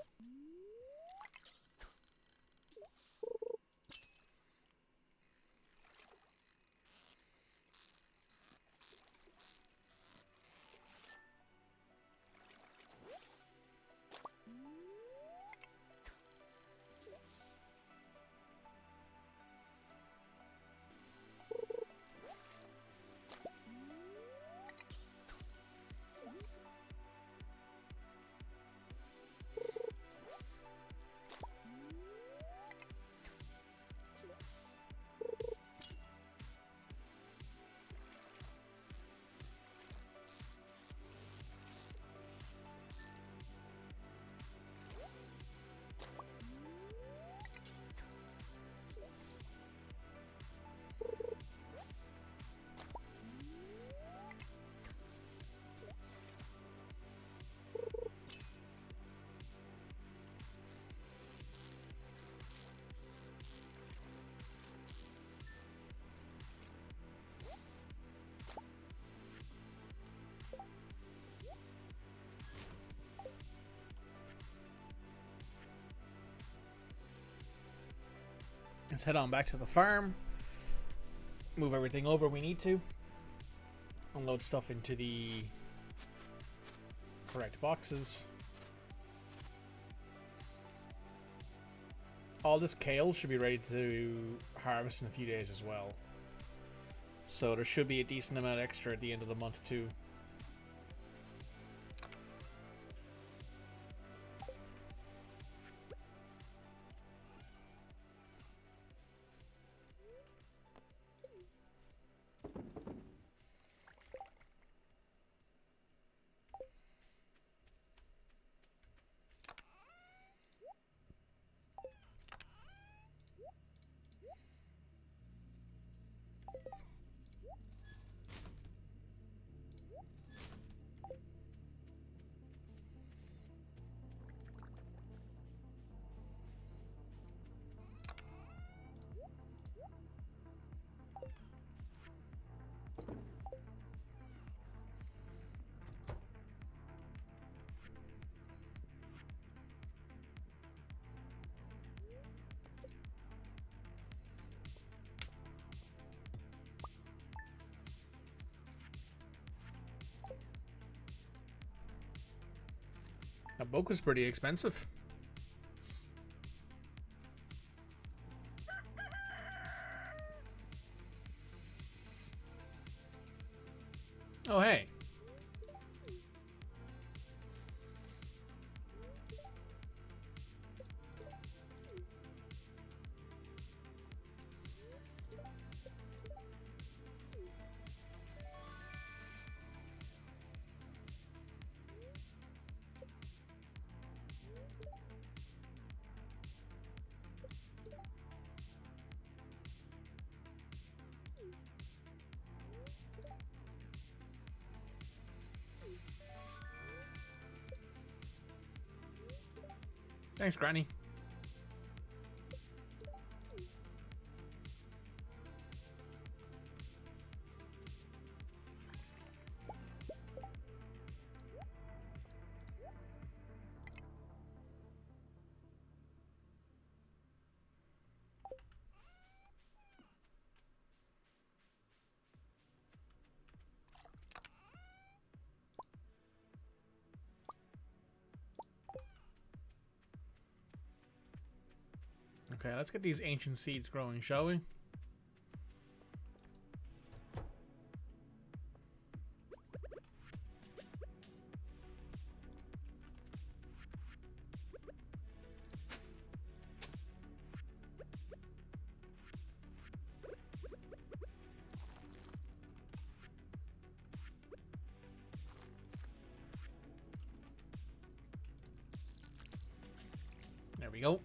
Let's head on back to the farm. Move everything over we need to. Unload stuff into the correct boxes. All this kale should be ready to harvest in a few days as well. So there should be a decent amount extra at the end of the month too. That book was pretty expensive. Oh, hey. Thanks, Granny. Okay, let's get these ancient seeds growing, shall we? There we go.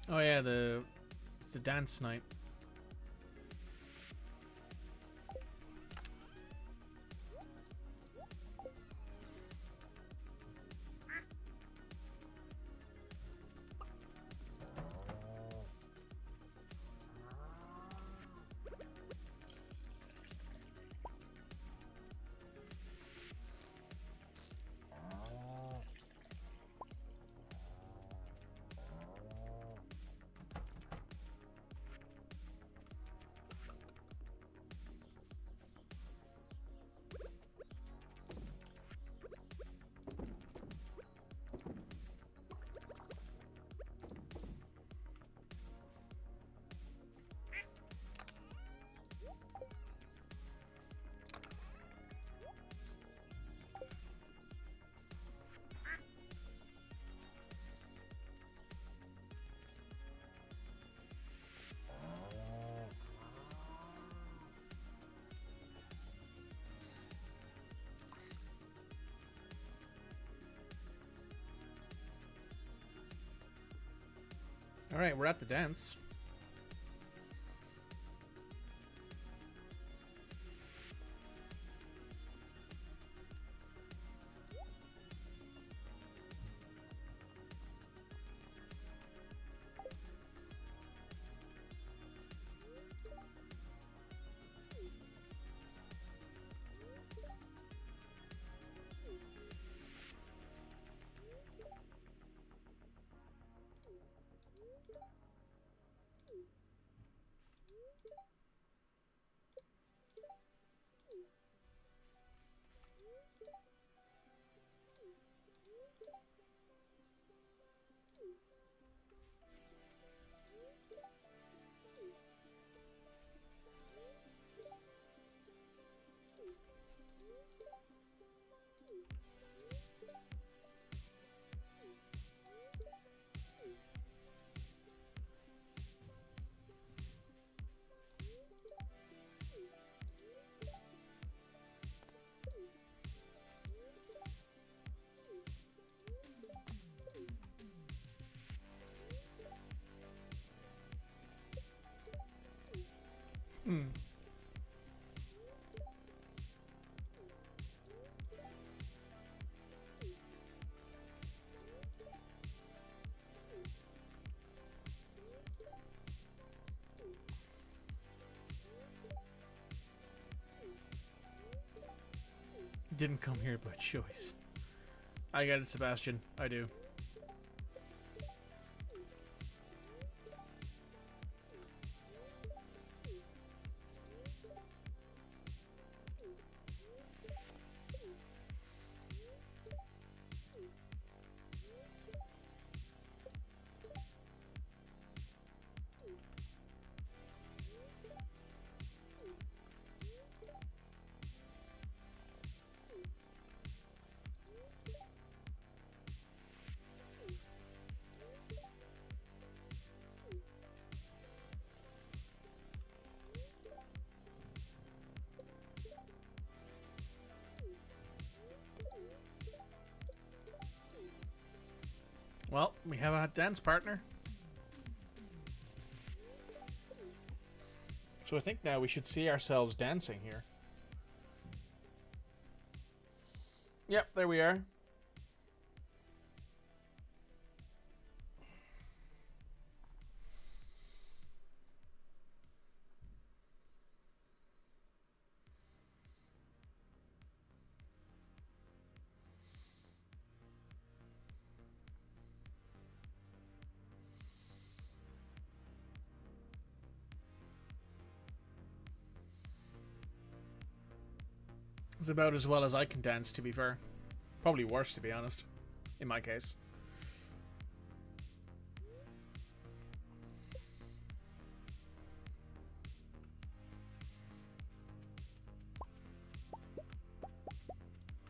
Oh yeah, it's a dance night. All right, we're at the dance. Hmm. Didn't come here by choice. I get it, Sebastian. I do. Well, we have a dance partner. So I think now we should see ourselves dancing here. Yep, there we are. It's about as well as I can dance, to be fair. Probably worse, to be honest. In my case.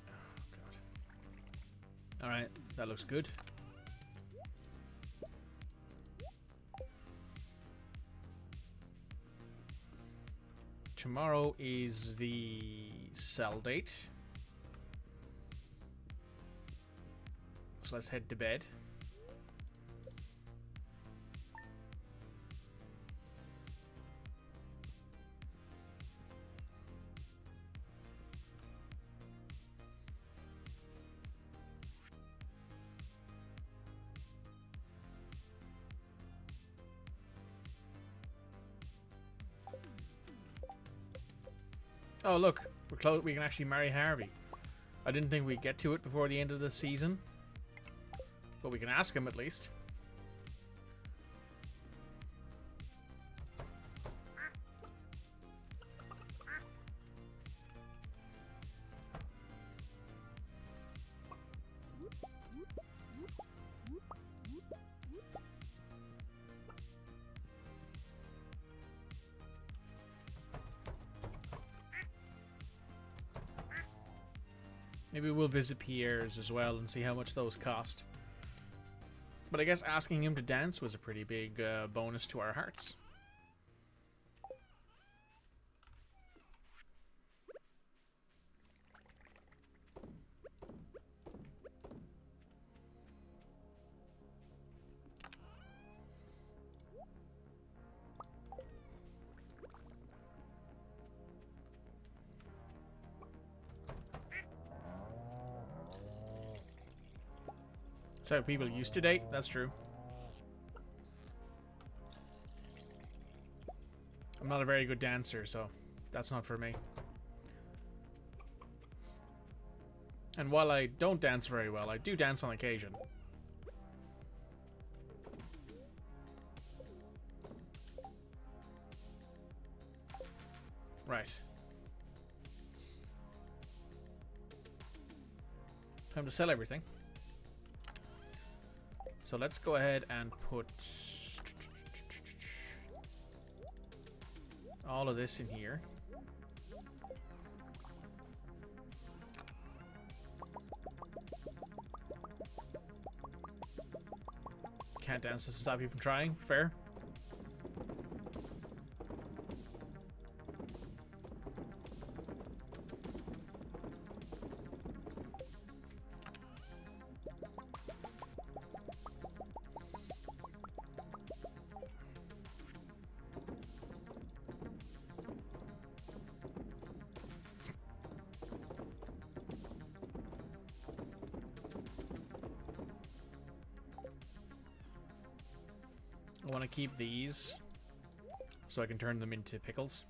Oh, God. Alright, that looks good. Tomorrow is the sell date. So let's head to bed. Oh look, we're close. We can actually marry Harvey. I didn't think we'd get to it before the end of the season, but we can ask him at least. Maybe we'll visit Pierre's as well and see how much those cost. But I guess asking him to dance was a pretty big bonus to our hearts. That's how people used to date, that's true. I'm not a very good dancer, so that's not for me. And while I don't dance very well, I do dance on occasion. Right. Time to sell everything. So let's go ahead and put all of this in here. Can't dance to stop you from trying. Fair. want to keep these so I can turn them into pickles.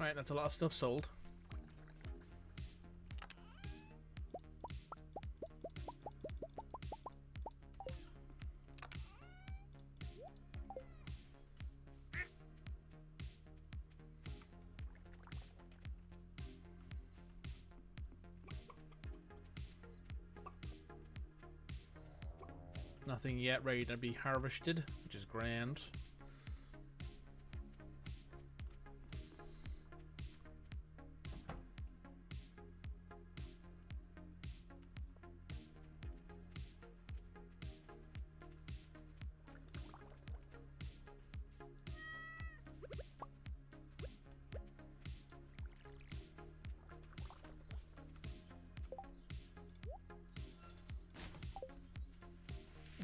Alright, that's a lot of stuff sold. Nothing yet ready to be harvested, which is grand.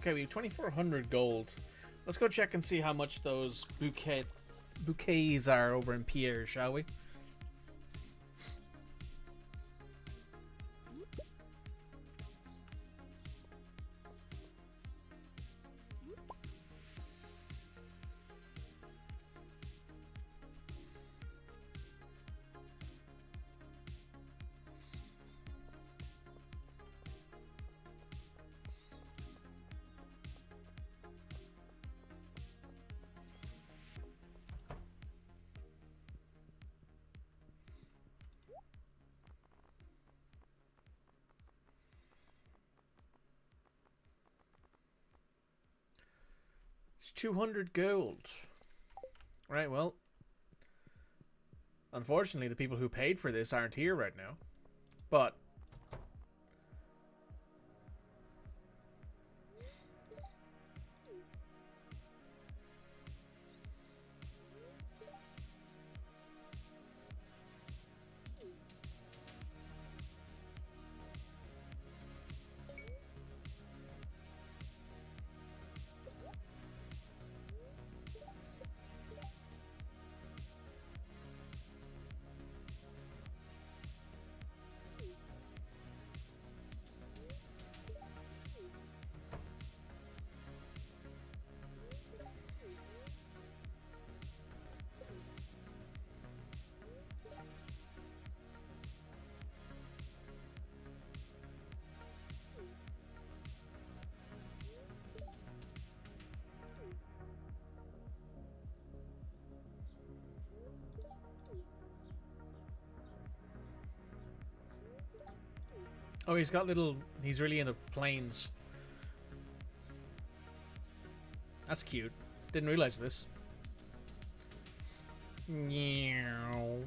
Okay, we have 2,400 gold. Let's go check and see how much those bouquets are over in Pierre, shall we? It's 200 gold. Right, well. Unfortunately, the people who paid for this aren't here right now. But oh, he's got little... He's really into planes. That's cute. Didn't realize this. Meow.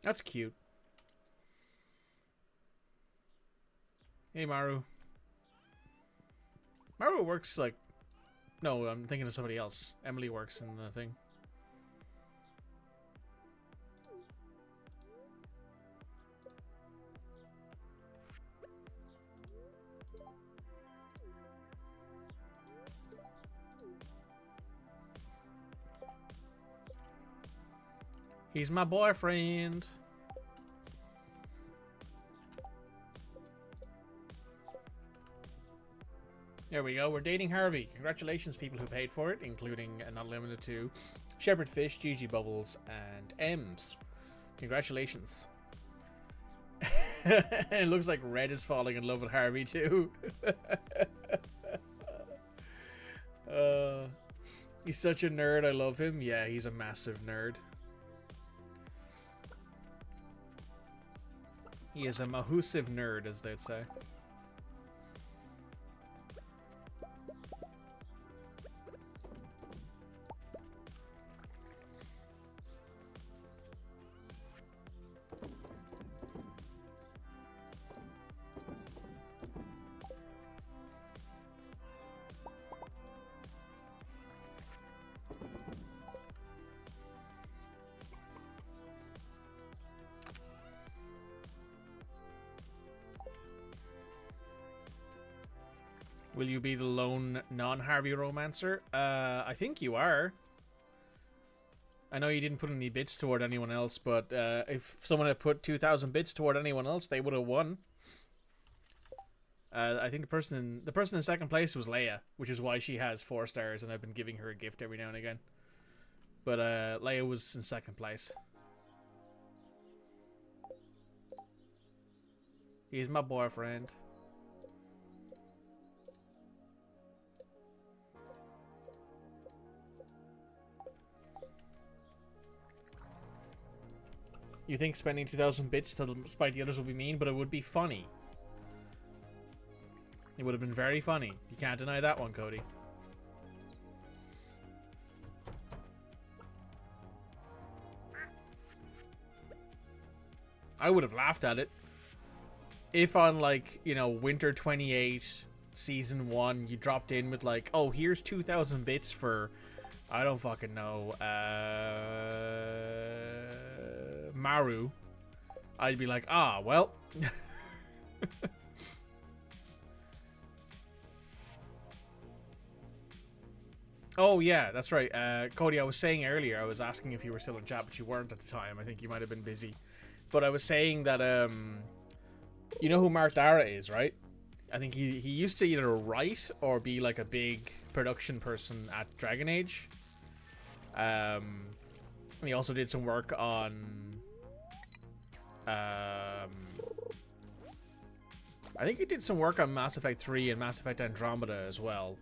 That's cute. Hey, Maru. Maru works like... No, I'm thinking of somebody else. Emily works in the thing. He's my boyfriend. There we go. We're dating Harvey. Congratulations, people who paid for it, including not limited to Shepherd Fish, GG Bubbles, and Ems. Congratulations. It looks like Red is falling in love with Harvey too. He's such a nerd. I love him. Yeah, he's a massive nerd. He is a mahusive nerd, as they'd say. Will you be the lone non-Harvey romancer? I think you are. I know you didn't put any bits toward anyone else, but if someone had put 2,000 bits toward anyone else, they would have won. I think the person in second place was Leia, which is why she has 4 stars, and I've been giving her a gift every now and again. But Leia was in second place. He's my boyfriend. You think spending 2,000 bits to spite the others would be mean, but it would be funny. It would have been very funny. You can't deny that one, Cody. I would have laughed at it. If on, like, you know, Winter 28, Season 1, you dropped in with, like, oh, here's 2,000 bits for, I don't fucking know, Maru, I'd be like, ah, well. Oh, yeah, that's right. Cody, I was saying earlier, I was asking if you were still in chat, but you weren't at the time. I think you might have been busy. But I was saying that, you know who Mark Dara is, right? I think he used to either write or be, like, a big production person at Dragon Age. And he also did some work on... I think he did some work on Mass Effect 3 and Mass Effect Andromeda as well.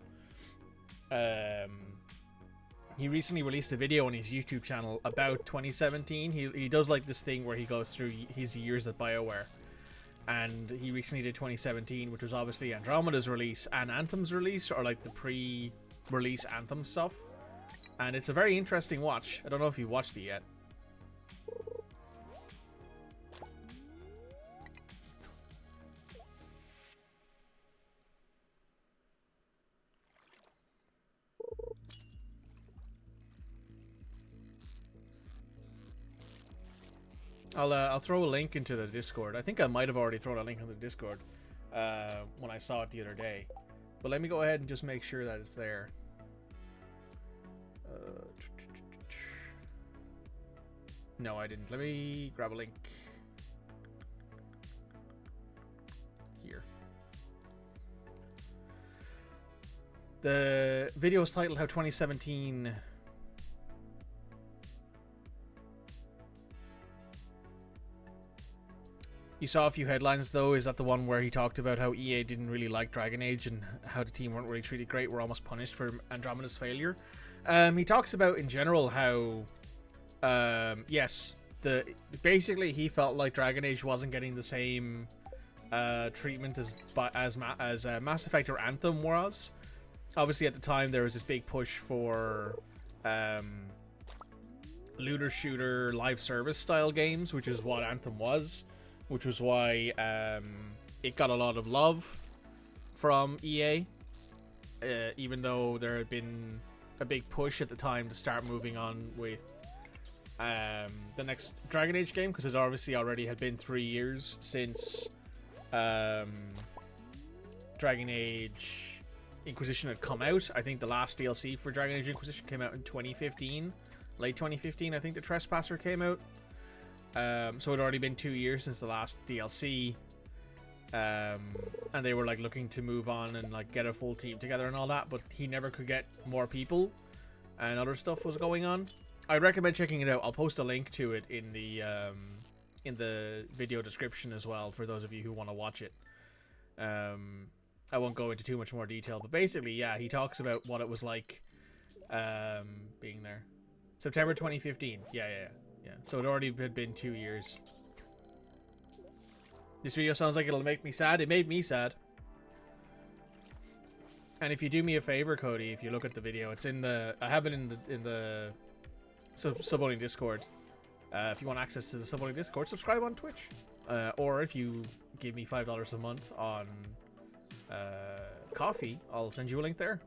He recently released a video on his YouTube channel about 2017. He does like this thing where he goes through his years at BioWare. And he recently did 2017, which was obviously Andromeda's release and Anthem's release, or like the pre-release Anthem stuff. And it's a very interesting watch. I don't know if you watched it yet. I'll throw a link into the Discord. I think I might have already thrown a link in the Discord when I saw it the other day. But let me go ahead and just make sure that it's there. No, I didn't. Let me grab a link. Here. The video is titled How 2017... You saw a few headlines, though. Is that the one where he talked about how EA didn't really like Dragon Age and how the team weren't really treated great, were almost punished for Andromeda's failure? He talks about, in general, how... yes, basically he felt like Dragon Age wasn't getting the same treatment as Mass Effect or Anthem was. Obviously, at the time, there was this big push for looter shooter live service style games, which is what Anthem was. Which was why it got a lot of love from EA, even though there had been a big push at the time to start moving on with the next Dragon Age game, because it obviously already had been 3 years since Dragon Age Inquisition had come out. I think the last DLC for Dragon Age Inquisition came out in 2015, late 2015. I think the Trespasser came out. So it had already been 2 years since the last DLC, and they were like looking to move on and like get a full team together and all that, but he never could get more people, and other stuff was going on. I'd recommend checking it out. I'll post a link to it in the video description as well for those of you who want to watch it. I won't go into too much more detail, but basically, yeah, he talks about what it was like being there. September 2015. Yeah. So it already had been 2 years. This video sounds like it'll make me sad. It made me sad. And if you do me a favor, Cody, if you look at the video, it's in the... I have it in the Suboney Discord. If you want access to the Suboney Discord, subscribe on Twitch. Or if you give me $5 a month on coffee, I'll send you a link there.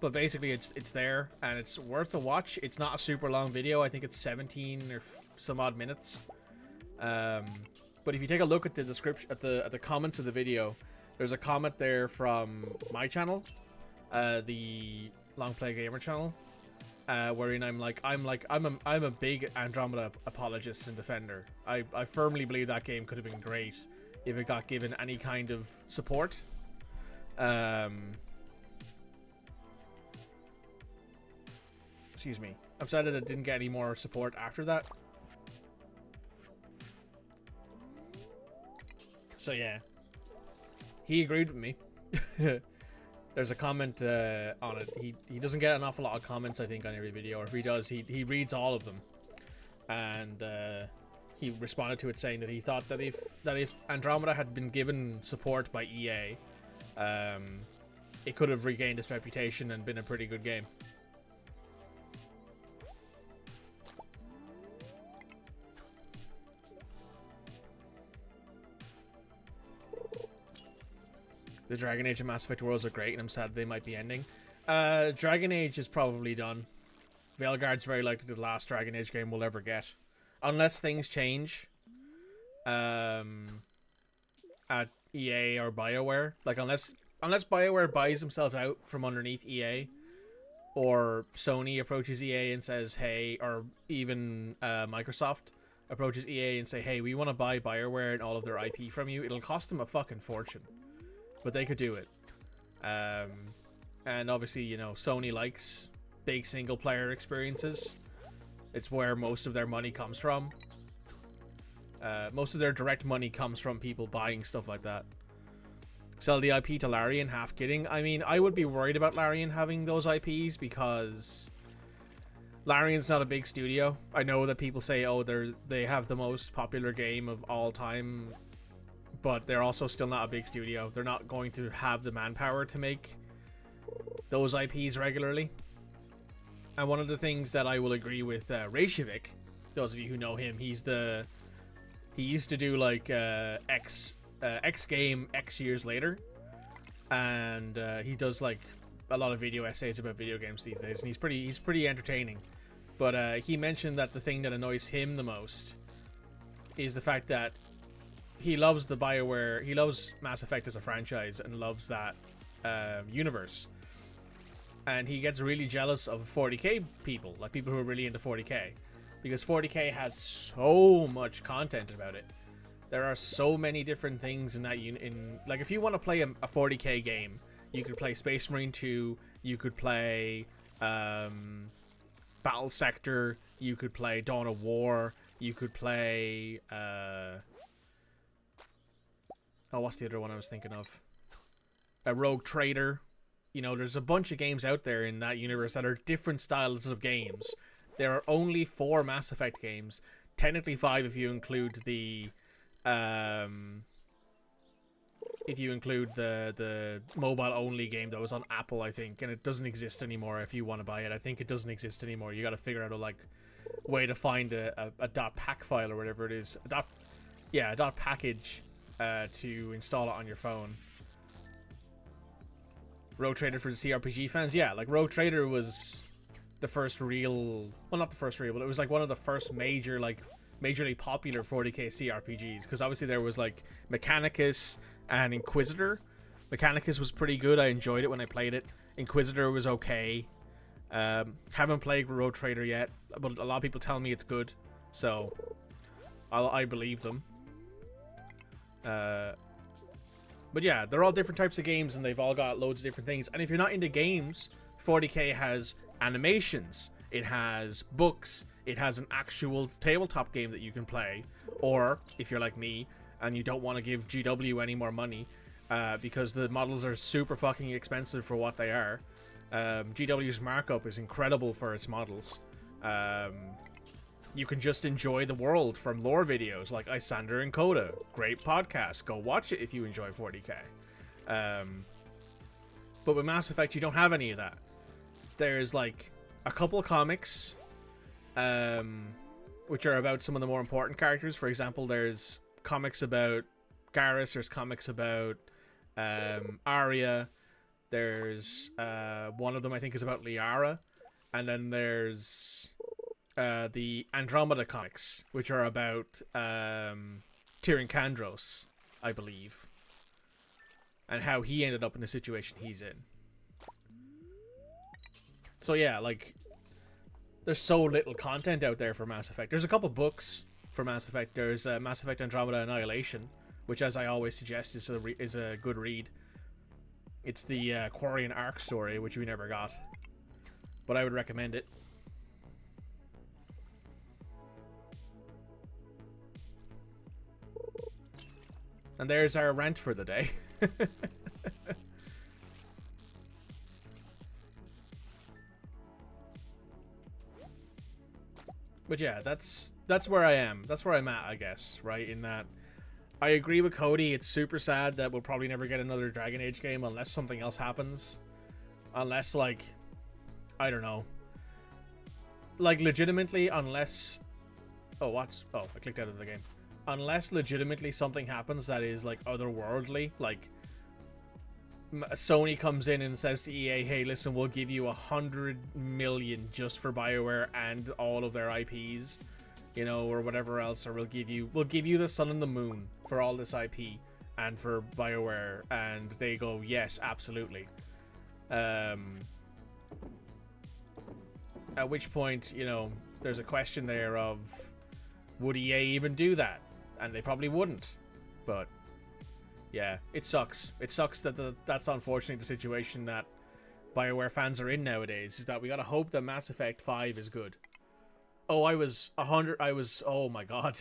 But basically, it's there, and it's worth a watch. It's not a super long video. I think it's 17 or some odd minutes. But if you take a look at the description, at the comments of the video, there's a comment there from my channel, the Long Play Gamer channel, wherein I'm a big Andromeda apologist and defender. I firmly believe that game could have been great if it got given any kind of support. Excuse me. I'm sad that it didn't get any more support after that. So yeah, he agreed with me. There's a comment on it. He doesn't get an awful lot of comments, I think, on every video, or if he does, he reads all of them. And he responded to it saying that he thought that if Andromeda had been given support by EA, it could have regained its reputation and been a pretty good game. The Dragon Age and Mass Effect worlds are great, and I'm sad they might be ending. Dragon Age is probably done. Veilguard's very likely the last Dragon Age game we'll ever get. Unless things change at EA or BioWare. Like, unless BioWare buys himself out from underneath EA, or Sony approaches EA and says, hey, or even Microsoft approaches EA and say, hey, we want to buy BioWare and all of their IP from you. It'll cost them a fucking fortune. But they could do it. And obviously, you know, Sony likes big single-player experiences. It's where most of their money comes from. Most of their direct money comes from people buying stuff like that. Sell the IP to Larian, half kidding. I mean, I would be worried about Larian having those IPs because Larian's not a big studio. I know that people say, oh, they have the most popular game of all time, but they're also still not a big studio. They're not going to have the manpower to make those IPs regularly. And one of the things that I will agree with Reykjavik, those of you who know him, he used to do like X game X years later, and he does like a lot of video essays about video games these days, and he's pretty entertaining. But he mentioned that the thing that annoys him the most is the fact that he loves the BioWare, he loves Mass Effect as a franchise and loves that universe. And he gets really jealous of 40k people, like people who are really into 40k. Because 40k has so much content about it. There are so many different things in that like, if you want to play a 40k game, you could play Space Marine 2, you could play Battle Sector, you could play Dawn of War, you could play oh, what's the other one I was thinking of? A Rogue Trader. You know, there's a bunch of games out there in that universe that are different styles of games. There are only 4 Mass Effect games. Technically 5 if you include the mobile only game that was on Apple, I think, and it doesn't exist anymore. If you want to buy it, I think it doesn't exist anymore. You got to figure out a way to find a .pack file or whatever it is, a .package to install it on your phone. Rogue Trader for the CRPG fans, yeah, like Rogue Trader was the first real, well, not the first real, but it was like one of the first majorly popular 40k CRPGs, because obviously there was like Mechanicus and Inquisitor. Mechanicus was pretty good. I enjoyed it when I played it. Inquisitor was okay. Haven't played Rogue Trader yet, but a lot of people tell me it's good, so I believe them. But yeah, they're all different types of games, and they've all got loads of different things. And if you're not into games, 40k has animations, it has books, it has an actual tabletop game that you can play. Or if you're like me and you don't want to give GW any more money, because the models are super fucking expensive for what they are. GW's markup is incredible for its models. you can just enjoy the world from lore videos like Isander and Coda. Great podcast. Go watch it if you enjoy 40k. But with Mass Effect, you don't have any of that. There's like a couple of comics, which are about some of the more important characters. For example, there's comics about Garrus. There's comics about Arya. There's one of them I think is about Liara, and then there's the Andromeda comics, which are about Tyrion Kandros, I believe, and how he ended up in the situation he's in. So yeah, like, there's so little content out there for Mass Effect. There's a couple books for Mass Effect. There's Mass Effect Andromeda Annihilation, which, as I always suggest, is a good read. It's the Quarian Arc story, which we never got, but I would recommend it. And there's our rant for the day. But yeah, that's where I am. That's where I'm at, I guess, right? In that, I agree with Cody. It's super sad that we'll probably never get another Dragon Age game unless something else happens. Unless, like, I don't know. Like, legitimately, unless... Oh, what? Oh, I clicked out of the game. Unless legitimately something happens that is, like, otherworldly. Like, Sony comes in and says to EA, hey, listen, we'll give you 100 million just for BioWare and all of their IPs, you know, or whatever else, or we'll give you the sun and the moon for all this IP and for BioWare, and they go, yes, absolutely. At which point, you know, there's a question there of, would EA even do that? And they probably wouldn't, but yeah, it sucks. It sucks that that's unfortunately the situation that BioWare fans are in nowadays, is that we gotta hope that Mass Effect 5 is good. Oh, oh my god.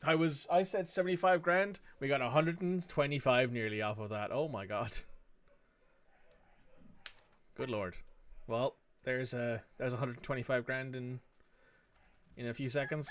I said 75 grand, we got 125 nearly off of that. Oh my god. Good lord. Well, there's 125 grand in a few seconds.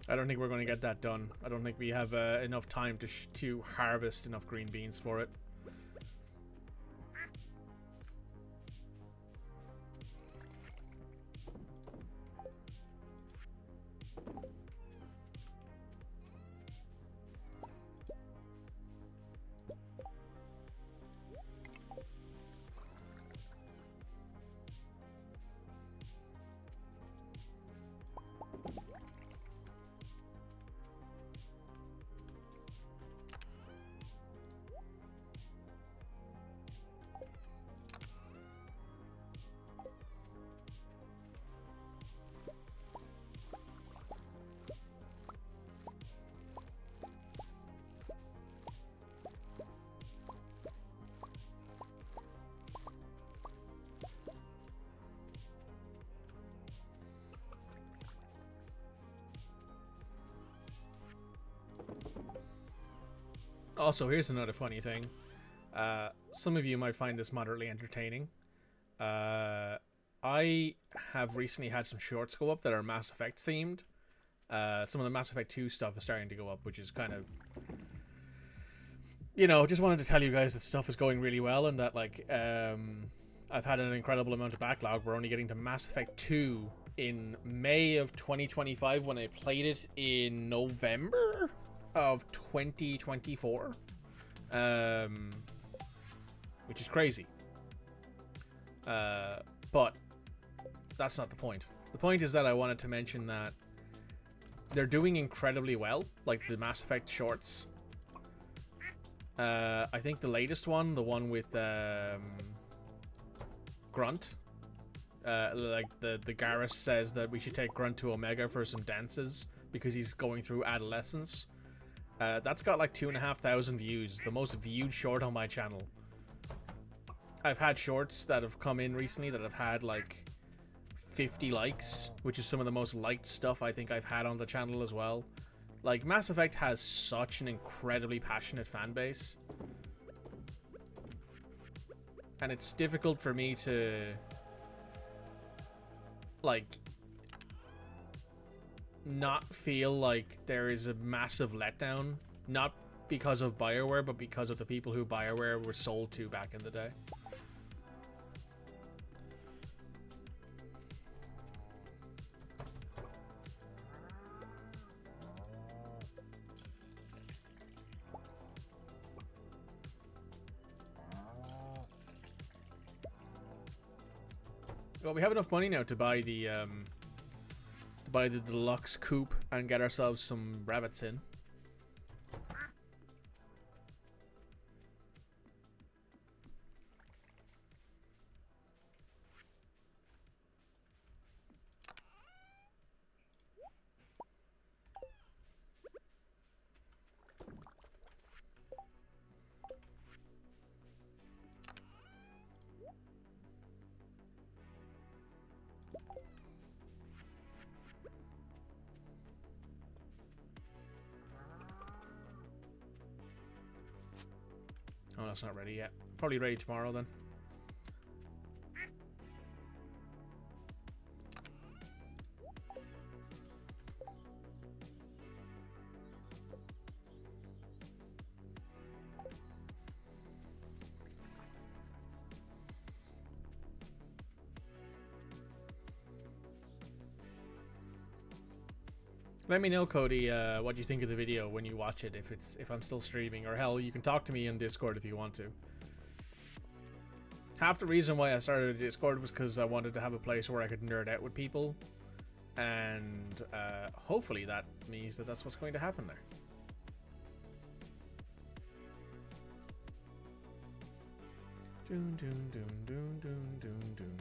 I don't think we're going to get that done. I don't think we have enough time to harvest enough green beans for it. Also, here's another funny thing. Some of you might find this moderately entertaining. I have recently had some shorts go up that are Mass Effect themed. Some of the Mass Effect 2 stuff is starting to go up, which is kind of... You know, just wanted to tell you guys that stuff is going really well, and that, like, I've had an incredible amount of backlog. We're only getting to Mass Effect 2 in May of 2025 when I played it in November of 2024, which is crazy, but that's not the point. The point is that I wanted to mention that they're doing incredibly well, like the Mass Effect shorts. I think the latest one, the one with Grunt, like the Garrus says that we should take Grunt to Omega for some dances because he's going through adolescence. That's got like 2,500 views, the most viewed short on my channel. I've had shorts that have come in recently that have had like 50 likes, which is some of the most liked stuff I think I've had on the channel as well. Like, Mass Effect has such an incredibly passionate fan base. And it's difficult for me to, like, not feel like there is a massive letdown. Not because of BioWare, but because of the people who BioWare were sold to back in the day. Well, we have enough money now to buy the deluxe coupe and get ourselves some rabbits in. Oh, that's not ready yet. Probably ready tomorrow then. Let me know, Cody, what you think of the video when you watch it, if I'm still streaming, or hell, you can talk to me on Discord if you want to. Half the reason why I started Discord was because I wanted to have a place where I could nerd out with people, and hopefully that means that that's what's going to happen there. Doon, doon, doon, doon, doon, doon, doon.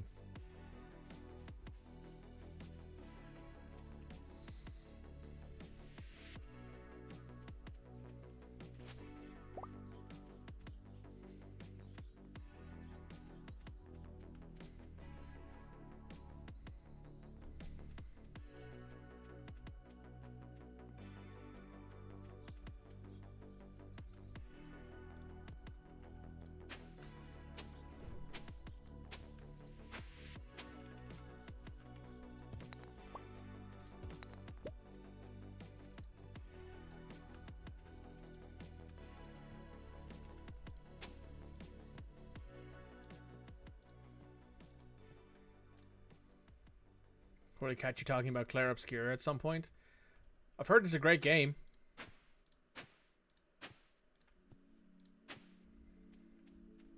Probably catch you talking about Claire Obscura at some point. I've heard it's a great game.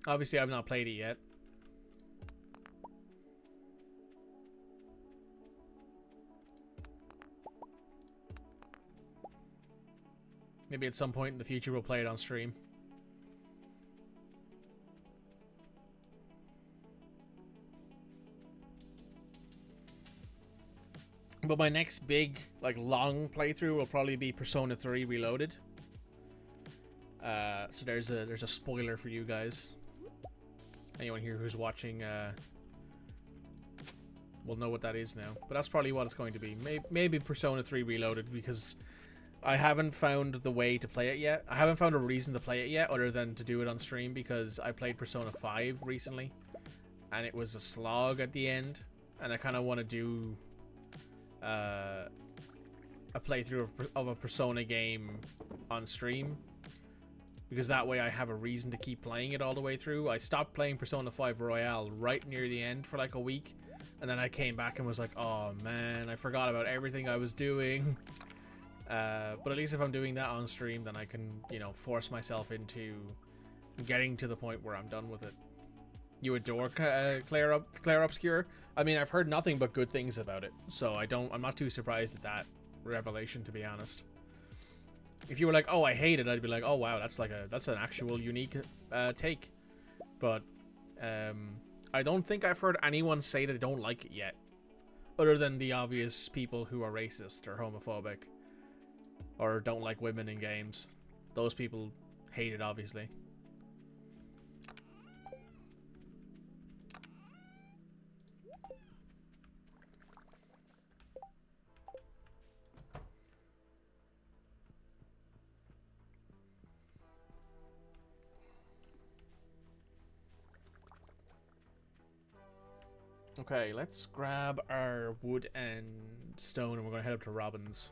Obviously, I've not played it yet. Maybe at some point in the future we'll play it on stream. But my next big, like, long playthrough will probably be Persona 3 Reloaded. So there's a spoiler for you guys. Anyone here who's watching will know what that is now. But that's probably what it's going to be. Maybe Persona 3 Reloaded, because I haven't found the way to play it yet. I haven't found a reason to play it yet other than to do it on stream, because I played Persona 5 recently and it was a slog at the end, and I kind of want to do a playthrough of a Persona game on stream, because that way I have a reason to keep playing it all the way through. I stopped playing Persona 5 Royale right near the end for like a week, and then I came back and was like, oh man, I forgot about everything I was doing. But at least if I'm doing that on stream, then I can, you know, force myself into getting to the point where I'm done with it. You adore Claire Obscure? I mean, I've heard nothing but good things about it, so I'm not too surprised at that. revelation, to be honest. If you were like, "Oh, I hate it," I'd be like, "Oh wow, that's an actual unique take." But I don't think I've heard anyone say they don't like it yet, other than the obvious people who are racist or homophobic or don't like women in games. Those people hate it, obviously. Okay, let's grab our wood and stone and we're going to head up to Robin's.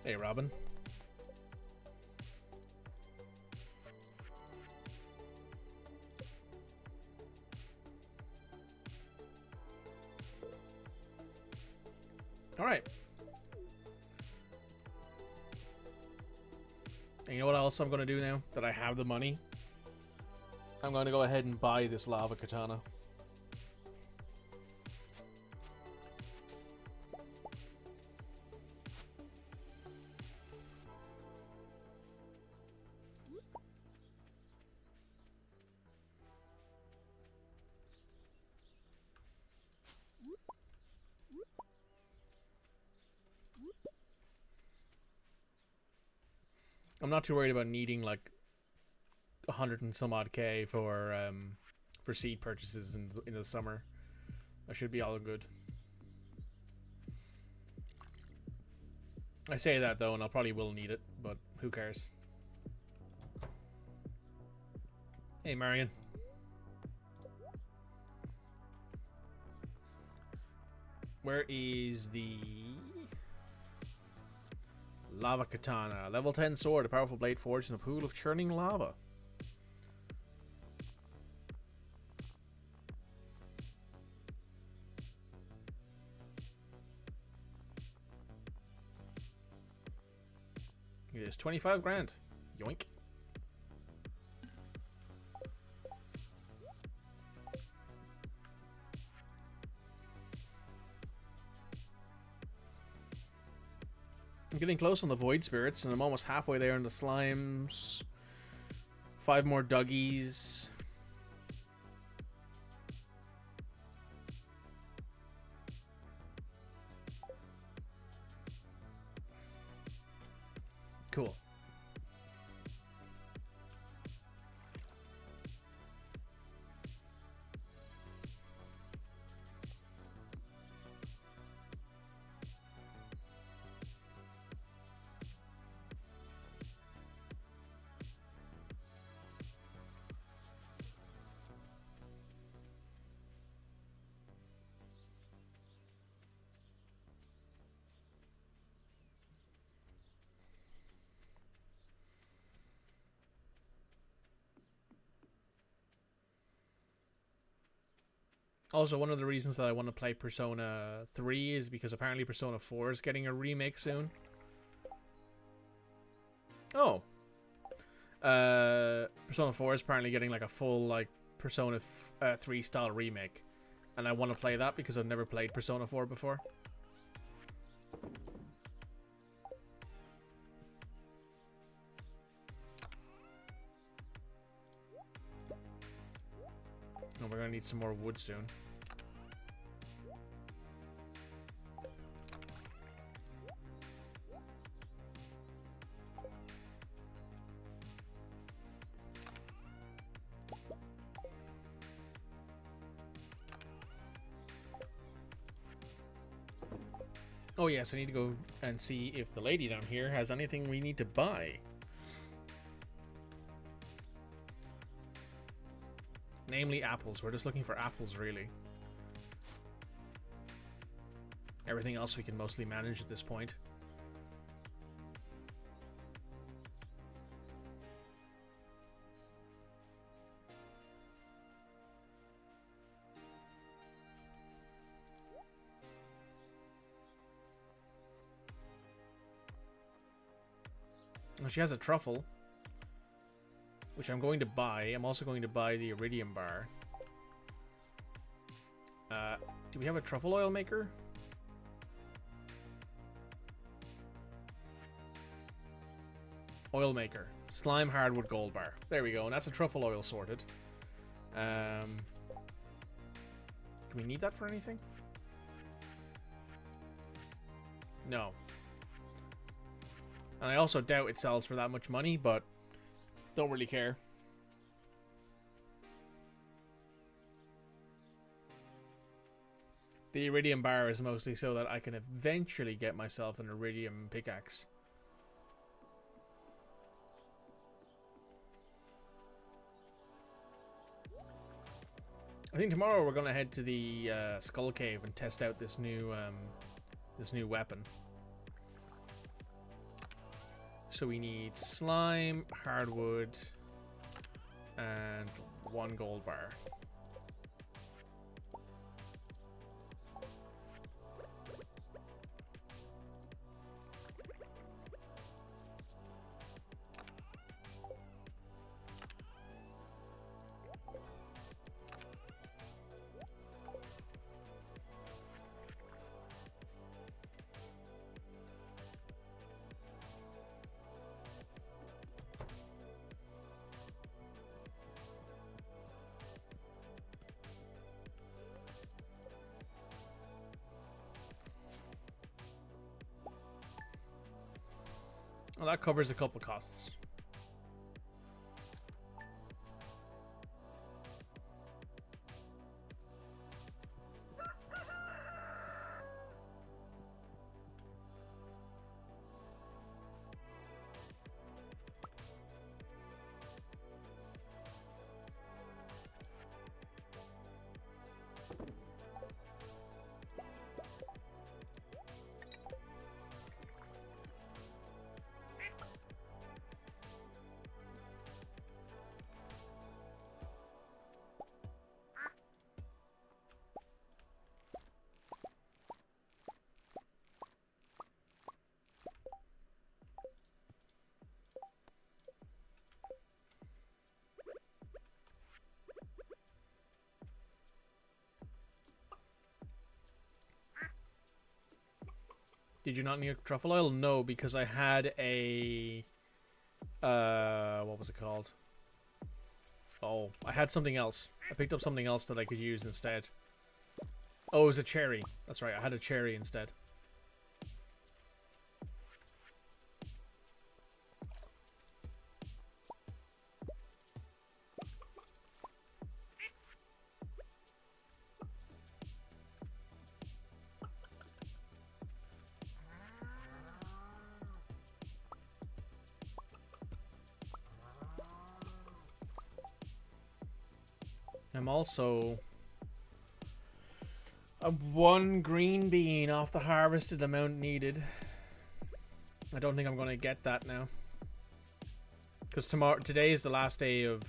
Hey, Robin. Alright. And you know what else I'm going to do now that I have the money? I'm going to go ahead and buy this lava katana. I'm not too worried about needing like 100 and some odd K for seed purchases in the summer. I should be all good. I say that though, and I probably will need it, but who cares? Hey, Marion. Where is the lava katana? Level 10 sword, a powerful blade forged in a pool of churning lava. It is 25 grand. Yoink. I'm getting close on the void spirits, and I'm almost halfway there in the slimes. 5 more duggies. Cool. Also, one of the reasons that I want to play Persona 3 is because apparently Persona 4 is getting a remake soon. Oh. Persona 4 is apparently getting like a full like Persona 3 style remake. And I want to play that because I've never played Persona 4 before. And we're going to need some more wood soon. Oh yes, I need to go and see if the lady down here has anything we need to buy. Namely apples. We're just looking for apples, really. Everything else we can mostly manage at this point. Oh, she has a truffle, which I'm going to buy. I'm also going to buy the iridium bar. Do we have a truffle oil maker? Oil maker. Slime hardwood gold bar. There we go, and that's a truffle oil sorted. Do we need that for anything? No. And I also doubt it sells for that much money, but don't really care. The iridium bar is mostly so that I can eventually get myself an iridium pickaxe. I think tomorrow we're gonna head to the Skull Cave and test out this new weapon. So we need slime, hardwood, and 1 gold bar. Well, that covers a couple costs. Did you not need truffle oil? No, because I had a... what was it called? Oh, I had something else. I picked up something else that I could use instead. Oh, it was a cherry. That's right, I had a cherry instead. I'm also... one green bean off the harvested amount needed. I don't think I'm going to get that now. Because today is the last day of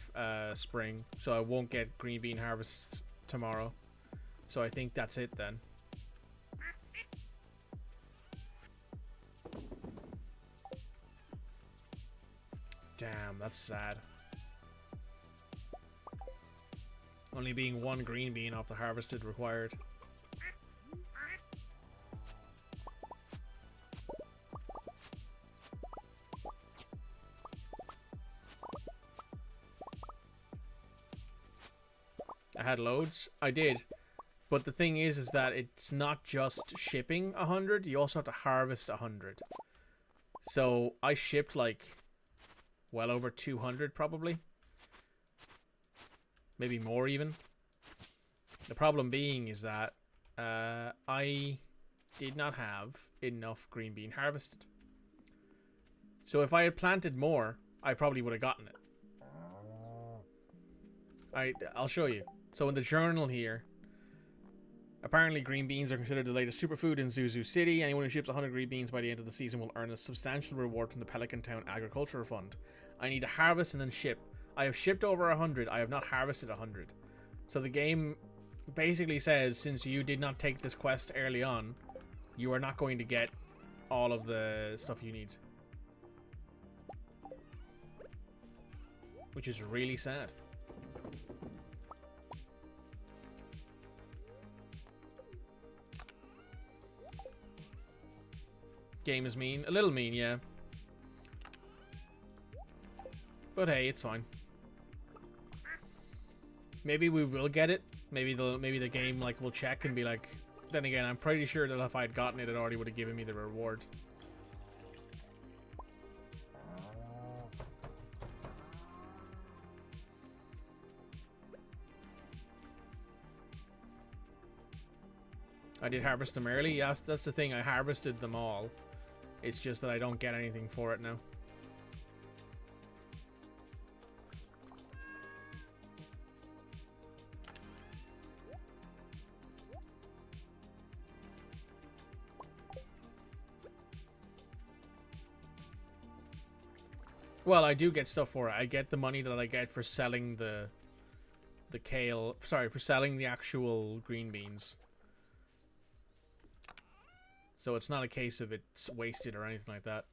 spring, so I won't get green bean harvests tomorrow. So I think that's it then. Damn, that's sad. Only being one green bean off the harvested required. I had loads. I did. But the thing is that it's not just shipping 100. You also have to harvest 100. So I shipped like well over 200 probably. Maybe more even. The problem being is that I did not have enough green bean harvested. So if I had planted more, I probably would have gotten it. I'll show you. So in the journal here, apparently green beans are considered the latest superfood in Zuzu City. Anyone who ships 100 green beans by the end of the season will earn a substantial reward from the Pelican Town Agricultural Fund. I need to harvest and then ship. I have shipped over 100. I have not harvested 100. So the game basically says, since you did not take this quest early on, you are not going to get all of the stuff you need. Which is really sad. Game is mean. A little mean, yeah. But hey, it's fine. Maybe we will get it. Maybe the game like will check and be like. Then again, I'm pretty sure that if I had gotten it, it already would have given me the reward. I did harvest them early. Yes, that's the thing. I harvested them all. It's just that I don't get anything for it now. Well, I do get stuff for it. I get the money that I get for selling the kale. Sorry, for selling the actual green beans. So it's not a case of it's wasted or anything like that.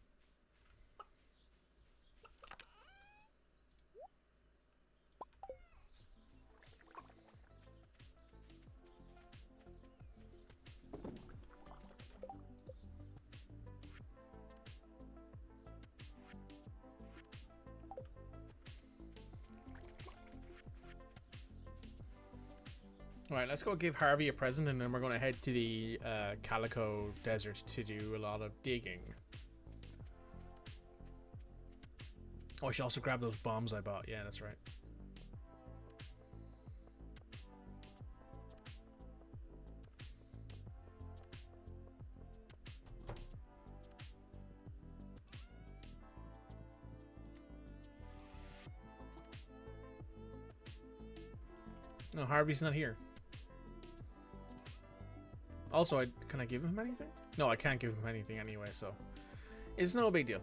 Alright, let's go give Harvey a present and then we're going to head to the Calico Desert to do a lot of digging. Oh, I should also grab those bombs I bought. Yeah, that's right. No, Harvey's not here. Also, can I give him anything? No, I can't give him anything anyway, so it's no big deal.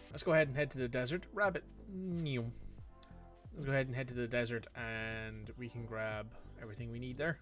Let's go ahead and head to the desert. Rabbit. Let's go ahead and head to the desert and we can grab everything we need there.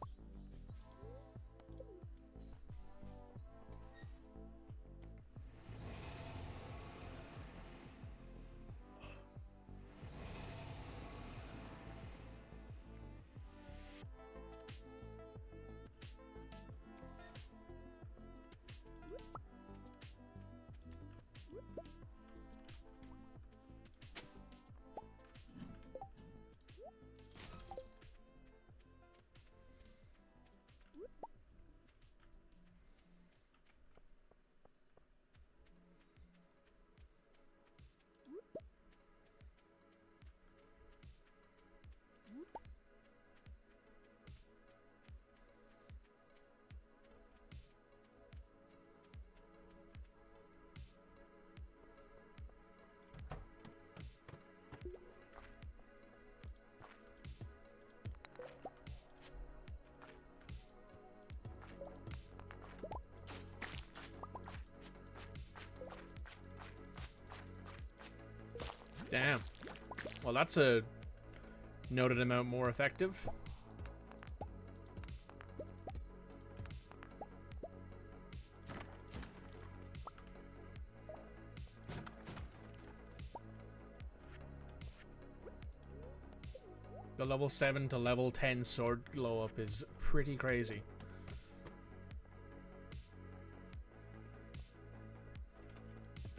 Damn. Well, that's a noted amount more effective. The level 7 to level 10 sword glow up is pretty crazy.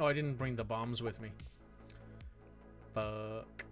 Oh, I didn't bring the bombs with me. Fuck.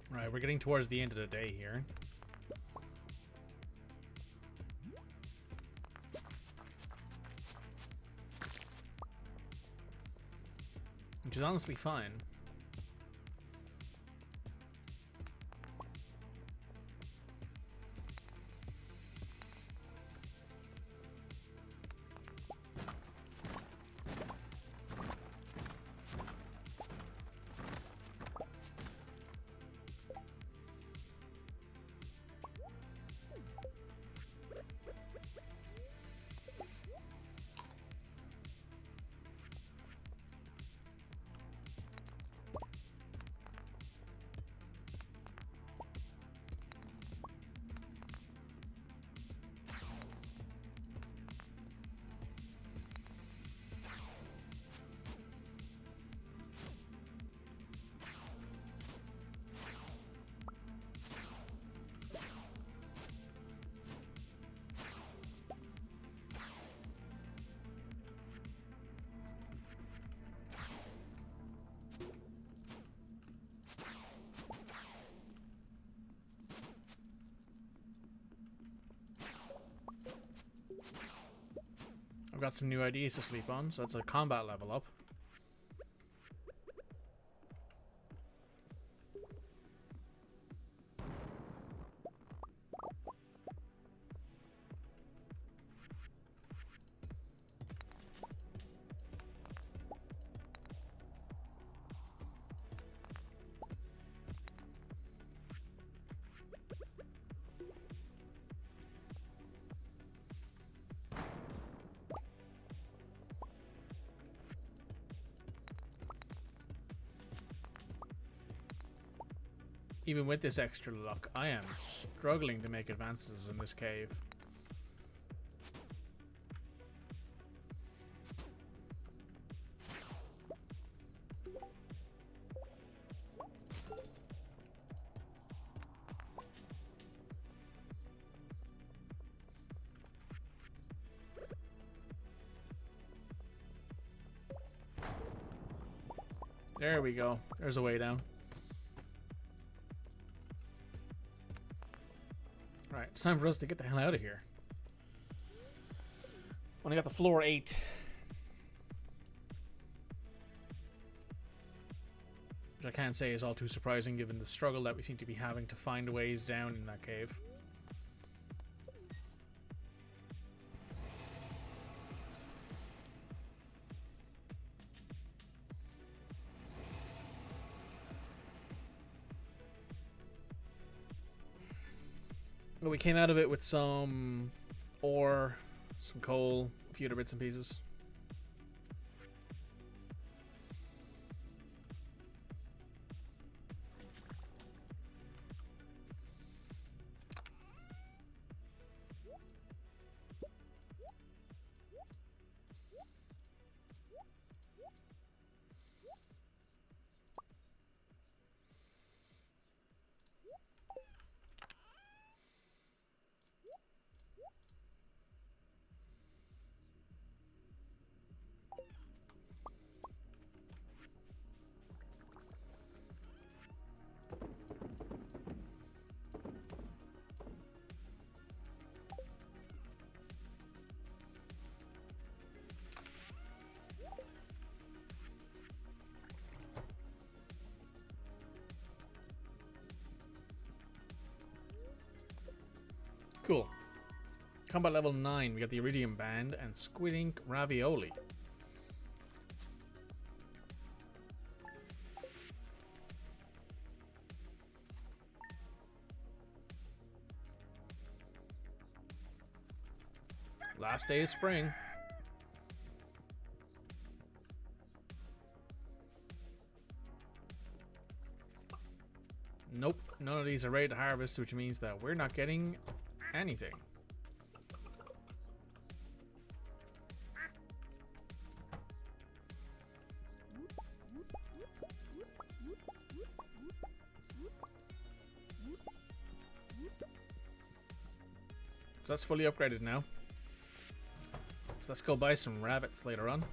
Right, we're getting towards the end of the day here. Which is honestly fine. I've got some new ideas to sleep on, so that's a combat level up. Even with this extra luck, I am struggling to make advances in this cave. There we go. There's a way down. Alright, it's time for us to get the hell out of here. Only got the floor 8. Which I can't say is all too surprising given the struggle that we seem to be having to find ways down in that cave. But we came out of it with some ore, some coal, a few other bits and pieces. Cool. Combat level 9, we got the Iridium Band and Squid Ink Ravioli. Last day of spring. Nope, none of these are ready to harvest, which means that we're not getting anything. So that's fully upgraded now. So let's go buy some rabbits later on.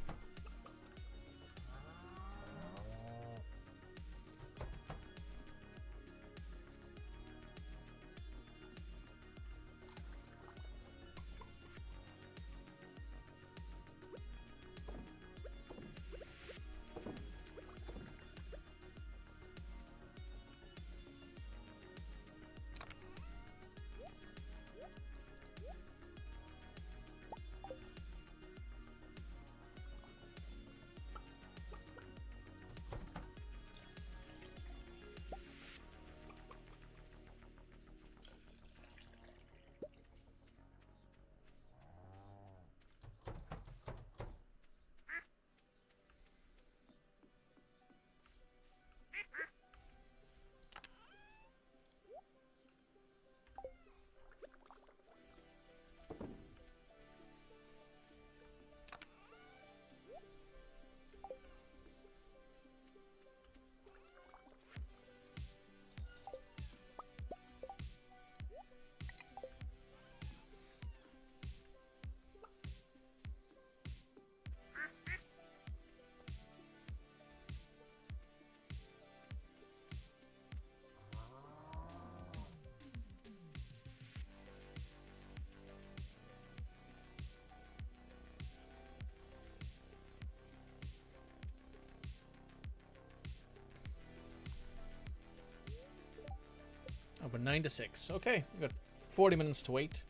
open 9 to 6. Okay, we've got 40 minutes to wait.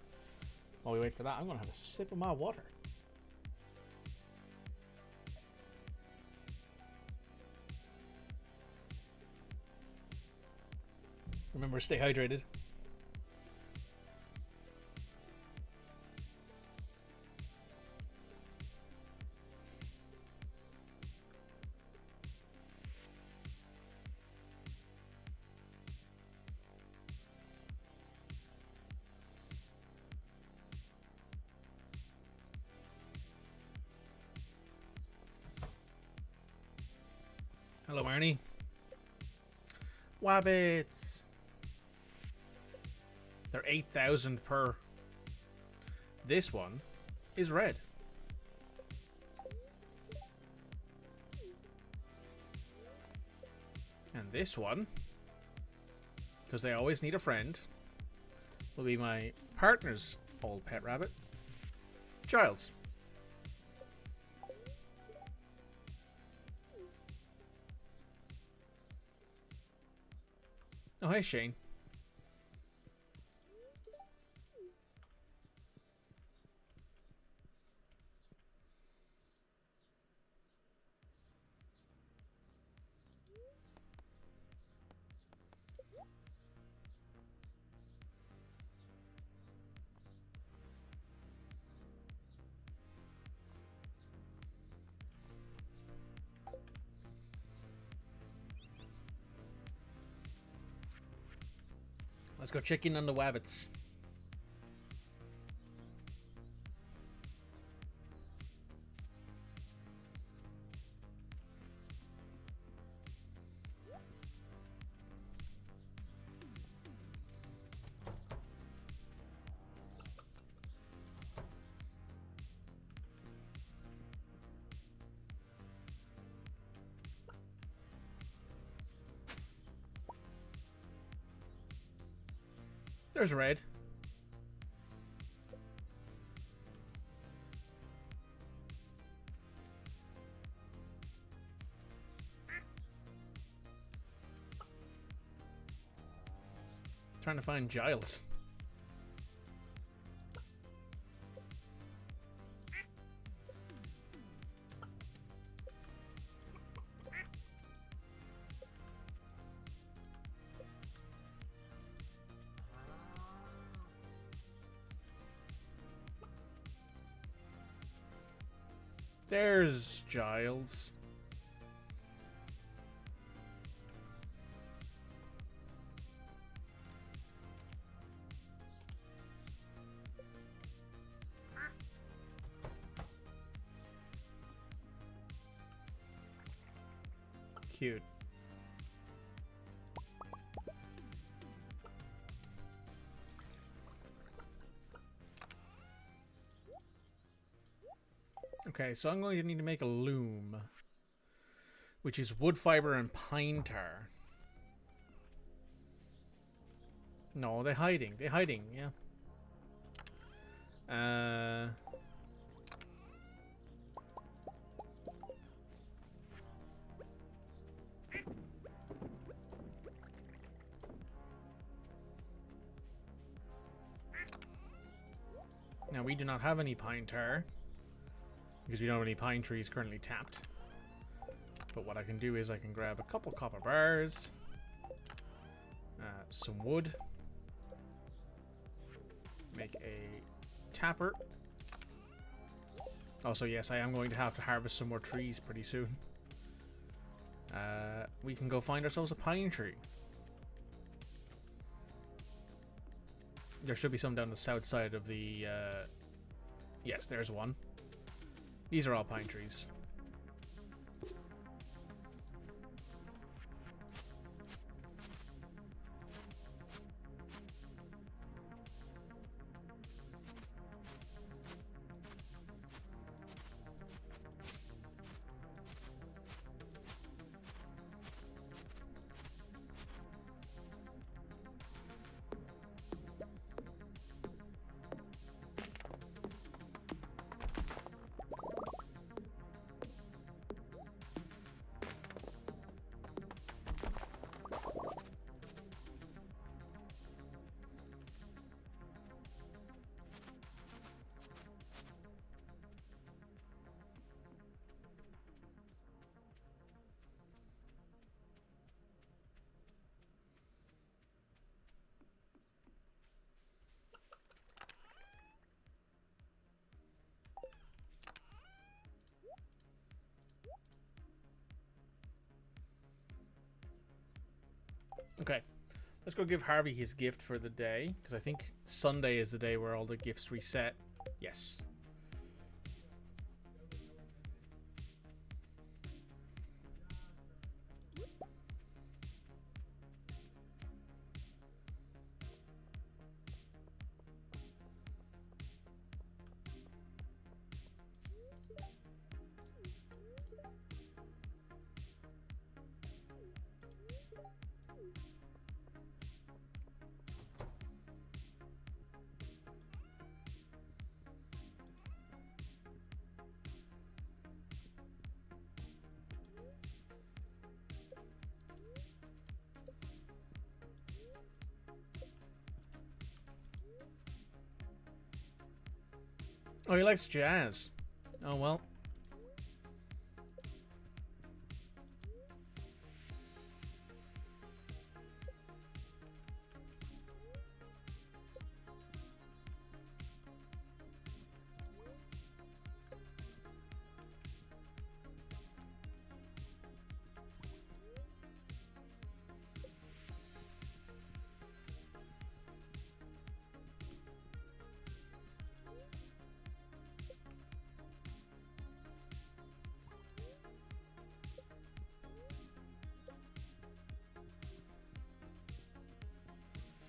While we wait for that, I'm going to have a sip of my water. Remember, stay hydrated. Hello, Arnie. Wabbits. They're 8,000 per. This one is red. And this one, because they always need a friend, will be my partner's old pet rabbit, Giles. Oh, hey, Shane. Let's go check in on the wabbits. There's red. Trying to find Giles. There's Giles. Cute. Okay, so I'm going to need to make a loom, which is wood fiber and pine tar. No, they're hiding. They're hiding, yeah. Now, we do not have any pine tar, because we don't have any pine trees currently tapped. But what I can do is I can grab a couple copper bars, some wood, make a tapper. Also, yes, I am going to have to harvest some more trees pretty soon. We can go find ourselves a pine tree. There should be some down the south side of the... yes, there's one. These are all pine trees. Okay. Let's go give Harvey his gift for the day, because I think Sunday is the day where all the gifts reset. Yes. Oh, he likes jazz. Oh, well.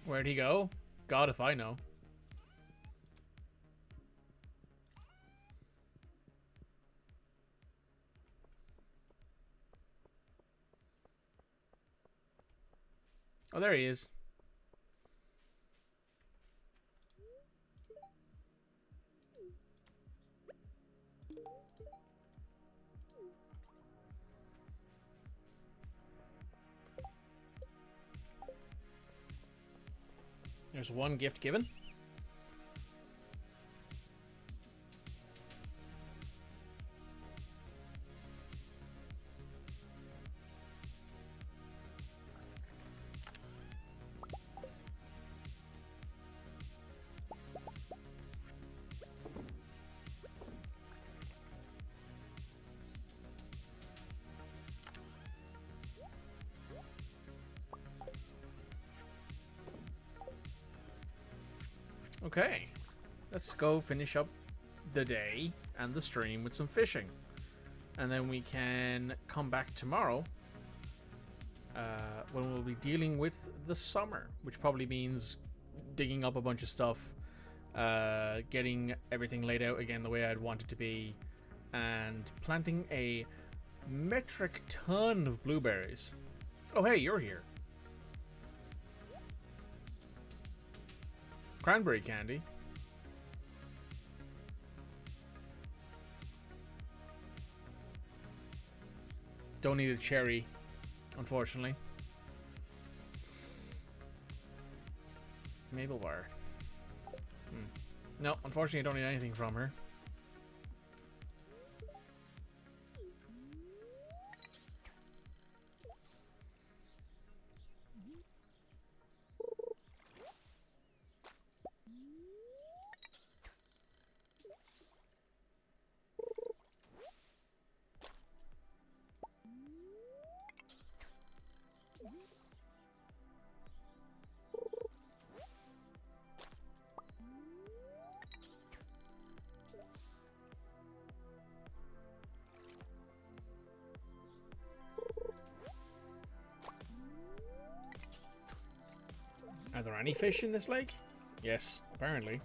Where'd he go? God if I know. Oh, there he is. There's one gift given. Okay. Let's go finish up the day and the stream with some fishing. And then we can come back tomorrow when we'll be dealing with the summer, which probably means digging up a bunch of stuff, getting everything laid out again the way I'd want it to be, and planting a metric ton of blueberries. Oh, hey, you're here. Cranberry candy. Don't need a cherry, unfortunately. Maple bar. No, unfortunately I don't need anything from her. Are there any fish in this lake? Yes, apparently.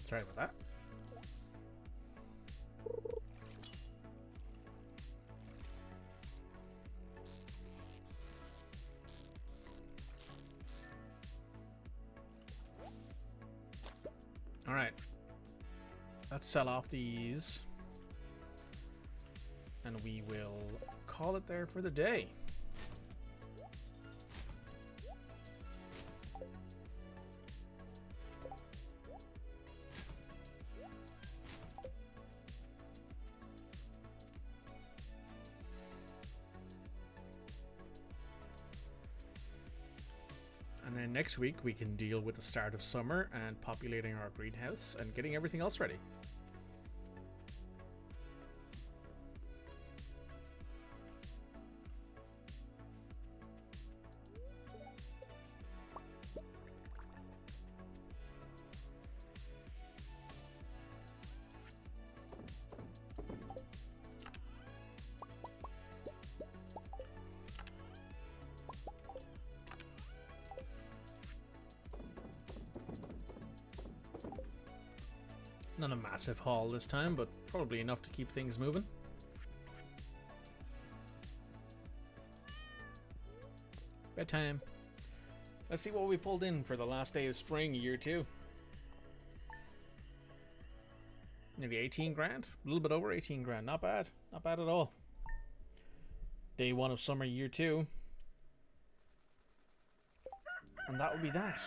Sorry about that. All right. Let's sell off these. And we will call it there for the day. And then next week we can deal with the start of summer and populating our greenhouse and getting everything else ready. Not a massive haul this time, but probably enough to keep things moving. Bedtime. Let's see what we pulled in for the last day of spring, year 2. Nearly 18 grand. A little bit over 18 grand. Not bad. Not bad at all. Day 1 of summer, year 2. And that will be that.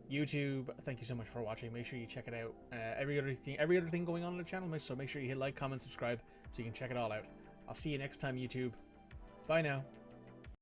YouTube, thank you so much for watching. Make sure you check it out. Every other thing going on the channel, so make sure you hit like, comment, subscribe so you can check it all out. I'll see you next time, YouTube. Bye now.